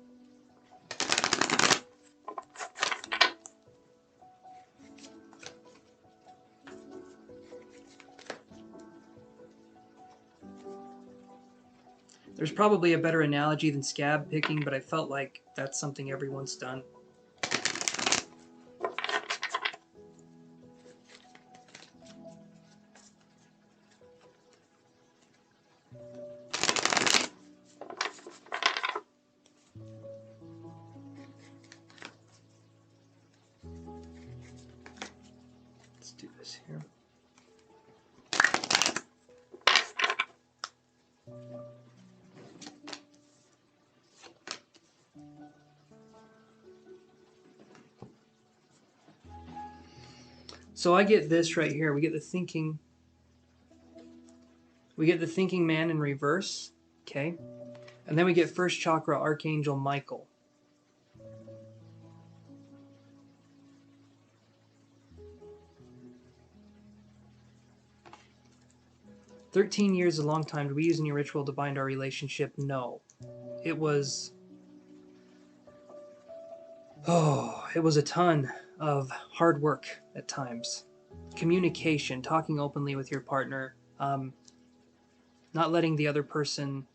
There's probably a better analogy than scab picking, but I felt like that's something everyone's done. Let's do this here. So I get this right here. We get the thinking man in reverse, okay? And then we get first chakra Archangel Michael. 13 years is a long time. Did we use any ritual to bind our relationship? No. It was... Oh, it was a ton of hard work at times. Communication, talking openly with your partner, not letting the other person,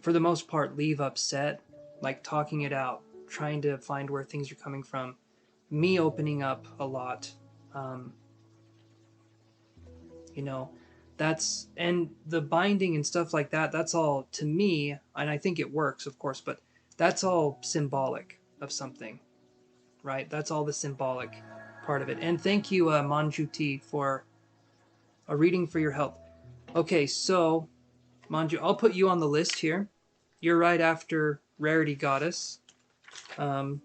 for the most part, leave upset, like talking it out, trying to find where things are coming from. Me opening up a lot. Um, you know, and the binding and stuff like that, that's all, to me, and I think it works, of course, but that's all symbolic of something, right? That's all the symbolic part of it. And thank you, Manjuti, for a reading for your health. Okay, so, Manju, I'll put you on the list here. You're right after Rarity Goddess. I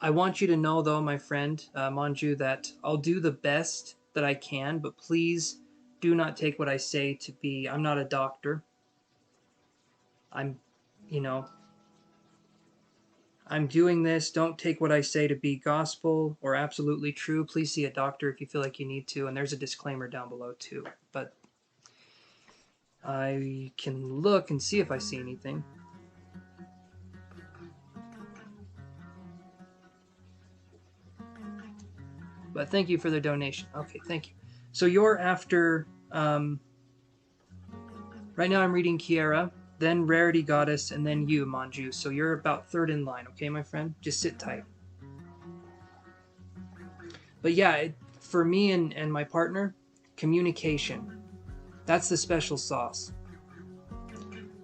want you to know, though, my friend, Manju, that I'll do the best that I can, but please do not take what I say to be, I'm not a doctor. I'm, you know, I'm doing this. Don't take what I say to be gospel or absolutely true. Please see a doctor if you feel like you need to. And there's a disclaimer down below, too. But I can look and see if I see anything. But thank you for the donation. Okay, thank you. So you're after, right now I'm reading Kiera, then Rarity Goddess, and then you, Manju. So you're about third in line, okay, my friend? Just sit tight. But yeah, for me and my partner, communication. That's the special sauce.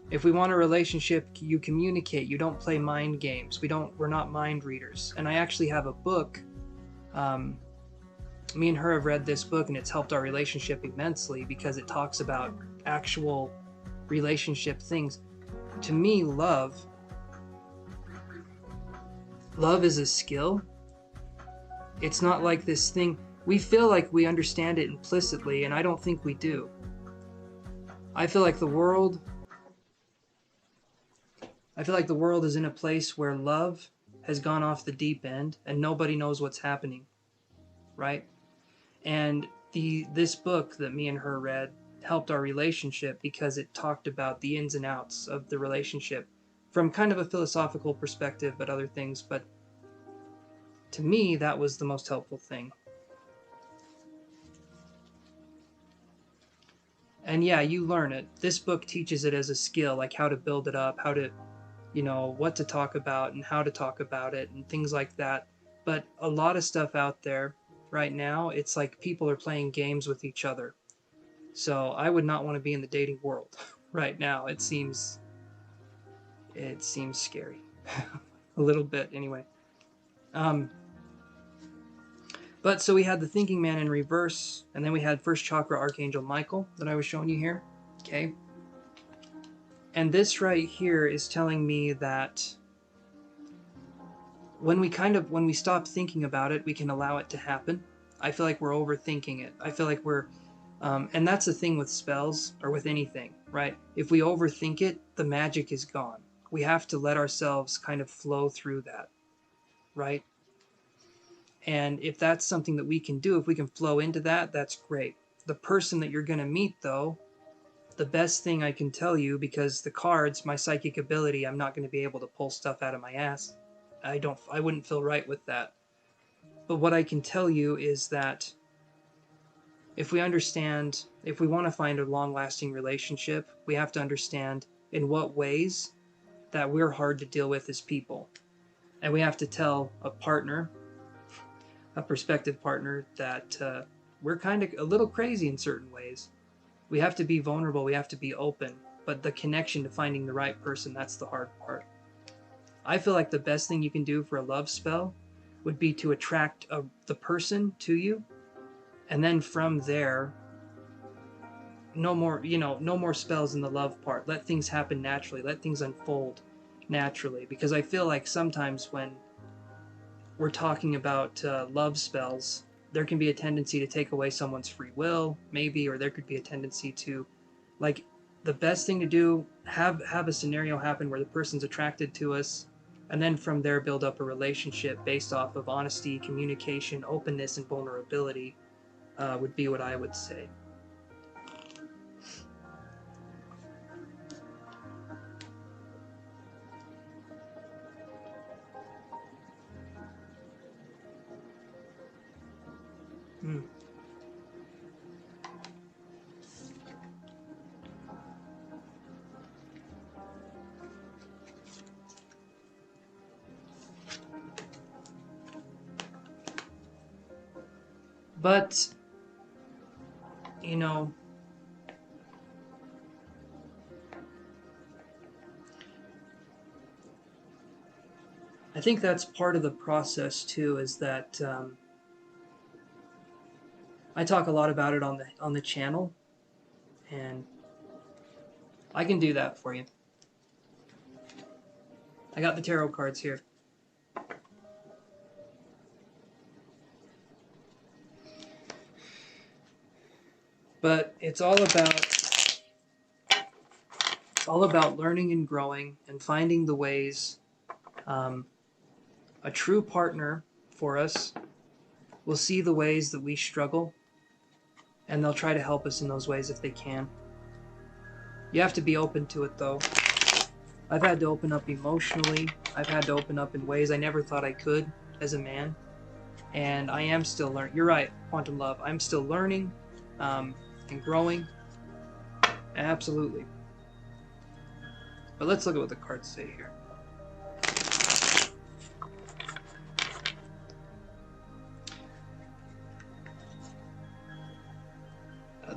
If we want a relationship, you communicate. You don't play mind games. We're not mind readers. And I actually have a book. Me and her have read this book, and it's helped our relationship immensely because it talks about actual relationship things. To me, love is a skill. It's not like this thing. We feel like we understand it implicitly, and I don't think we do. I feel like the world is in a place where love has gone off the deep end and nobody knows what's happening, right? And this book that me and her read helped our relationship because it talked about the ins and outs of the relationship from kind of a philosophical perspective, but other things. But to me, that was the most helpful thing. And yeah, you learn it. This book teaches it as a skill, like how to build it up, how to, what to talk about and how to talk about it and things like that. But a lot of stuff out there right now, it's like people are playing games with each other. So I would not want to be in the dating world right now. It seems scary. A little bit anyway. But so we had the thinking man in reverse, and then we had first chakra Archangel Michael that I was showing you here. Okay. And this right here is telling me that when we stop thinking about it, we can allow it to happen. I feel like we're overthinking it. I feel like we're, and that's the thing with spells or with anything, right? If we overthink it, the magic is gone. We have to let ourselves kind of flow through that, right? And if that's something that we can do, if we can flow into that, that's great. The person that you're going to meet, though, the best thing I can tell you, because the cards, my psychic ability, I'm not going to be able to pull stuff out of my ass. I wouldn't feel right with that. But what I can tell you is that if we want to find a long-lasting relationship, we have to understand in what ways that we're hard to deal with as people. And we have to tell a prospective partner, that we're kind of a little crazy in certain ways. We have to be vulnerable, we have to be open, but the connection to finding the right person, that's the hard part. I feel like the best thing you can do for a love spell would be to attract the person to you, and then from there, no more spells in the love part. Let things happen naturally, let things unfold naturally, because I feel like sometimes when we're talking about love spells, there can be a tendency to take away someone's free will, maybe, or there could be a tendency to, like, the best thing to do, have a scenario happen where the person's attracted to us, and then from there build up a relationship based off of honesty, communication, openness, and vulnerability would be what I would say. Mm. But, you know, I think that's part of the process too, is that I talk a lot about it on the channel, and I can do that for you. I got the tarot cards here. But it's all about learning and growing and finding the ways. A true partner for us will see the ways that we struggle, and they'll try to help us in those ways if they can. You have to be open to it, though. I've had to open up emotionally. I've had to open up in ways I never thought I could as a man. And I am still learning. You're right, Quantum Love. I'm still learning and growing. Absolutely. But let's look at what the cards say here.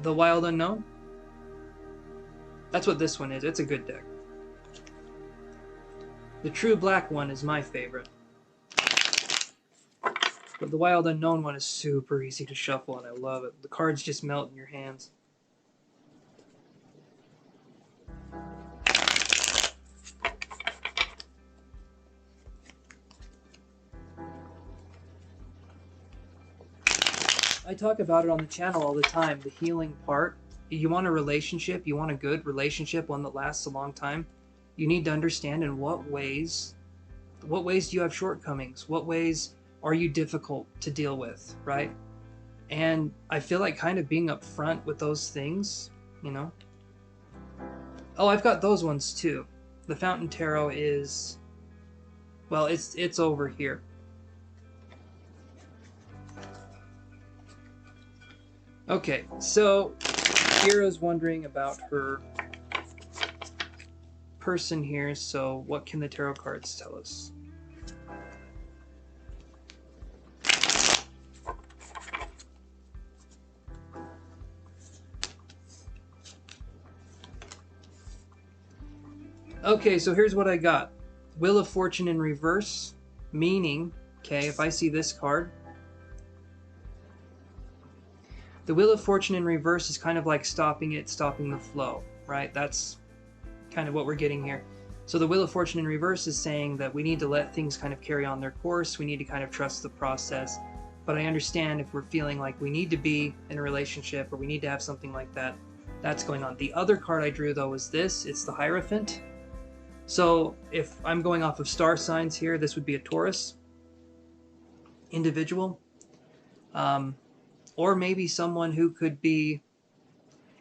The Wild Unknown. That's what this one is. It's a good deck. The True Black one is my favorite. But the Wild Unknown one is super easy to shuffle, and I love it. The cards just melt in your hands. I talk about it on the channel all the time, the healing part. You want a relationship, you want a good relationship, one that lasts a long time. You need to understand in what ways do you have shortcomings? What ways are you difficult to deal with, right? And I feel like kind of being upfront with those things, you know. Oh, I've got those ones too. The Fountain Tarot is, well, it's over here. Okay, so Kira's wondering about her person here, so what can the tarot cards tell us? Okay, so here's what I got. Wheel of Fortune in reverse, meaning, okay, if I see this card, the Wheel of Fortune in reverse is kind of like stopping the flow, right? That's kind of what we're getting here. So the Wheel of Fortune in reverse is saying that we need to let things kind of carry on their course. We need to kind of trust the process. But I understand if we're feeling like we need to be in a relationship or we need to have something like that, that's going on. The other card I drew, though, is this. It's the Hierophant. So if I'm going off of star signs here, this would be a Taurus individual. Or maybe someone who could be,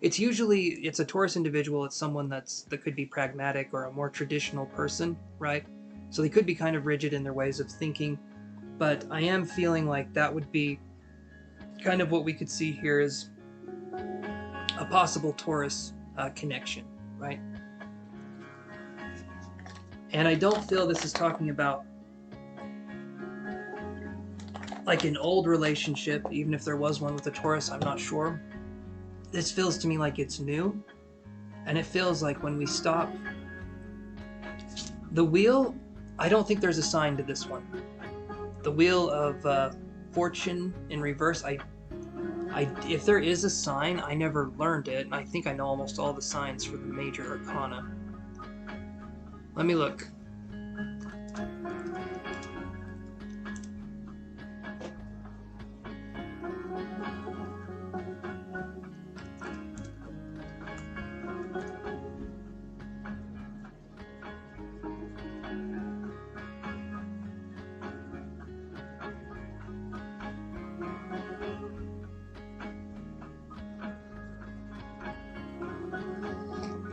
it's a Taurus individual, it's someone that could be pragmatic or a more traditional person, right? So they could be kind of rigid in their ways of thinking, but I am feeling like that would be kind of what we could see here is a possible Taurus connection, right? And I don't feel this is talking about like an old relationship, even if there was one with a Taurus, I'm not sure. This feels to me like it's new, and it feels like when we stop the wheel, I don't think there's a sign to this one. The Wheel of Fortune in reverse, if there is a sign, I never learned it, and I think I know almost all the signs for the major arcana. Let me look.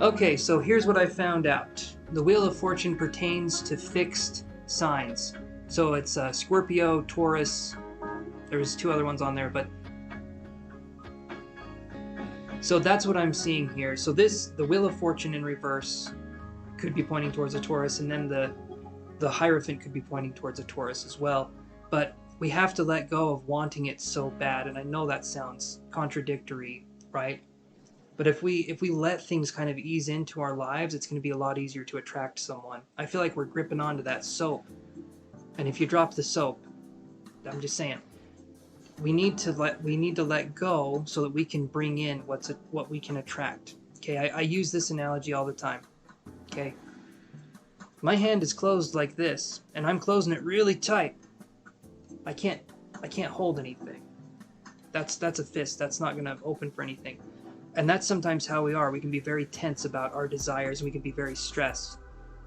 Okay, so here's what I found out. The Wheel of Fortune pertains to fixed signs. So it's Scorpio, Taurus, there's two other ones on there, but So that's what I'm seeing here. So the Wheel of Fortune in reverse could be pointing towards a Taurus, and then the Hierophant could be pointing towards a Taurus as well. But we have to let go of wanting it so bad, and I know that sounds contradictory, right? But if we let things kind of ease into our lives, it's going to be a lot easier to attract someone. I feel like we're gripping onto that soap, and if you drop the soap, I'm just saying, we need to let go so that we can bring in what we can attract. Okay, I use this analogy all the time. Okay, my hand is closed like this, and I'm closing it really tight. I can't hold anything. That's a fist. That's not going to open for anything. And that's sometimes how we are. We can be very tense about our desires, and we can be very stressed.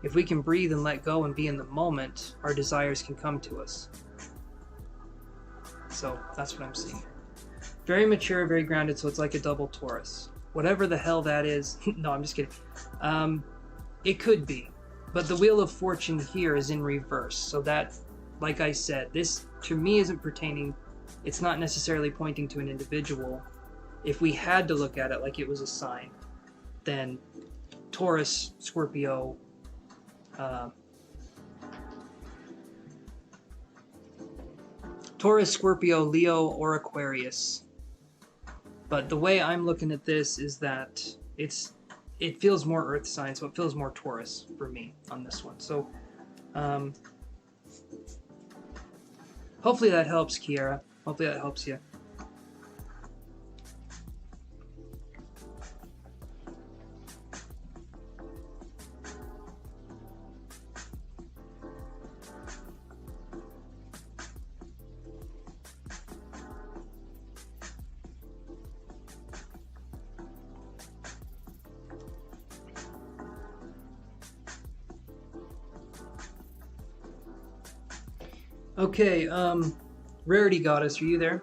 If we can breathe and let go and be in the moment, our desires can come to us. So that's what I'm seeing. Very mature, very grounded, so it's like a double Taurus. Whatever the hell that is. No, I'm just kidding. It could be. But the Wheel of Fortune here is in reverse. So that, like I said, this to me isn't pertaining, it's not necessarily pointing to an individual. If we had to look at it like it was a sign, then Taurus, Scorpio, Leo, or Aquarius. But the way I'm looking at this is that it feels more Earth sign, so it feels more Taurus for me on this one. So hopefully that helps, Kiara. Hopefully that helps you. Okay, Rarity Goddess, are you there?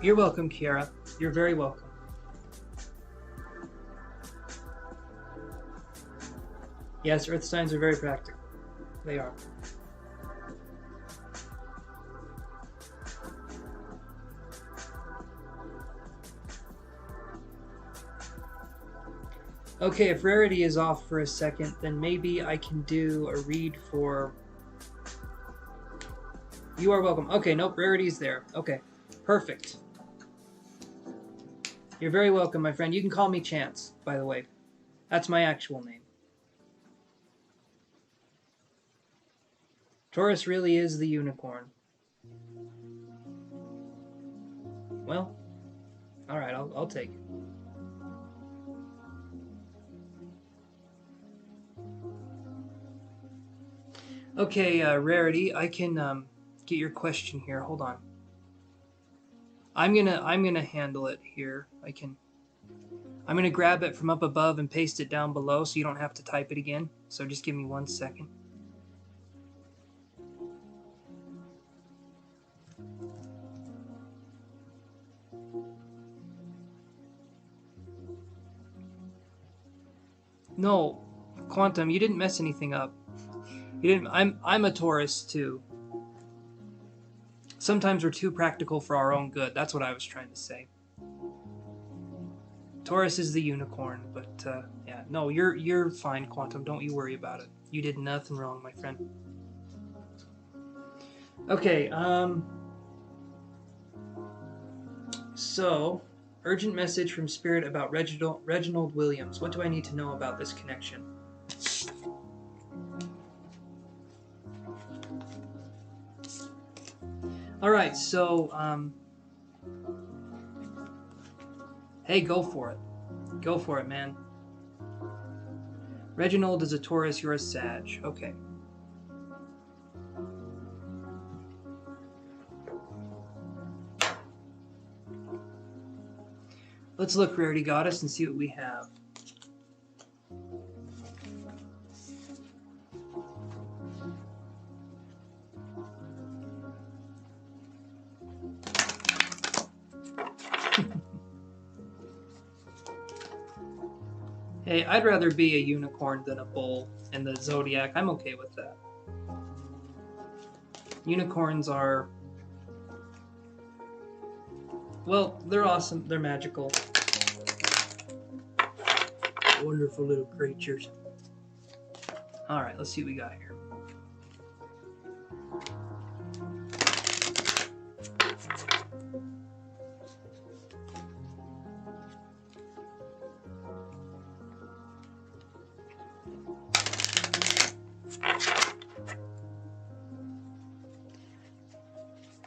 You're welcome, Kiara. You're very welcome. Yes, Earth signs are very practical. They are. Okay, if Rarity is off for a second, then maybe I can do a read for... You are welcome. Okay, nope, Rarity's there. Okay, perfect. You're very welcome, my friend. You can call me Chance, by the way. That's my actual name. Taurus really is the unicorn. Well, alright, I'll take it. Okay, Rarity, I can get your question here. Hold on. I'm gonna handle it here. I'm gonna grab it from up above and paste it down below so you don't have to type it again. So just give me 1 second. No, Quantum, you didn't mess anything up. You didn't. I'm a Taurus too. Sometimes we're too practical for our own good. That's what I was trying to say. Taurus is the unicorn, but yeah, no, you're fine, Quantum. Don't you worry about it. You did nothing wrong, my friend. Okay, so urgent message from Spirit about Reginald Williams. What do I need to know about this connection? All right, so hey, go for it. Go for it, man. Reginald is a Taurus, you're a Sag. Okay. Let's look, Rarity Goddess, and see what we have. Hey, I'd rather be a unicorn than a bull in the zodiac. I'm okay with that. Unicorns are... well, they're awesome. They're magical. Wonderful little creatures. Alright, let's see what we got here.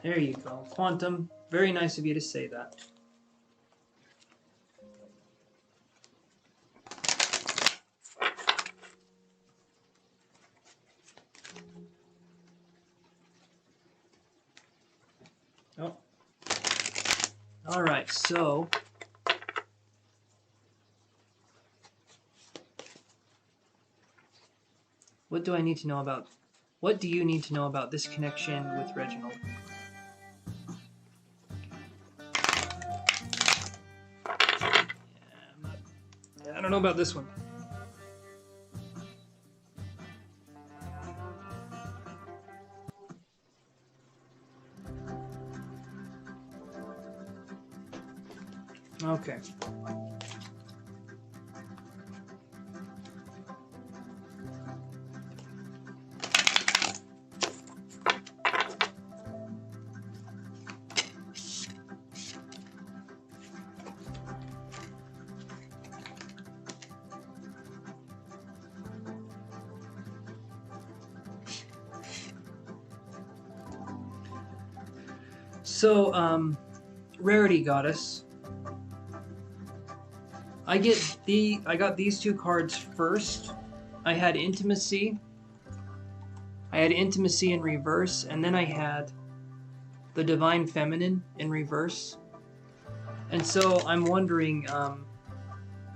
There you go. Quantum. Very nice of you to say that. Oh. Alright, so... what do I need to know about... what do you need to know about this connection with Reginald? I don't know about this one. Okay. So, Rarity Goddess. I got these two cards first. I had Intimacy. I had Intimacy in reverse, and then I had the Divine Feminine in reverse. And so I'm wondering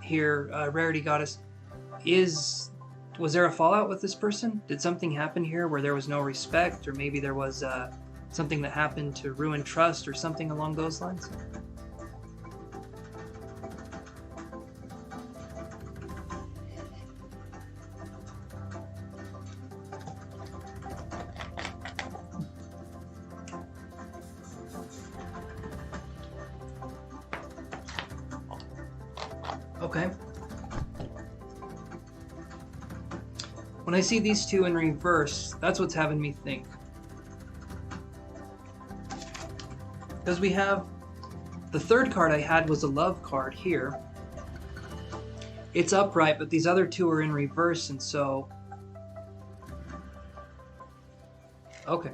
here, Rarity Goddess, was there a fallout with this person? Did something happen here where there was no respect, or maybe there was something that happened to ruin trust or something along those lines? Okay. When I see these two in reverse, that's what's having me think. Because we have... the third card I had was a love card here. It's upright, but these other two are in reverse, and so... okay.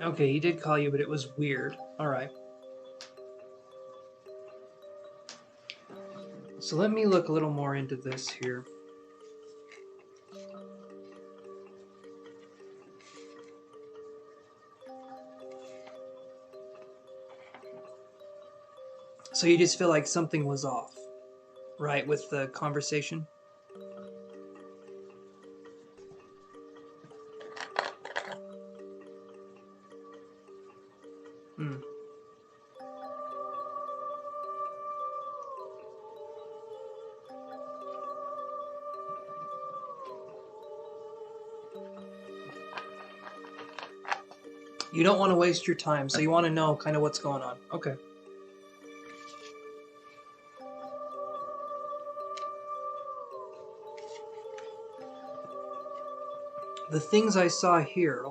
Okay, he did call you, but it was weird. Alright. So let me look a little more into this here. So you just feel like something was off, right, with the conversation? You don't want to waste your time, so you want to know kind of what's going on. Okay. the things I saw here.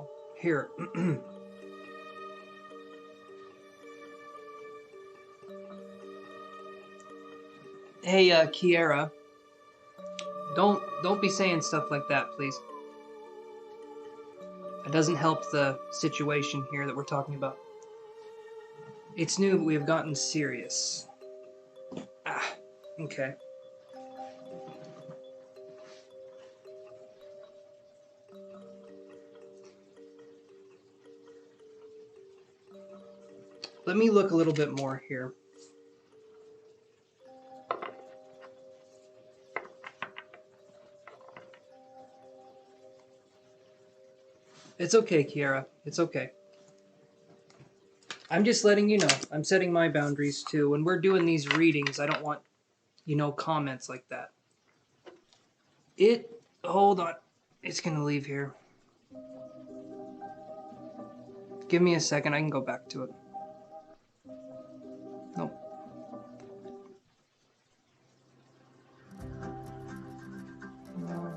Hey, Kiera, don't be saying stuff like that, please. It doesn't help the situation here that we're talking about. It's new, but we have gotten serious. Ah, okay. Let me look a little bit more here. It's okay, Kiera. It's okay. I'm just letting you know. I'm setting my boundaries too. When we're doing these readings, I don't want, comments like that. Hold on. It's gonna leave here. Give me a second. I can go back to it. Nope. No.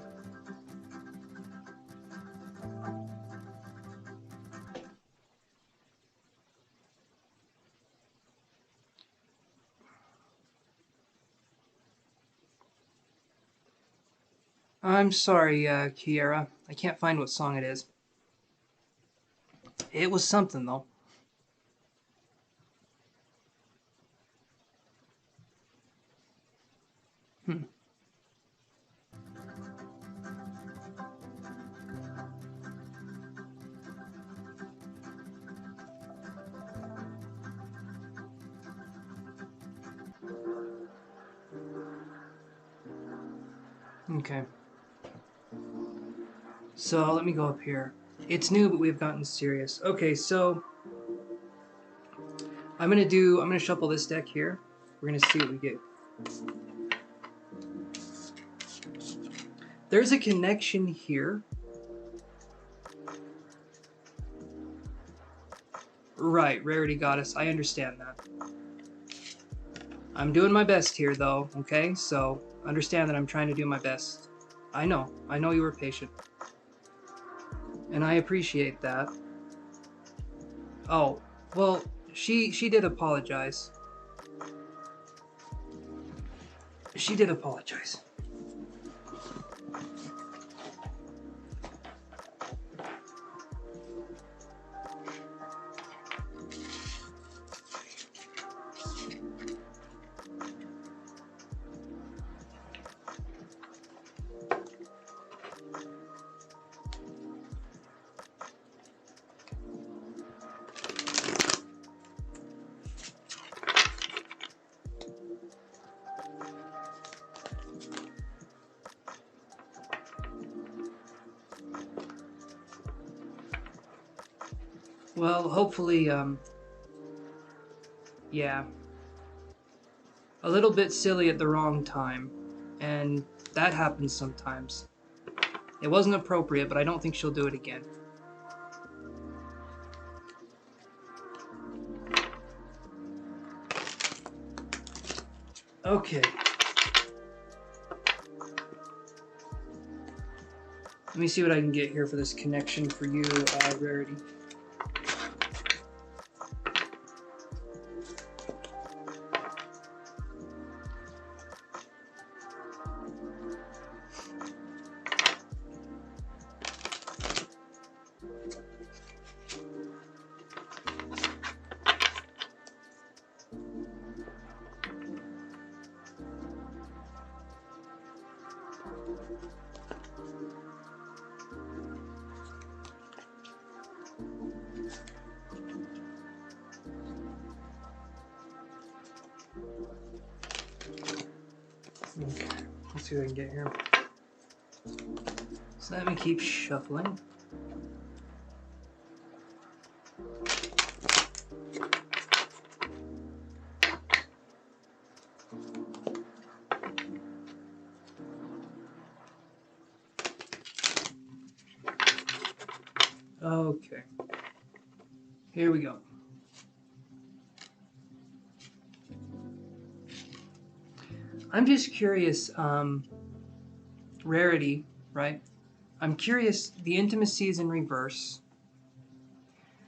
I'm sorry, Kiera. I can't find what song it is. It was something, though. Hmm. Okay. So, let me go up here. It's new, but we've gotten serious. Okay, so I'm gonna shuffle this deck here. We're gonna see what we get. There's a connection here. Right, Rarity Goddess. I understand that. I'm doing my best here, though, okay? So, understand that I'm trying to do my best. I know you were patient. And I appreciate that. Oh, well, she did apologize. She did apologize. Well, hopefully, yeah. A little bit silly at the wrong time, and that happens sometimes. It wasn't appropriate, but I don't think she'll do it again. Okay. Let me see what I can get here for this connection for you, Rarity. Okay, let's see what I can get here. So let me keep shuffling. Okay, here we go. I'm just curious, Rarity, right? I'm curious, the intimacy is in reverse,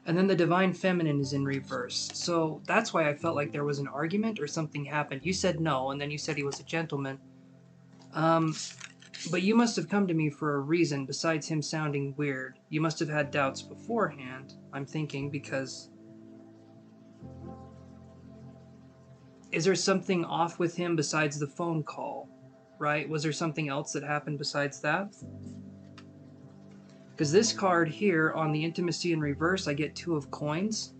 and then the divine feminine is in reverse. So that's why I felt like there was an argument or something happened. You said no, and then you said he was a gentleman. But you must have come to me for a reason besides him sounding weird. You must have had doubts beforehand, I'm thinking, because... Is there something off with him besides the phone call, right? Was there something else that happened besides that? Because this card here, on the intimacy in reverse, I get 2 of coins.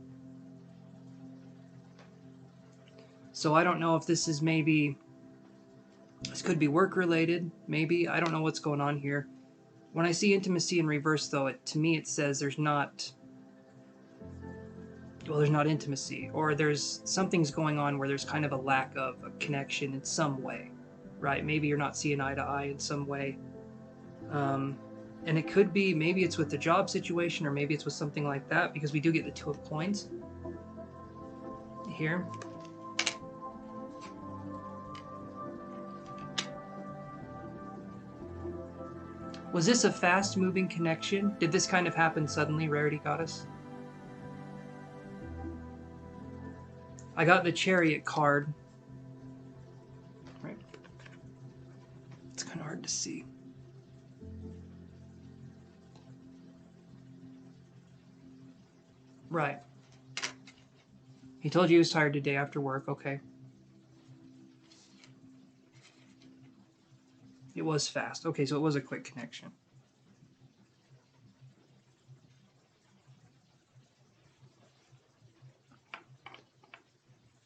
So I don't know if this is maybe... This could be work-related, maybe. I don't know what's going on here. When I see intimacy in reverse, though, to me it says there's not... Well, there's not intimacy. Or there's... Something's going on where there's kind of a lack of a connection in some way. Right? Maybe you're not seeing eye to eye in some way. And it could be, maybe it's with the job situation, or maybe it's with something like that, because we do get the 2 of coins here. Was this a fast-moving connection? Did this kind of happen suddenly, Rarity Goddess? I got the Chariot card. Right. It's kind of hard to see. Right. He told you he was tired today after work. Okay. It was fast. Okay, so it was a quick connection.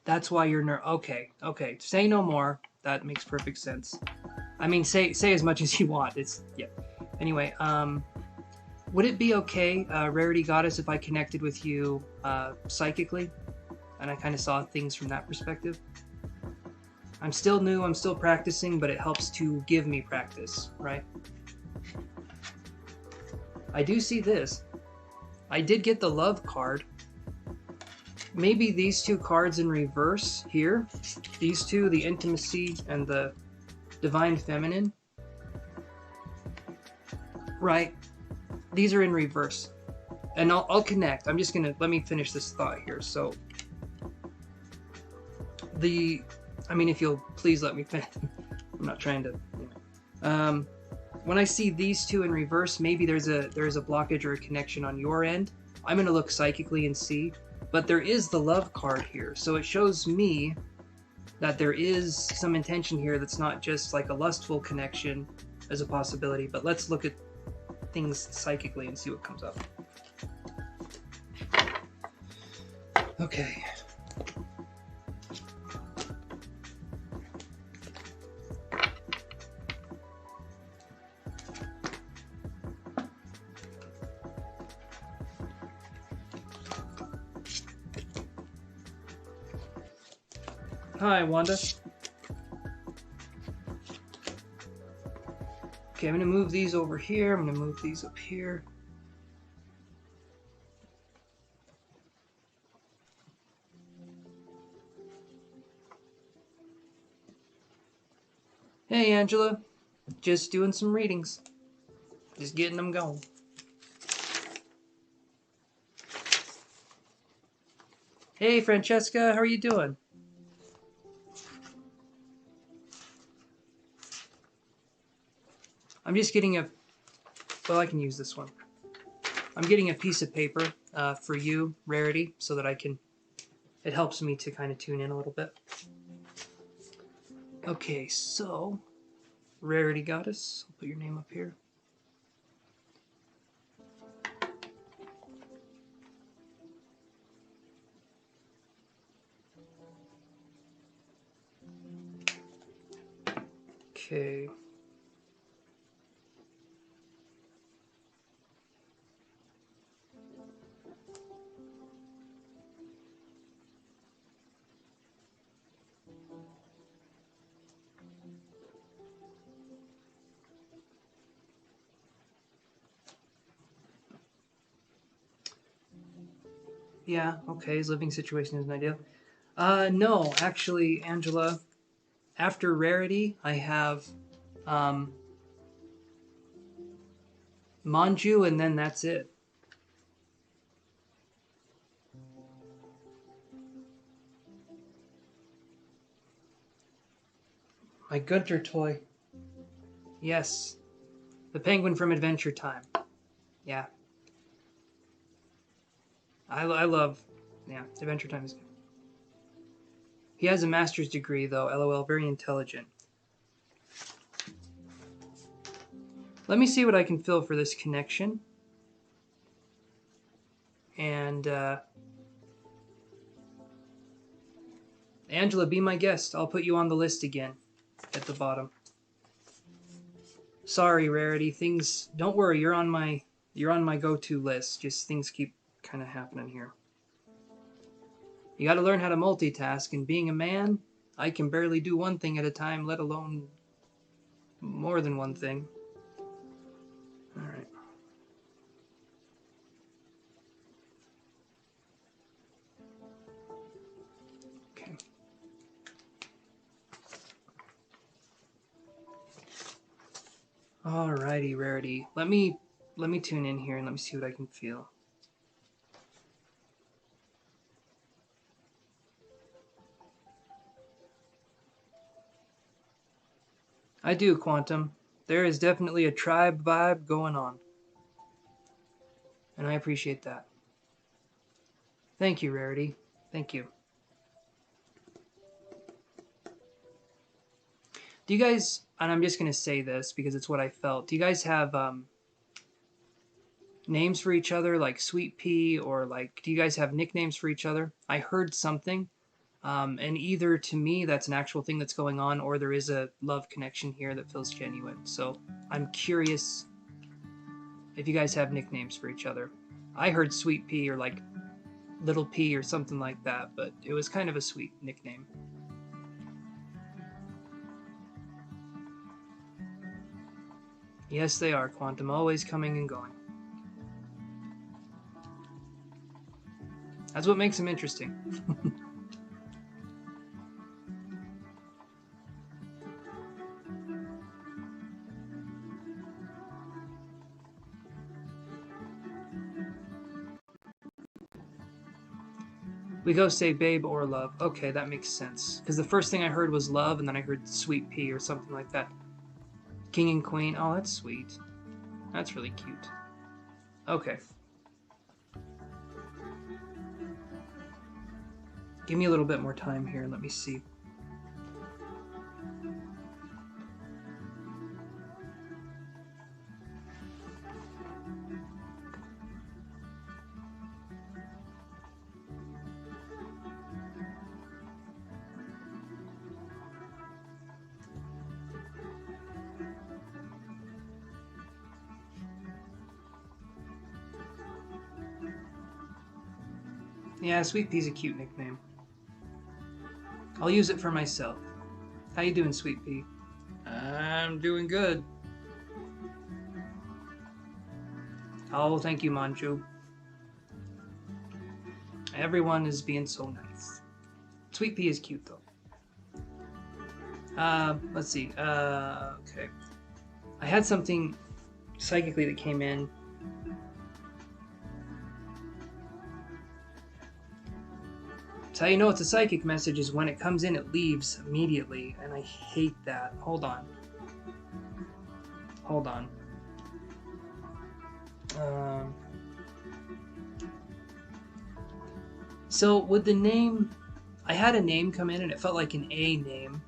That's why you're okay. Say no more. That makes perfect sense. I mean, say as much as you want. It's yeah. Anyway, would it be okay, Rarity Goddess, if I connected with you psychically, and I kind of saw things from that perspective? I'm still new, I'm still practicing, but it helps to give me practice, right? I do see this. I did get the love card. Maybe these 2 cards in reverse here. These 2, the intimacy and the divine feminine. Right. These are in reverse. And I'll connect. I'm just gonna, let me finish this thought here. So, I mean, if you'll please let me finish. I'm not trying to, when I see these 2 in reverse, maybe there's a blockage or a connection on your end. I'm gonna look psychically and see. But there is the love card here, so it shows me that there is some intention here that's not just like a lustful connection as a possibility, but let's look at things psychically and see what comes up. Okay. Hi, Wanda. Okay, I'm going to move these over here. I'm going to move these up here. Hey, Angela. Just doing some readings. Just getting them going. Hey, Francesca. How are you doing? I'm just getting well, I can use this one. I'm getting a piece of paper for you, Rarity, so that it helps me to kind of tune in a little bit. Okay, so, Rarity Goddess, I'll put your name up here. Okay. Yeah, okay, his living situation isn't ideal. No, actually, Angela, after Rarity, I have, Manju, and then that's it. My Gunter toy. Yes. The penguin from Adventure Time. Yeah. I love... Yeah, Adventure Time is good. He has a master's degree, though. LOL, very intelligent. Let me see what I can fill for this connection. And, Angela, be my guest. I'll put you on the list again at the bottom. Sorry, Rarity. Things... Don't worry, you're on my go-to list. Just things keep kind of happening here. You gotta learn how to multitask, and being a man, I can barely do one thing at a time, let alone more than one thing. Alright. Okay. Alrighty, Rarity. Let me tune in here and let me see what I can feel. I do, Quantum. There is definitely a tribe vibe going on. And I appreciate that. Thank you, Rarity. Thank you. Do you guys, and I'm just going to say this because it's what I felt, do you guys have names for each other, like Sweet Pea, or like, do you guys have nicknames for each other? I heard something, and either to me that's an actual thing that's going on, or there is a love connection here that feels genuine. So I'm curious if you guys have nicknames for each other. I heard Sweet Pea or like Little Pea or something like that, but it was kind of a sweet nickname. Yes, they are, Quantum, always coming and going. That's what makes them interesting. We go say babe or love. Okay, that makes sense. Because the first thing I heard was love, and then I heard Sweet Pea or something like that. King and Queen. Oh, that's sweet. That's really cute. Okay. Give me a little bit more time here and let me see. Yeah, Sweet Pea's a cute nickname. I'll use it for myself. How you doing, Sweet Pea? I'm doing good. Oh, thank you, Manju. Everyone is being so nice. Sweet Pea is cute, though. Let's see. Okay. I had something psychically that came in. So how you know it's a psychic message is when it comes in, it leaves immediately, and I hate that. Hold on. Hold on. So with the name, I had a name come in and it felt like an A name.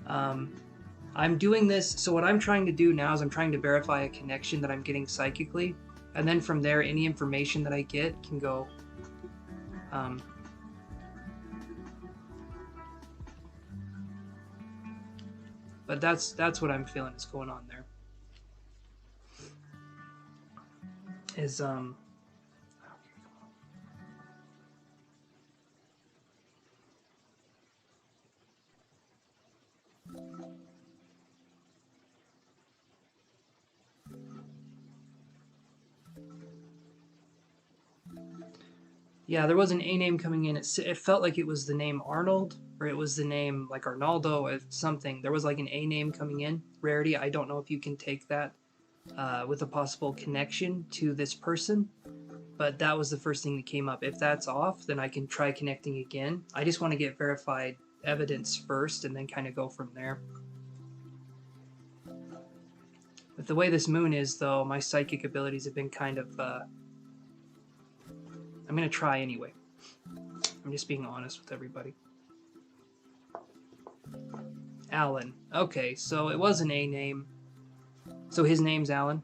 I'm doing this, so what I'm trying to do now is I'm trying to verify a connection that I'm getting psychically, and then from there, any information that I get can go, but that's what I'm feeling is going on there. Is yeah, there was an A name coming in. It felt like it was the name Arnold, or it was the name like Arnaldo or something. There was like an A name coming in. Rarity, I don't know if you can take that. with a possible connection to this person, but that was the first thing that came up. If that's off, then I can try connecting again. I just want to get verified evidence first and then kind of go from there. With the way this moon is, though, my psychic abilities have been kind of... I'm going to try anyway. I'm just being honest with everybody. Alan. Okay, so it was an A name. So his name's Alan.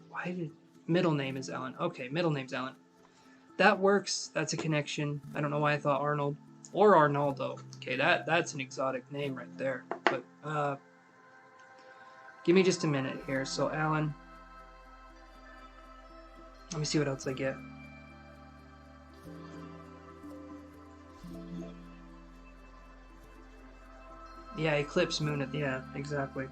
Why did... Middle name is Alan. Okay, middle name's Alan. That works. That's a connection. I don't know why I thought Arnold. Or Arnaldo. Okay, that's an exotic name right there. But, give me just a minute here. So, Alan. Let me see what else I get. Yeah, eclipse moon. Yeah, exactly.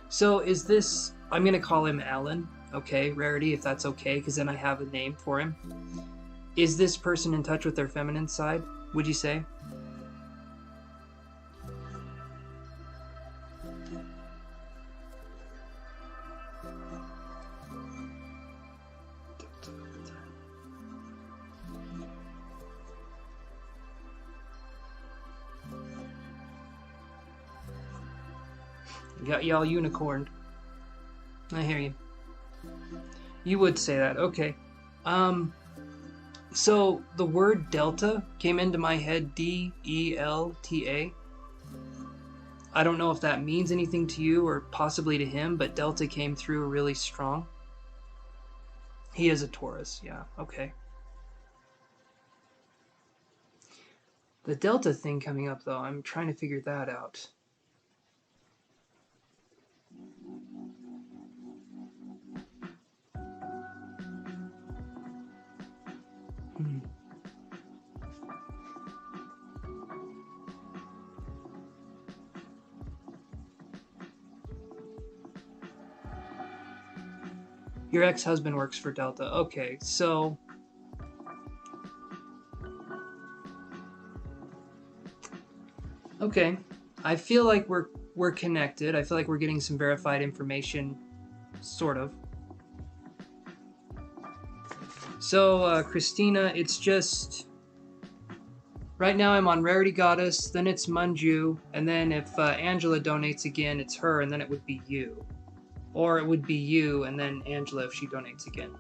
So is this... I'm going to call him Alan. Okay, Rarity, if that's okay, because then I have a name for him. Is this person in touch with their feminine side, would you say? Got y'all unicorned. I hear you. You would say that, okay. So the word delta came into my head, D-E-L-T-A. I don't know if that means anything to you or possibly to him, but delta came through really strong. He is a Taurus, yeah, okay. The delta thing coming up, though, I'm trying to figure that out. Your ex-husband works for Delta. Okay, so... Okay, I feel like we're connected. I feel like we're getting some verified information, sort of. So, Christina, it's just... Right now I'm on Rarity Goddess, then it's Manju, and then if Angela donates again, it's her, and then it would be you. Or it would be you, and then Angela if she donates again.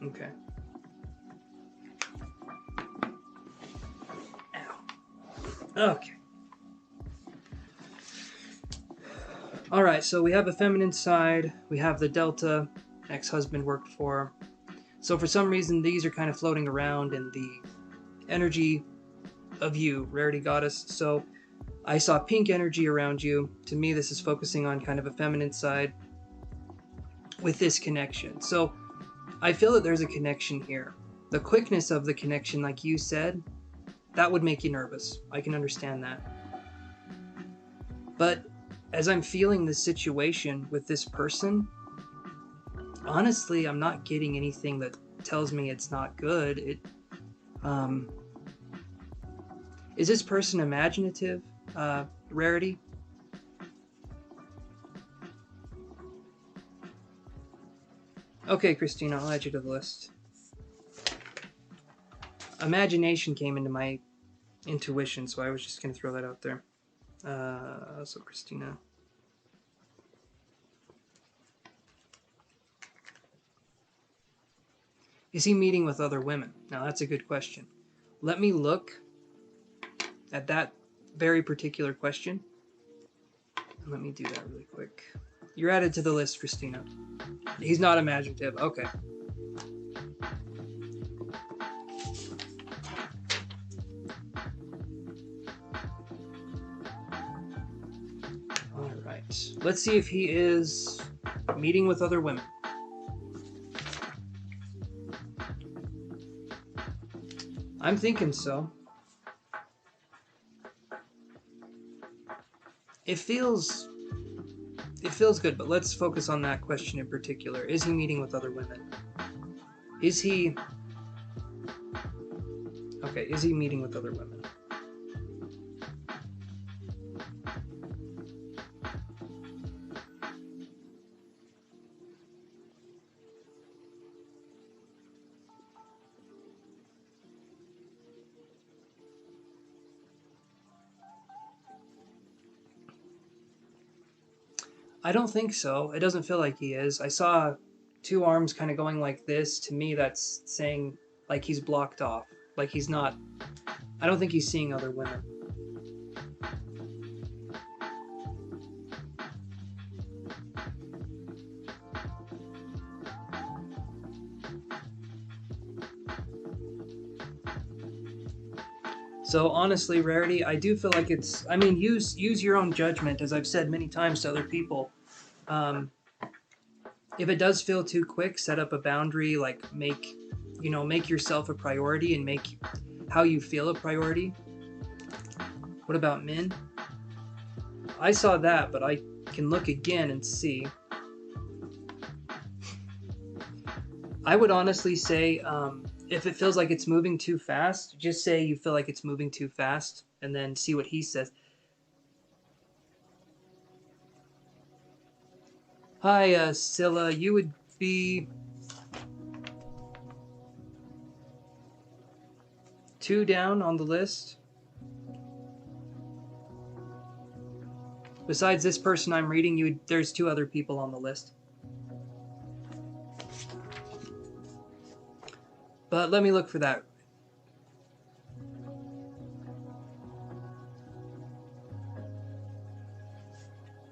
Okay. Ow. Okay. Alright, so we have a feminine side, we have the Delta, ex-husband worked for. So for some reason, these are kind of floating around in the energy of you, Rarity Goddess. So I saw pink energy around you. To me, this is focusing on kind of a feminine side with this connection. So I feel that there's a connection here. The quickness of the connection, like you said, that would make you nervous. I can understand that. But as I'm feeling this situation with this person, honestly, I'm not getting anything that tells me it's not good. Is this person imaginative, Rarity? Okay, Christina, I'll add you to the list. Imagination came into my intuition, so I was just going to throw that out there. So Christina. Is he meeting with other women? Now, that's a good question. Let me look at that very particular question. And let me do that really quick. You're added to the list, Christina. He's not imaginative. Okay. All right. Let's see if he is meeting with other women. I'm thinking so. It feels it feels good, but let's focus on that question in particular. Is he meeting with other women? Is he... Okay, is he meeting with other women? I don't think so. It doesn't feel like he is. I saw two arms kind of going like this. To me, that's saying like he's blocked off. Like he's not... I don't think he's seeing other women. So honestly, Rarity, I do feel like it's... I mean, use your own judgment, as I've said many times to other people. If it does feel too quick, set up a boundary, like make yourself a priority and make how you feel a priority. What about Min? I saw that, but I can look again and see. I would honestly say, if it feels like it's moving too fast, just say you feel like it's moving too fast, and then see what he says. Hi, Scylla. You would be 2 down on the list. Besides this person I'm reading, there's 2 other people on the list. But let me look for that.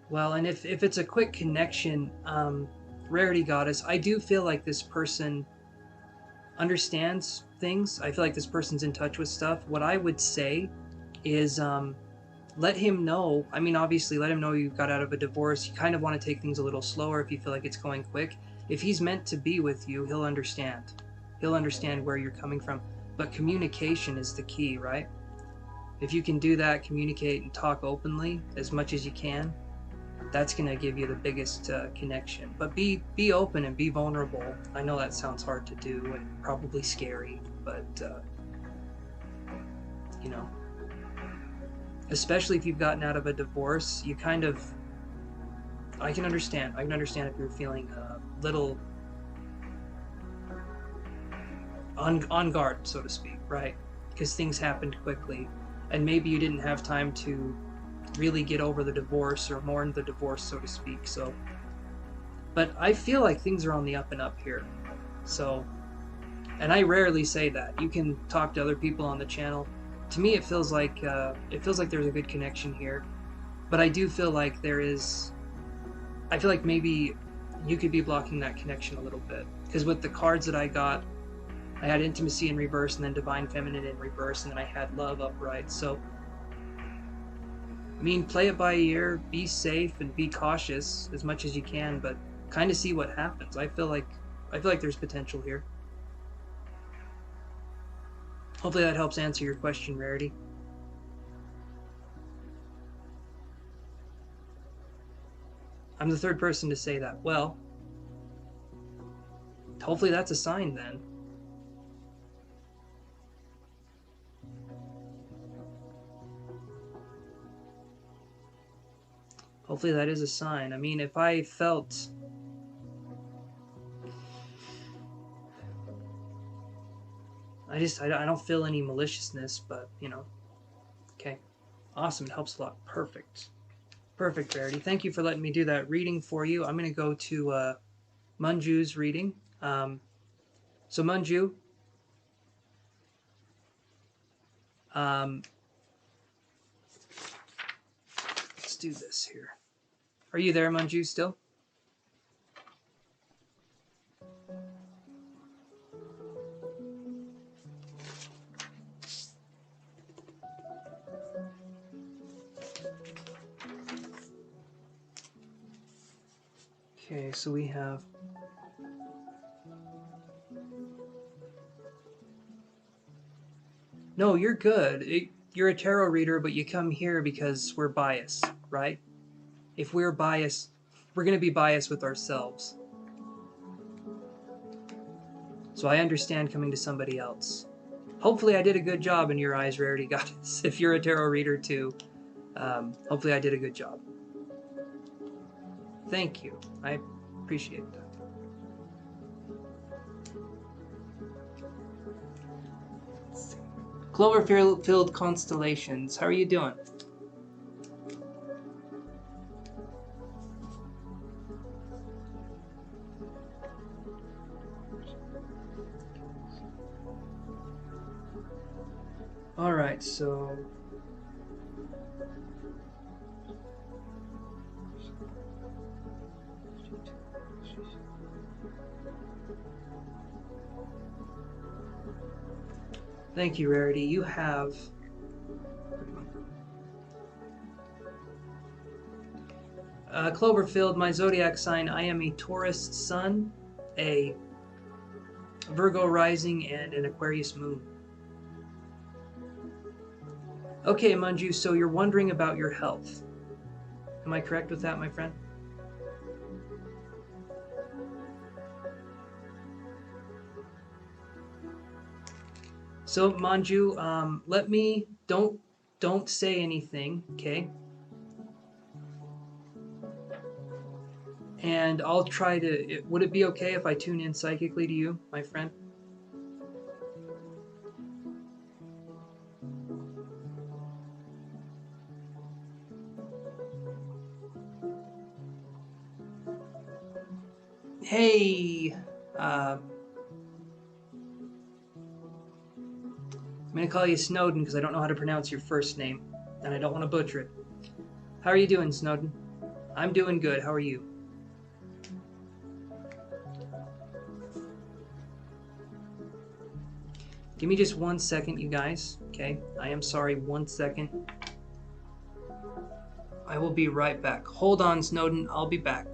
Well, and if it's a quick connection, Rarity Goddess, I do feel like this person understands things. I feel like this person's in touch with stuff. What I would say is let him know. I mean, obviously, let him know you got out of a divorce. You kind of want to take things a little slower if you feel like it's going quick. If he's meant to be with you, he'll understand. He'll understand where you're coming from. But communication is the key, right? If you can do that, communicate and talk openly as much as you can, that's going to give you the biggest connection. But be open and be vulnerable. I know that sounds hard to do and probably scary, but, you know, especially if you've gotten out of a divorce, you kind of... I can understand. I can understand if you're feeling a little on guard, so to speak, right? Because things happened quickly, and maybe you didn't have time to really get over the divorce or mourn the divorce, so to speak. So, but I feel like things are on the up and up here. So, and I rarely say that. You can talk to other people on the channel. To me, it feels like there's a good connection here. But I do feel like there is... I feel like maybe you could be blocking that connection a little bit. Because with the cards that I got, I had intimacy in reverse and then divine feminine in reverse, and then I had love upright. So, I mean, play it by ear, be safe and be cautious as much as you can, but kind of see what happens. I feel like there's potential here. Hopefully that helps answer your question, Rarity. I'm the 3rd person to say that. Well, hopefully that's a sign then. Hopefully that is a sign. I mean, if I felt... I don't feel any maliciousness, but, you know. Okay. Awesome. It helps a lot. Perfect. Perfect, Rarity. Thank you for letting me do that reading for you. I'm going to go to Manju's reading. So Manju, let's do this here. Are you there, Manju, still? Okay, so we have... No, you're good. You're a tarot reader, but you come here because we're biased, right? If we're biased... we're going to be biased with ourselves. So I understand coming to somebody else. Hopefully I did a good job in your eyes, Rarity Goddess. If you're a tarot reader too, hopefully I did a good job. Thank you. I appreciate that. Cloverfield Constellations, how are you doing? Alright, so... Thank you, Rarity. You have... Cloverfield, my zodiac sign, I am a Taurus sun, a Virgo rising, and an Aquarius moon. Okay, Manju, so you're wondering about your health. Am I correct with that, my friend? So, Manju, let me... Don't say anything, okay? And I'll try to... Would it be okay if I tune in psychically to you, my friend? Hey! I'm going to call you Snowden because I don't know how to pronounce your first name, and I don't want to butcher it. How are you doing, Snowden? I'm doing good. How are you? Give me just 1 second, you guys. Okay? I am sorry. 1 second. I will be right back. Hold on, Snowden. I'll be back.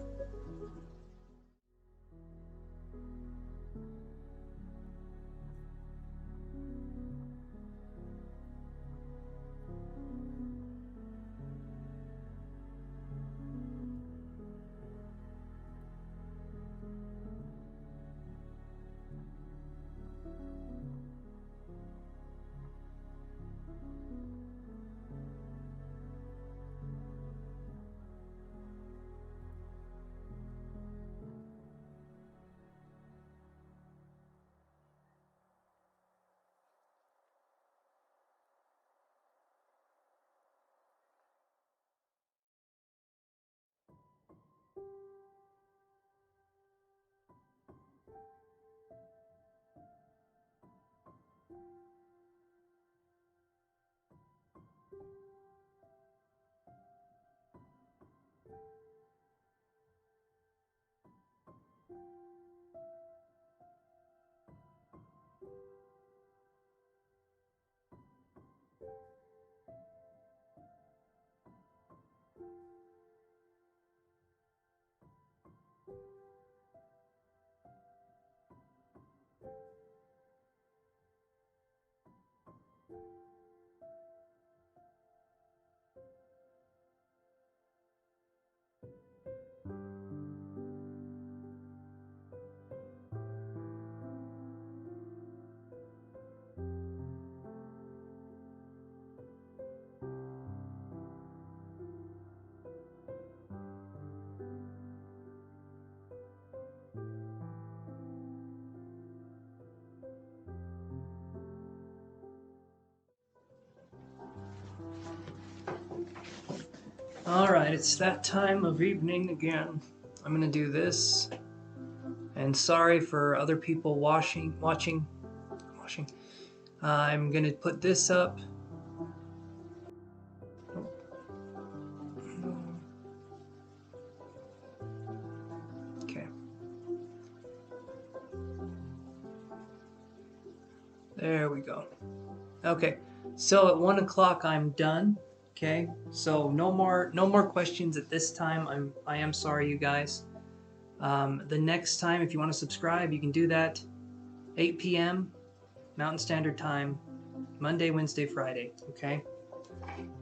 Alright, it's that time of evening again. I'm gonna do this. And sorry for other people watching. I'm gonna put this up. Okay. There we go. Okay, so at 1 o'clock I'm done. Okay, so no more questions at this time. I am sorry, you guys. The next time, if you want to subscribe, you can do that. 8 p.m. Mountain Standard Time, Monday, Wednesday, Friday. Okay.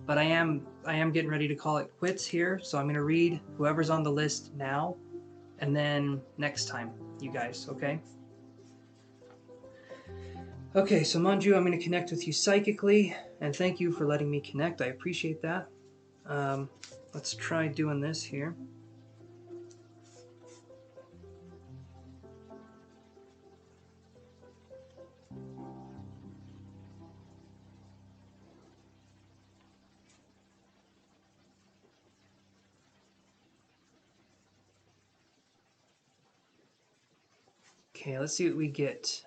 But I am getting ready to call it quits here, so I'm going to read whoever's on the list now, and then next time, you guys, okay? Okay, so Manju, I'm going to connect with you psychically, and thank you for letting me connect. I appreciate that. Let's try doing this here. Okay, let's see what we get,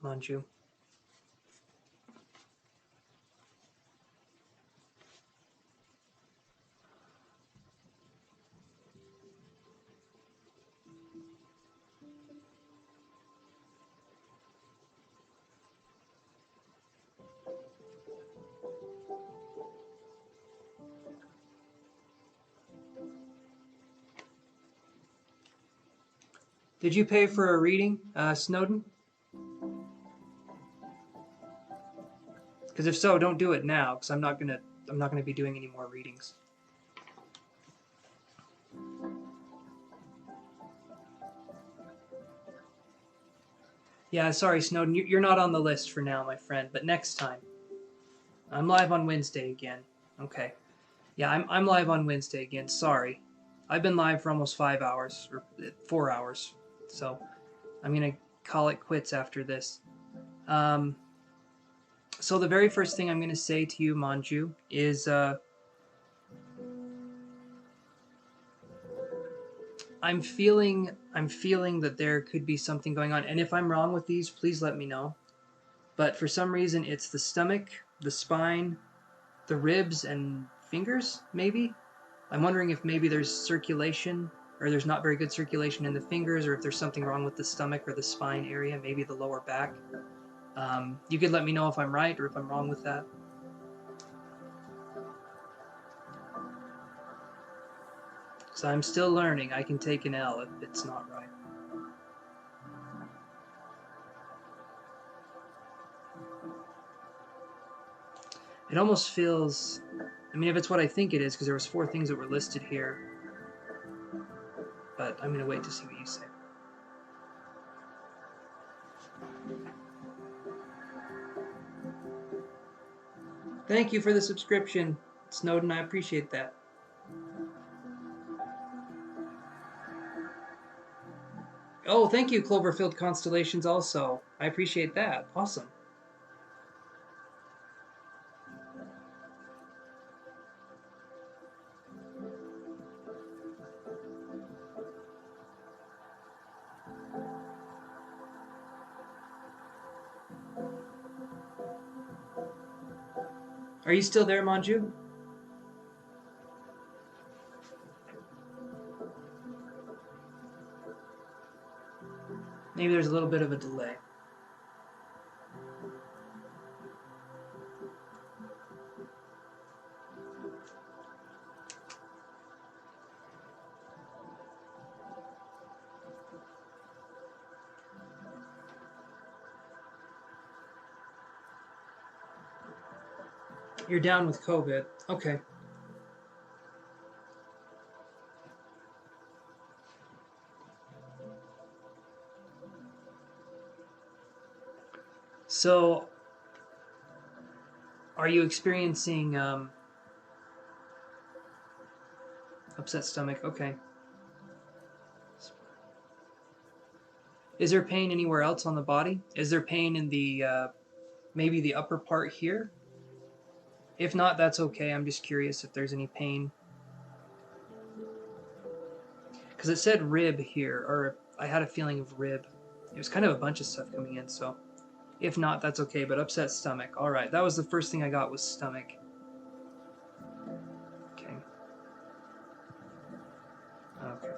Manju. Did you pay for a reading, Snowden? Because if so, don't do it now, because I'm not gonna be doing any more readings. Yeah, sorry, Snowden, you're not on the list for now, my friend. But next time, I'm live on Wednesday again. Okay. Yeah, I'm live on Wednesday again. Sorry, I've been live for almost 5 hours or 4 hours, so I'm gonna call it quits after this. So the very first thing I'm gonna say to you, Manju, is I'm feeling that there could be something going on, and if I'm wrong with these, please let me know. But for some reason, it's the stomach, the spine, the ribs, and fingers, maybe. I'm wondering if maybe there's circulation, or there's not very good circulation in the fingers, or if there's something wrong with the stomach or the spine area, maybe the lower back. You could let me know if I'm right or if I'm wrong with that. So I'm still learning. I can take an L if it's not right. It almost feels, I mean, if it's what I think it is, because there was 4 things that were listed here, but I'm going to wait to see what you say. Thank you for the subscription, Snowden. I appreciate that. Oh, thank you, Cloverfield Constellations, also. I appreciate that. Awesome. Are you still there, Manju? Maybe there's a little bit of a delay. You're down with COVID. Okay. So, are you experiencing upset stomach? Okay. Is there pain anywhere else on the body? Is there pain in the maybe the upper part here? If not, that's okay. I'm just curious if there's any pain. Because it said rib here, or I had a feeling of rib. It was kind of a bunch of stuff coming in, so if not, that's okay. But upset stomach. All right, that was the first thing I got was stomach. Okay. Okay.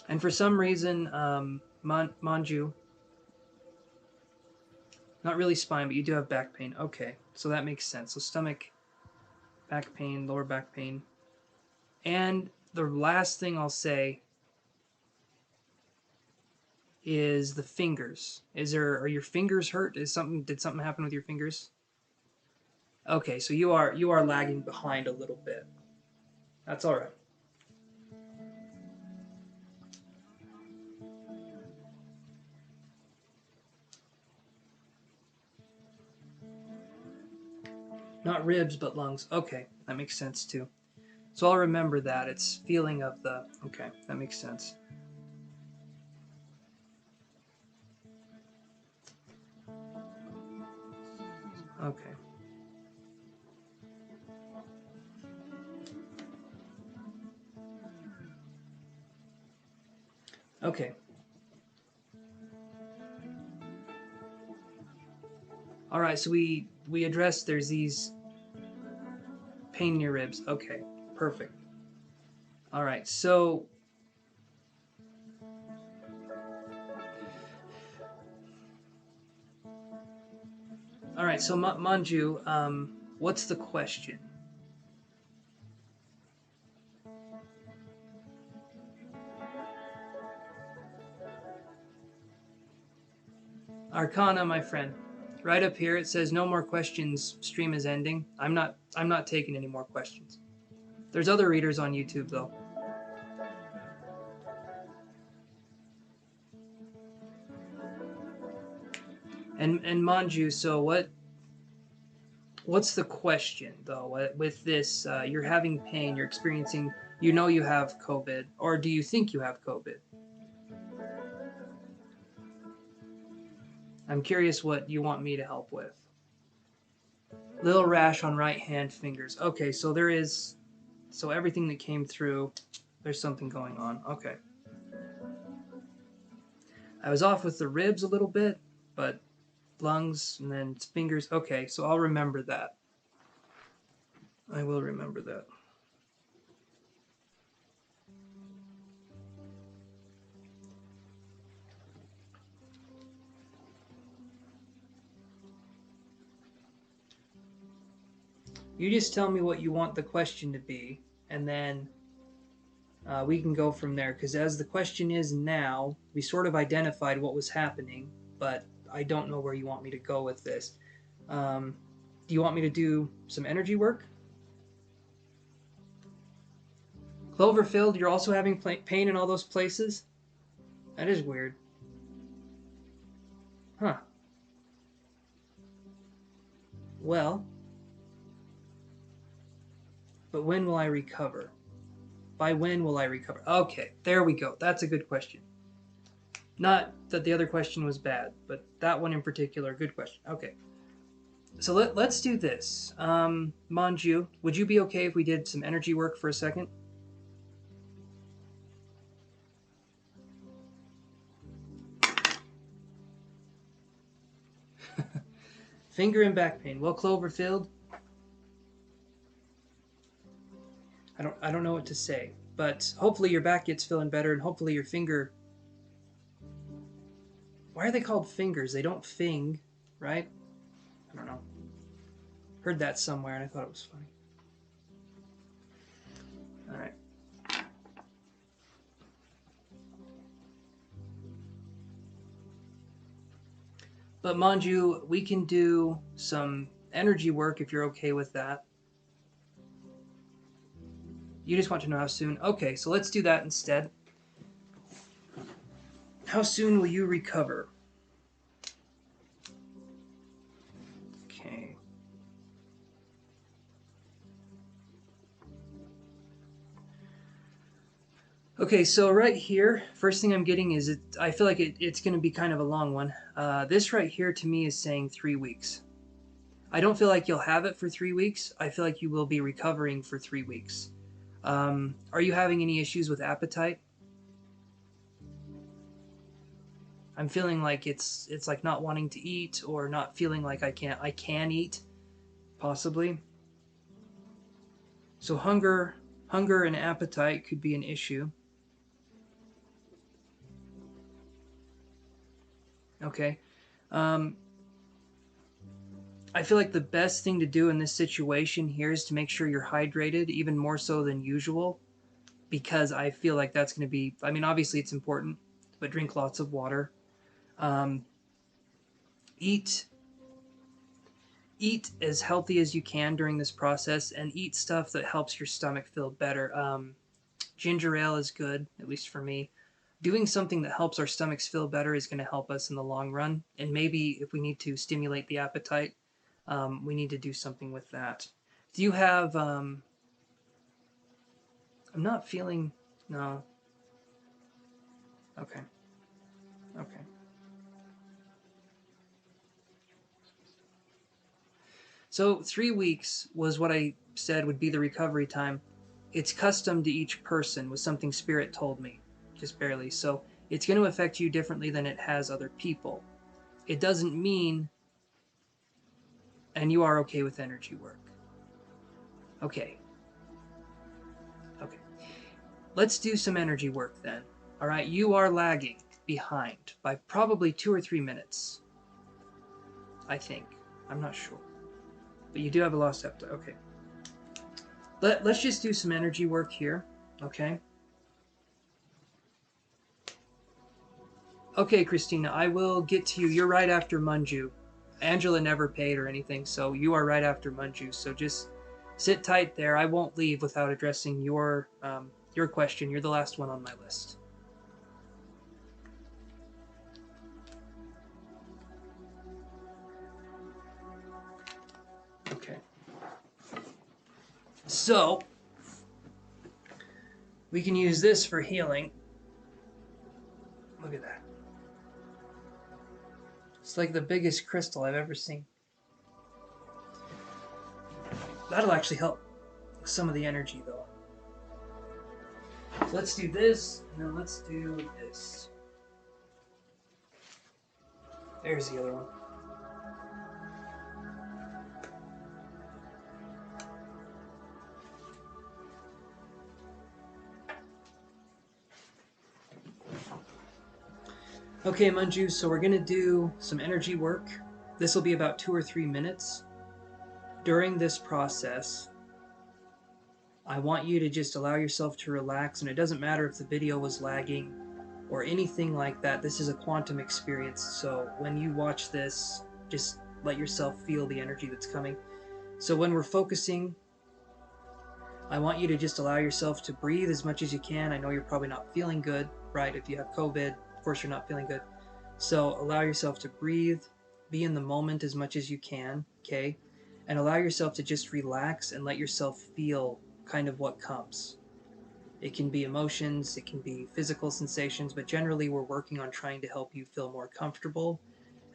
And for some reason, Manju, not really spine, but you do have back pain. Okay, so that makes sense. So stomach, back pain, lower back pain. And the last thing I'll say is the fingers. Are your fingers hurt? Did something happen with your fingers? Okay, so you are lagging behind a little bit. That's all right. Not ribs, but lungs. Okay, that makes sense too. So I'll remember that. It's feeling of the. Okay, that makes sense. Okay. Okay. All right. So we addressed there's these pain in your ribs. Okay. Perfect. All right. So Manju, what's the question? Arcana, my friend. Right up here it says no more questions. Stream is ending. I'm not taking any more questions. There's other readers on YouTube though. And Manju, so what's the question though? With this, you're having pain. You're experiencing. You know you have COVID, or do you think you have COVID? I'm curious what you want me to help with. Little rash on right hand fingers. Okay, so there is. So everything that came through, there's something going on. Okay. I was off with the ribs a little bit, but lungs and then fingers. Okay, so I'll remember that. I will remember that. You just tell me what you want the question to be, and then we can go from there. Because as the question is now, we sort of identified what was happening, but I don't know where you want me to go with this. Do you want me to do some energy work? Cloverfield, you're also having pain in all those places? That is weird. Huh. Well, but when will I recover? By when will I recover? Okay, there we go. That's a good question. Not that the other question was bad, but that one in particular, good question. Okay. So let's do this. Manju, would you be okay if we did some energy work for a second? Finger and back pain. Well, Cloverfield, I don't know what to say, but hopefully your back gets feeling better, and hopefully your finger. Why are they called fingers? They don't fing, right? I don't know. Heard that somewhere, and I thought it was funny. All right. But Manju, we can do some energy work if you're okay with that. You just want to know how soon? Okay, so let's do that instead. How soon will you recover? Okay. Okay, so right here, first thing I'm getting is I feel like it's going to be kind of a long one. This right here to me is saying 3 weeks. I don't feel like you'll have it for 3 weeks. I feel like you will be recovering for 3 weeks. Are you having any issues with appetite? I'm feeling like it's like not wanting to eat or not feeling like I can eat, possibly. So hunger and appetite could be an issue. Okay. Um, I feel like the best thing to do in this situation here is to make sure you're hydrated, even more so than usual, because I feel like that's going to be, I mean, obviously it's important, but drink lots of water. Um, eat as healthy as you can during this process, and eat stuff that helps your stomach feel better. Ginger ale is good, at least for me. Doing something that helps our stomachs feel better is going to help us in the long run. And maybe if we need to stimulate the appetite, we need to do something with that. Do you have, I'm not feeling, no. Okay. Okay. So 3 weeks was what I said would be the recovery time. It's custom to each person, was something Spirit told me, just barely. So it's going to affect you differently than it has other people. It doesn't mean, and you are okay with energy work. Okay. Okay. Let's do some energy work then. All right. You are lagging behind by probably 2 or 3 minutes, I think. I'm not sure. But you do have a lost appetite. Okay. Let's just do some energy work here. Okay. Okay, Christina, I will get to you. You're right after Manju. Angela never paid or anything, so you are right after Manju. So just sit tight there. I won't leave without addressing your question. You're the last one on my list. Okay. So we can use this for healing. Look at that. It's like the biggest crystal I've ever seen. That'll actually help some of the energy, though. So let's do this, and then let's do this. There's the other one. Okay, Manju, so we're going to do some energy work. This will be about 2 or 3 minutes. During this process, I want you to just allow yourself to relax, and it doesn't matter if the video was lagging or anything like that. This is a quantum experience, so when you watch this, just let yourself feel the energy that's coming. So when we're focusing, I want you to just allow yourself to breathe as much as you can. I know you're probably not feeling good, right? If you have COVID, of course you're not feeling good. So allow yourself to breathe, be in the moment as much as you can, okay? And allow yourself to just relax and let yourself feel kind of what comes. It can be emotions, it can be physical sensations, but generally we're working on trying to help you feel more comfortable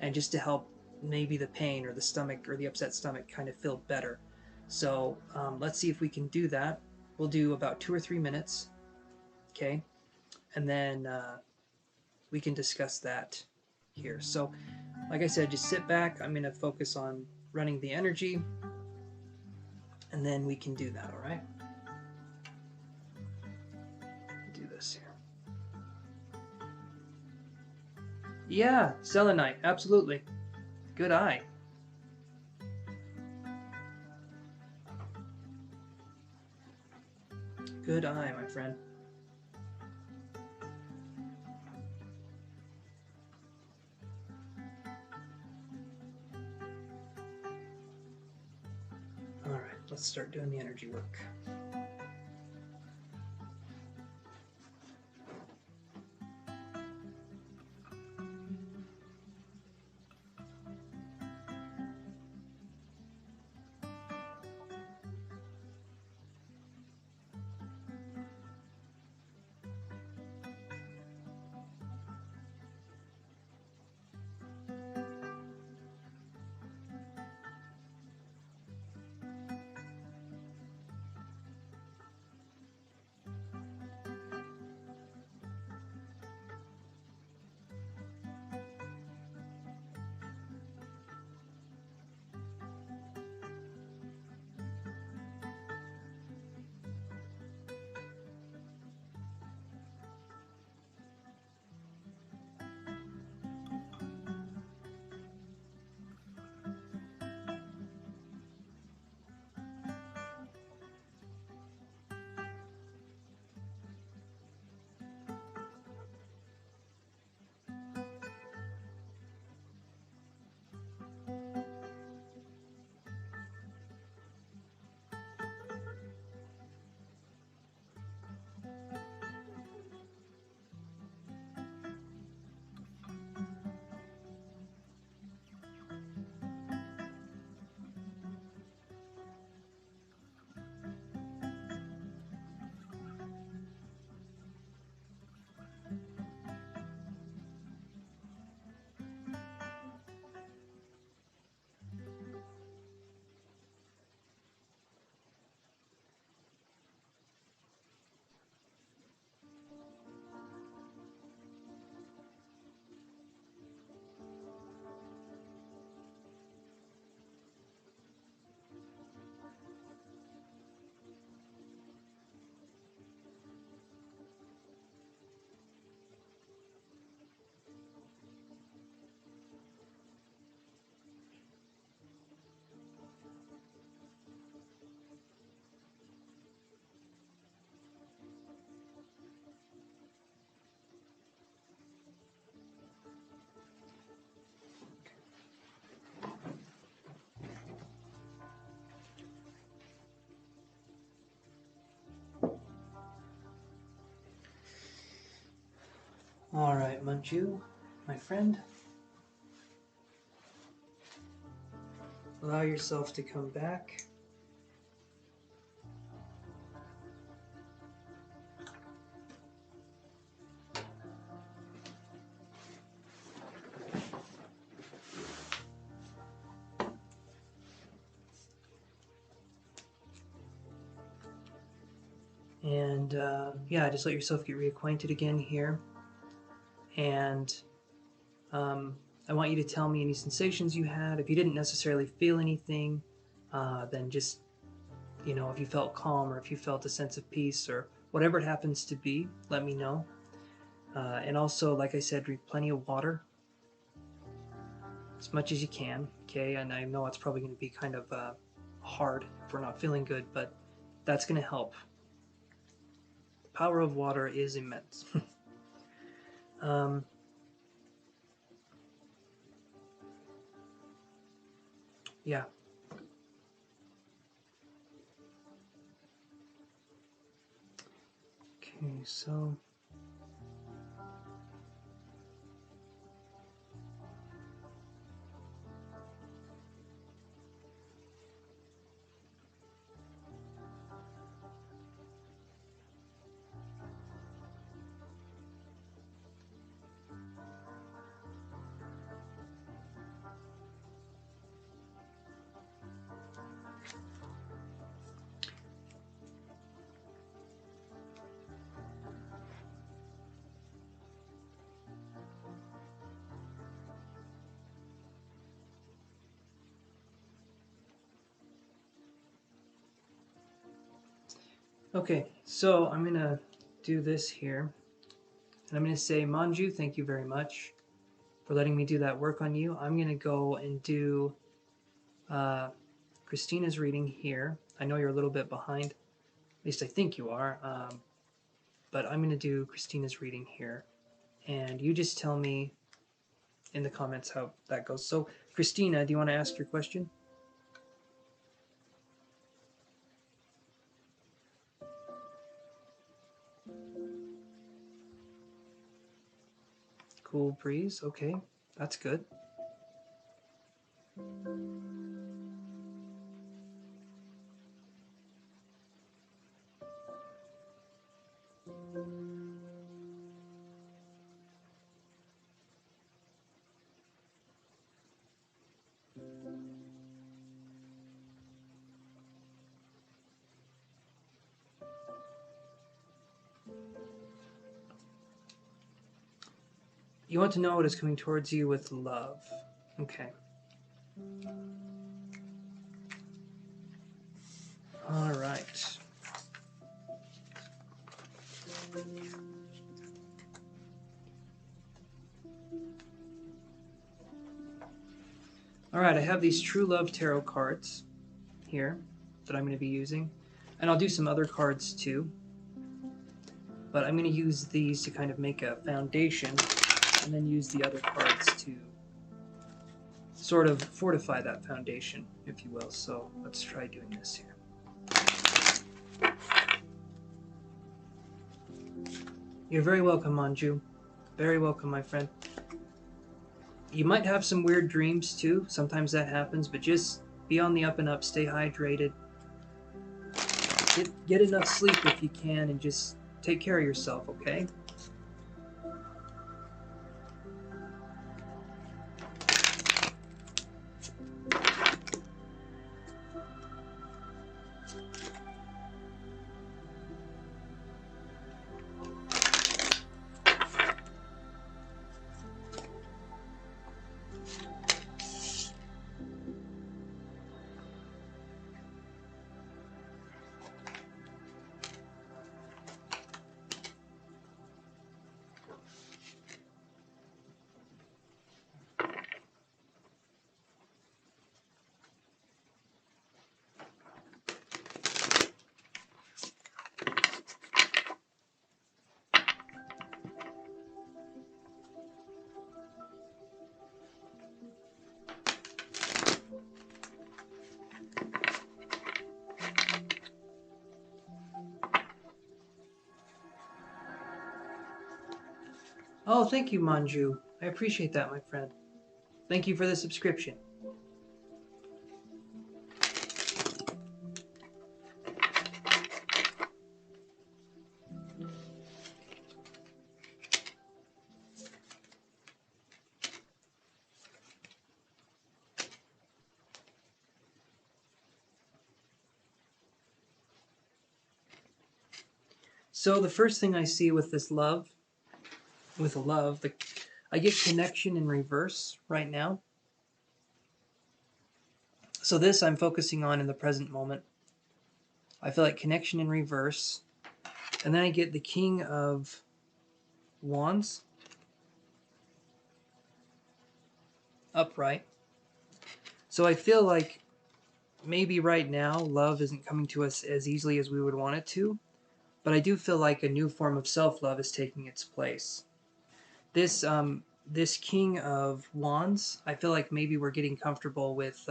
and just to help maybe the pain or the stomach or the upset stomach kind of feel better. So let's see if we can do that. We'll do about 2 or 3 minutes, okay? And then we can discuss that here. So like I said, just sit back. I'm going to focus on running the energy, and then we can do that, all right? Do this here. Yeah, selenite, absolutely. Good eye. Good eye, my friend. All right, let's start doing the energy work. All right, Manju, my friend. Allow yourself to come back. And yeah, just let yourself get reacquainted again here. And I want you to tell me any sensations you had. If you didn't necessarily feel anything, then just, if you felt calm or if you felt a sense of peace or whatever it happens to be, let me know. And also, like I said, drink plenty of water as much as you can, okay? And I know it's probably going to be kind of hard if we're not feeling good, but that's going to help. The power of water is immense. Yeah. Okay, so okay, so I'm going to do this here. And I'm going to say, Manju, thank you very much for letting me do that work on you. I'm going to go and do Christina's reading here. I know you're a little bit behind. At least I think you are. But I'm going to do Christina's reading here. And you just tell me in the comments how that goes. So, Christina, do you want to ask your question? Cool breeze. Okay, that's good. You want to know what is coming towards you with love. Okay. All right. All right, I have these True Love Tarot cards here that I'm going to be using. And I'll do some other cards too. But I'm going to use these to kind of make a foundation and then use the other cards to sort of fortify that foundation, if you will. So let's try doing this here. You're very welcome, Manju. Very welcome, my friend. You might have some weird dreams too. Sometimes that happens, but just be on the up and up. Stay hydrated. Get enough sleep if you can, and just take care of yourself, okay? Oh, thank you, Manju. I appreciate that, my friend. Thank you for the subscription. So the first thing I see with this love, I get connection in reverse right now. So this I'm focusing on in the present moment. I feel like connection in reverse. And then I get the King of Wands upright. So I feel like maybe right now love isn't coming to us as easily as we would want it to, but I do feel like a new form of self-love is taking its place. This King of Wands, I feel like maybe we're getting comfortable with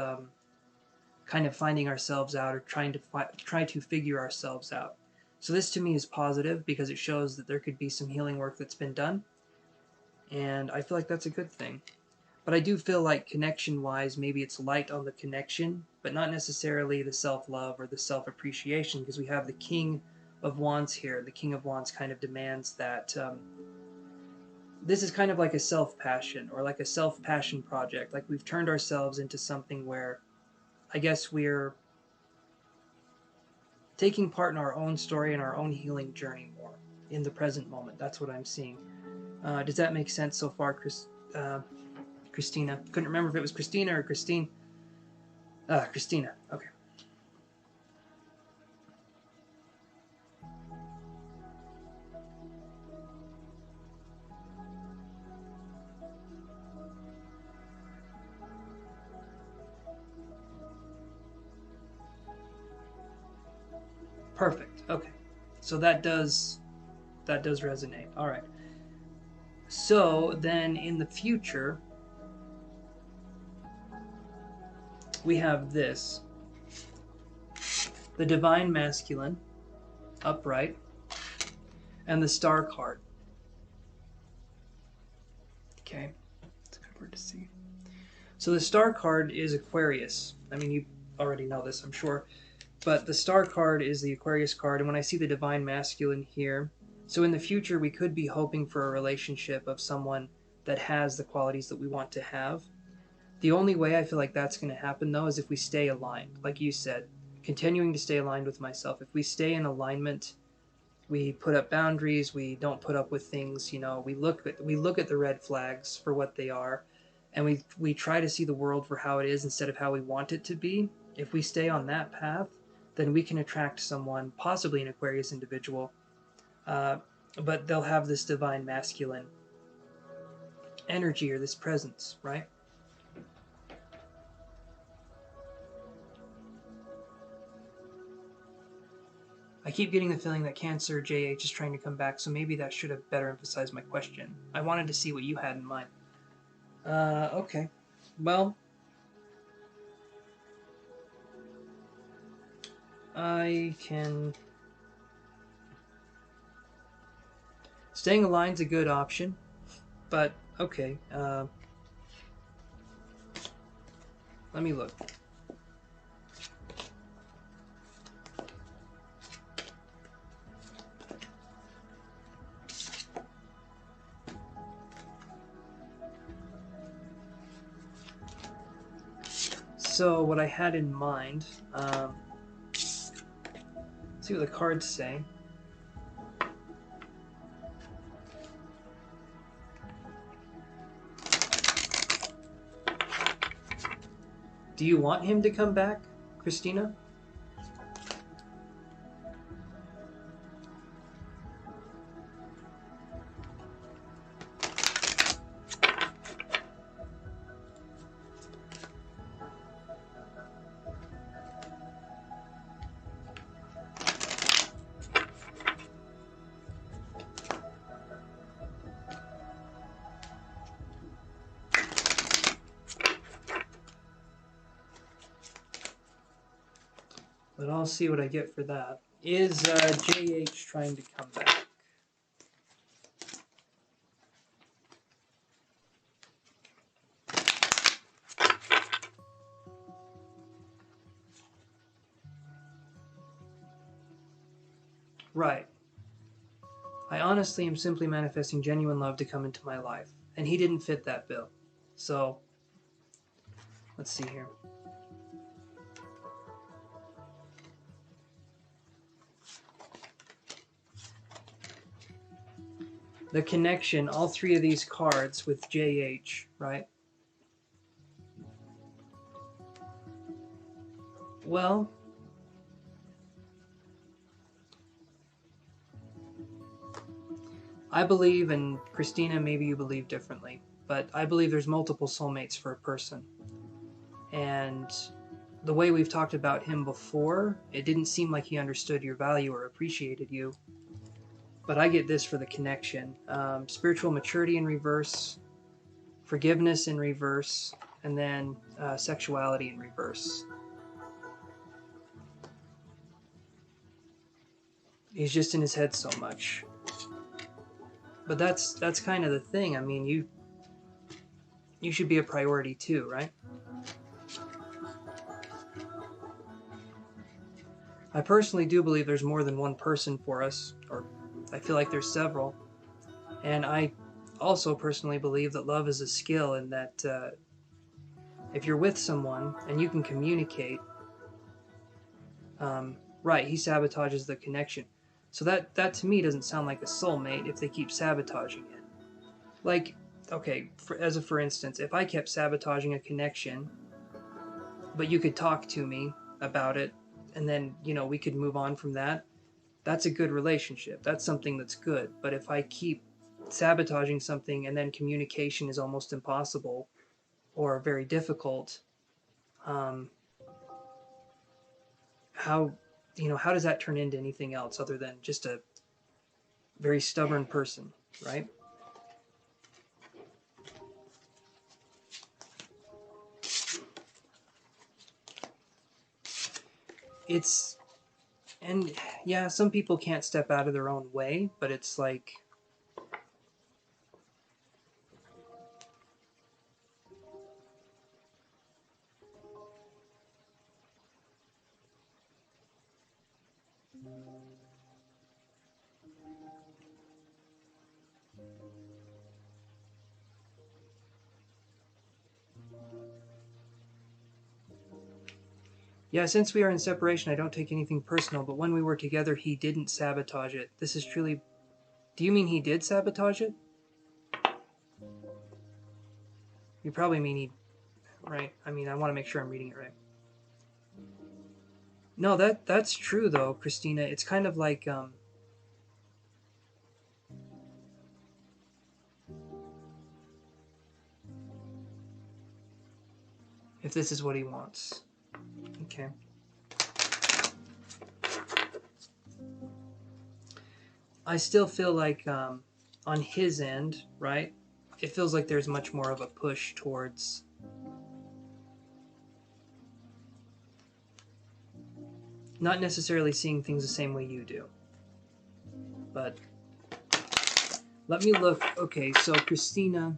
kind of finding ourselves out, or try to figure ourselves out. So this to me is positive because it shows that there could be some healing work that's been done, and I feel like that's a good thing. But I do feel like connection-wise, maybe it's light on the connection, but not necessarily the self-love or the self-appreciation, because we have the King of Wands here. The King of Wands kind of demands that this is kind of like a self-passion, or like a self-passion project. Like we've turned ourselves into something where I guess we're taking part in our own story and our own healing journey more in the present moment. That's what I'm seeing. Does that make sense so far, Christina? Couldn't remember if it was Christina or Christine. Christina. Okay. Perfect. Okay. So that does resonate. All right. So then in the future, we have this. The Divine Masculine, upright, and the Star card. Okay. It's a good word to see. So the Star card is Aquarius. I mean, you already know this, I'm sure. But the Star card is the Aquarius card, and when I see the Divine Masculine here, so in the future we could be hoping for a relationship of someone that has the qualities that we want to have. The only way I feel like that's going to happen, though, is if we stay aligned. Like you said, continuing to stay aligned with myself. If we stay in alignment, we put up boundaries, we don't put up with things, we look at the red flags for what they are, and we try to see the world for how it is instead of how we want it to be. If we stay on that path, then we can attract someone, possibly an Aquarius individual, but they'll have this divine masculine energy or this presence, right? I keep getting the feeling that Cancer JH is trying to come back, so maybe that should have better emphasized my question. I wanted to see what you had in mind. Okay. Well, I can... Staying aligned's a good option, but okay. Let me look. So what I had in mind, see what the cards say. Do you want him to come back, Christina? But I'll see what I get for that. Is JH trying to come back? Right. I honestly am simply manifesting genuine love to come into my life. And he didn't fit that bill. So, let's see here. The connection, all three of these cards with JH, right? Well, I believe, and Christina, maybe you believe differently, but I believe there's multiple soulmates for a person. And the way we've talked about him before, it didn't seem like he understood your value or appreciated you. But I get this for the connection. Spiritual maturity in reverse, forgiveness in reverse, and then sexuality in reverse. He's just in his head so much. But that's kind of the thing. I mean, you should be a priority too, right? I personally do believe there's more than one person for us, or I feel like there's several. And I also personally believe that love is a skill, and that if you're with someone and you can communicate, right, he sabotages the connection. So that to me doesn't sound like a soulmate if they keep sabotaging it. Like, okay, for instance, if I kept sabotaging a connection, but you could talk to me about it, and then, we could move on from that, that's a good relationship. That's something that's good. But if I keep sabotaging something and then communication is almost impossible or very difficult, how how does that turn into anything else other than just a very stubborn person, right? And yeah, some people can't step out of their own way, but it's like, yeah, since we are in separation, I don't take anything personal, but when we were together, he didn't sabotage it. This is truly... Do you mean he did sabotage it? You probably mean he... Right? I mean, I want to make sure I'm reading it right. No, that's true, though, Christina. It's kind of like... if this is what he wants. Okay. I still feel like on his end, right, it feels like there's much more of a push towards not necessarily seeing things the same way you do. But let me look. Okay, so Christina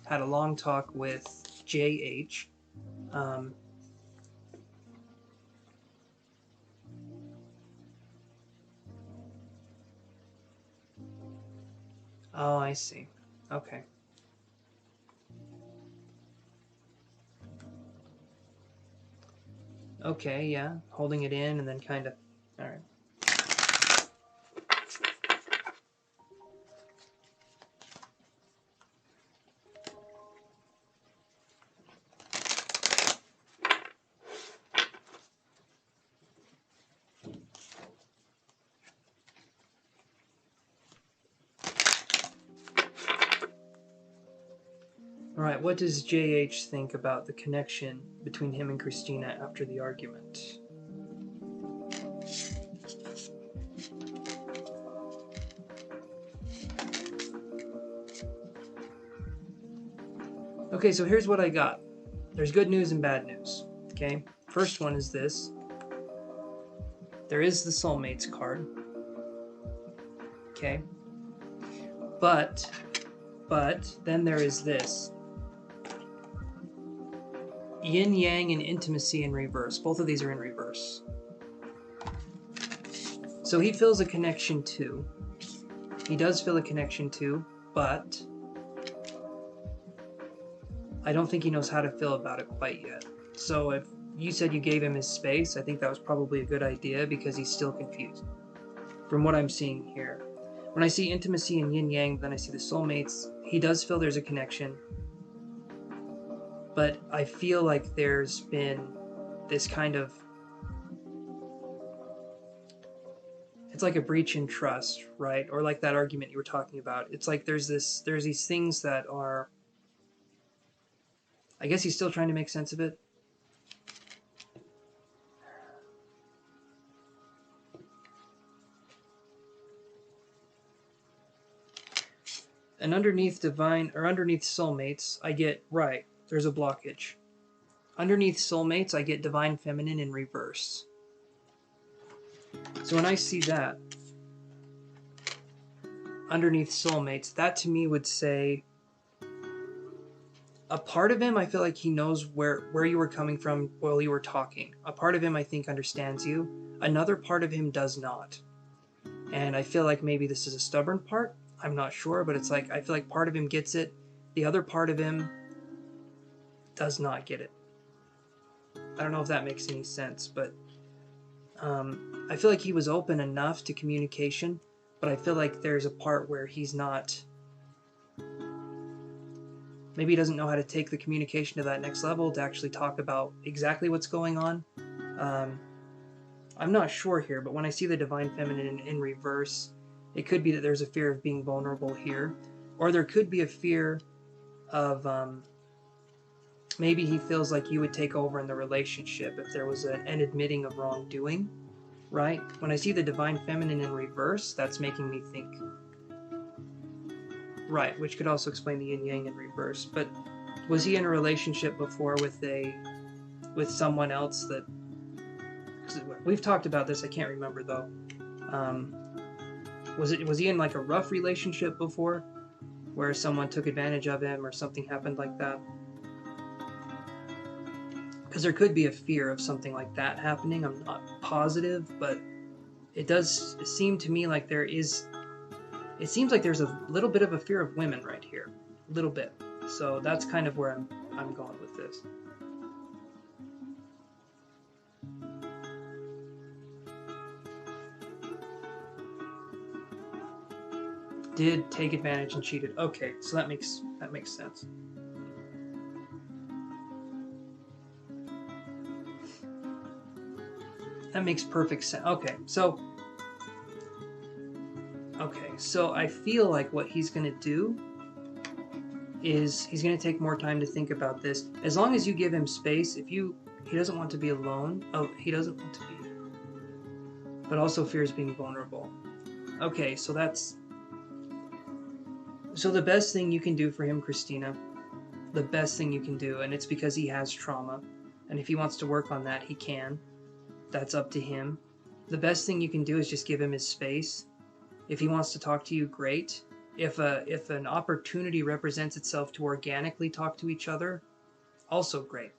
had a long talk with JH. Oh, I see. Okay. Okay, yeah. Holding it in and then kind of... All right. All right, what does JH think about the connection between him and Christina after the argument? Okay, so here's what I got. There's good news and bad news. Okay, first one is this. There is the soulmates card. Okay, but then there is this. Yin Yang and intimacy in reverse. Both of these are in reverse. So he feels a connection too. He does feel a connection too, but I don't think he knows how to feel about it quite yet. So if you said you gave him his space, I think that was probably a good idea because he's still confused from what I'm seeing here. When I see intimacy and yin yang, then I see the soulmates. He does feel there's a connection, but I feel like there's been this kind of, it's like a breach in trust, right? Or like that argument you were talking about. It's like there's these things that are, I guess he's still trying to make sense of it. And underneath underneath soulmates, I get, right, there's a blockage. Underneath soulmates, I get divine feminine in reverse. So when I see that, underneath soulmates, that to me would say, a part of him, I feel like he knows where you were coming from while you were talking. A part of him, I think, understands you. Another part of him does not. And I feel like maybe this is a stubborn part. I'm not sure, but it's like, I feel like part of him gets it. The other part of him does not get it. I don't know if that makes any sense, but I feel like he was open enough to communication, but I feel like there's a part where he's not, maybe he doesn't know how to take the communication to that next level to actually talk about exactly what's going on. I'm not sure here, but when I see the divine feminine in reverse, it could be that there's a fear of being vulnerable here, or there could be a fear of maybe he feels like you would take over in the relationship if there was an admitting of wrongdoing, right? When I see the divine feminine in reverse, that's making me think, right, which could also explain the yin yang in reverse. But was he in a relationship before with someone else that, we've talked about this, I can't remember though. Was he in like a rough relationship before where someone took advantage of him or something happened like that? Because there could be a fear of something like that happening. I'm not positive, but it does seem to me like it seems like there's a little bit of a fear of women right here. A little bit. So that's kind of where I'm going with this. Did take advantage and cheated. Okay, so that makes sense. That makes perfect sense. Okay, so I feel like what he's going to do is he's going to take more time to think about this. As long as you give him space, he doesn't want to be alone. Oh, he doesn't want to be, but also fears being vulnerable. Okay, so the best thing you can do for him, Christina, the best thing you can do, and it's because he has trauma, and if he wants to work on that, he can. That's up to him. The best thing you can do is just give him his space. If he wants to talk to you, great. If an opportunity represents itself to organically talk to each other, also great.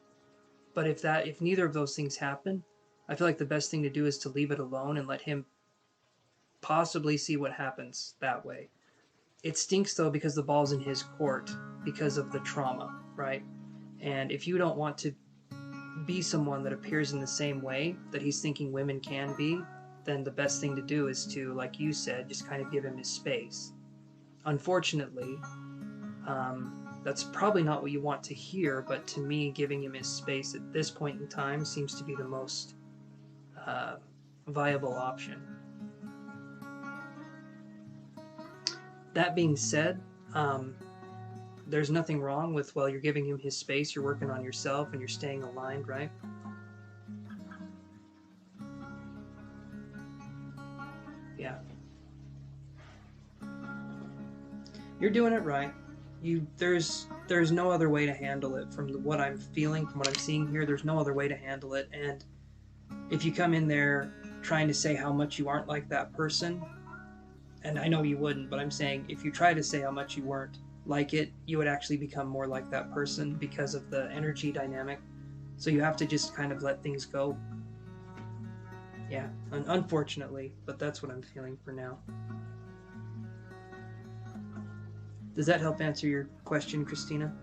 But if neither of those things happen, I feel like the best thing to do is to leave it alone and let him possibly see what happens that way. It stinks though because the ball's in his court because of the trauma, right? And if you don't want to be someone that appears in the same way that he's thinking women can be, then the best thing to do is to, like you said, just kind of give him his space. Unfortunately, that's probably not what you want to hear, but to me, giving him his space at this point in time seems to be the most viable option. That being said, there's nothing wrong with, well, you're giving him his space, you're working on yourself, and you're staying aligned, right? Yeah. You're doing it right. There's no other way to handle it from what I'm feeling, from what I'm seeing here. There's no other way to handle it. And if you come in there trying to say how much you aren't like that person, and I know you wouldn't, but I'm saying if you try to say how much you weren't like it, you would actually become more like that person because of the energy dynamic. So you have to just kind of let things go. Yeah, unfortunately, but that's what I'm feeling for now. Does that help answer your question, Christina?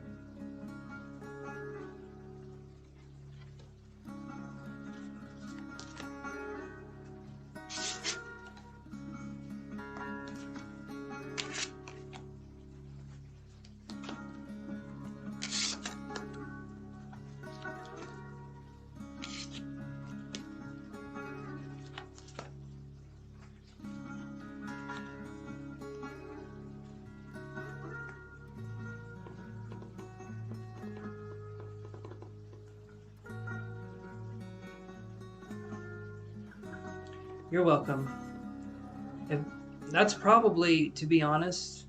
You're welcome. If, that's probably, to be honest,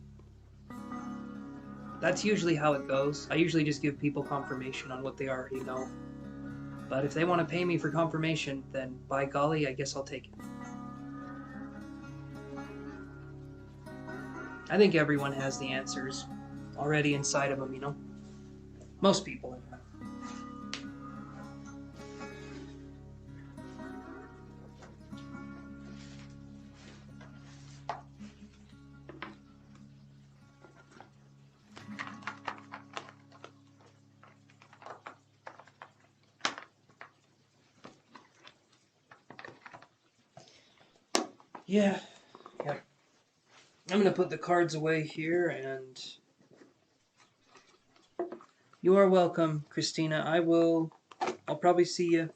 that's usually how it goes. I usually just give people confirmation on what they already know. But if they want to pay me for confirmation, then by golly, I guess I'll take it. I think everyone has the answers already inside of them, you know? Most people. Yeah. Yep. I'm going to put the cards away here, and you are welcome, Christina. I'll probably see you.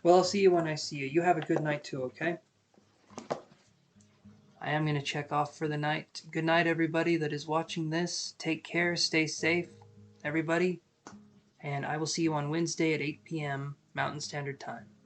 Well, I'll see you when I see you. You have a good night too, okay? I am going to check off for the night. Good night, everybody that is watching this. Take care, stay safe, everybody. And I will see you on Wednesday at 8 p.m. Mountain Standard Time.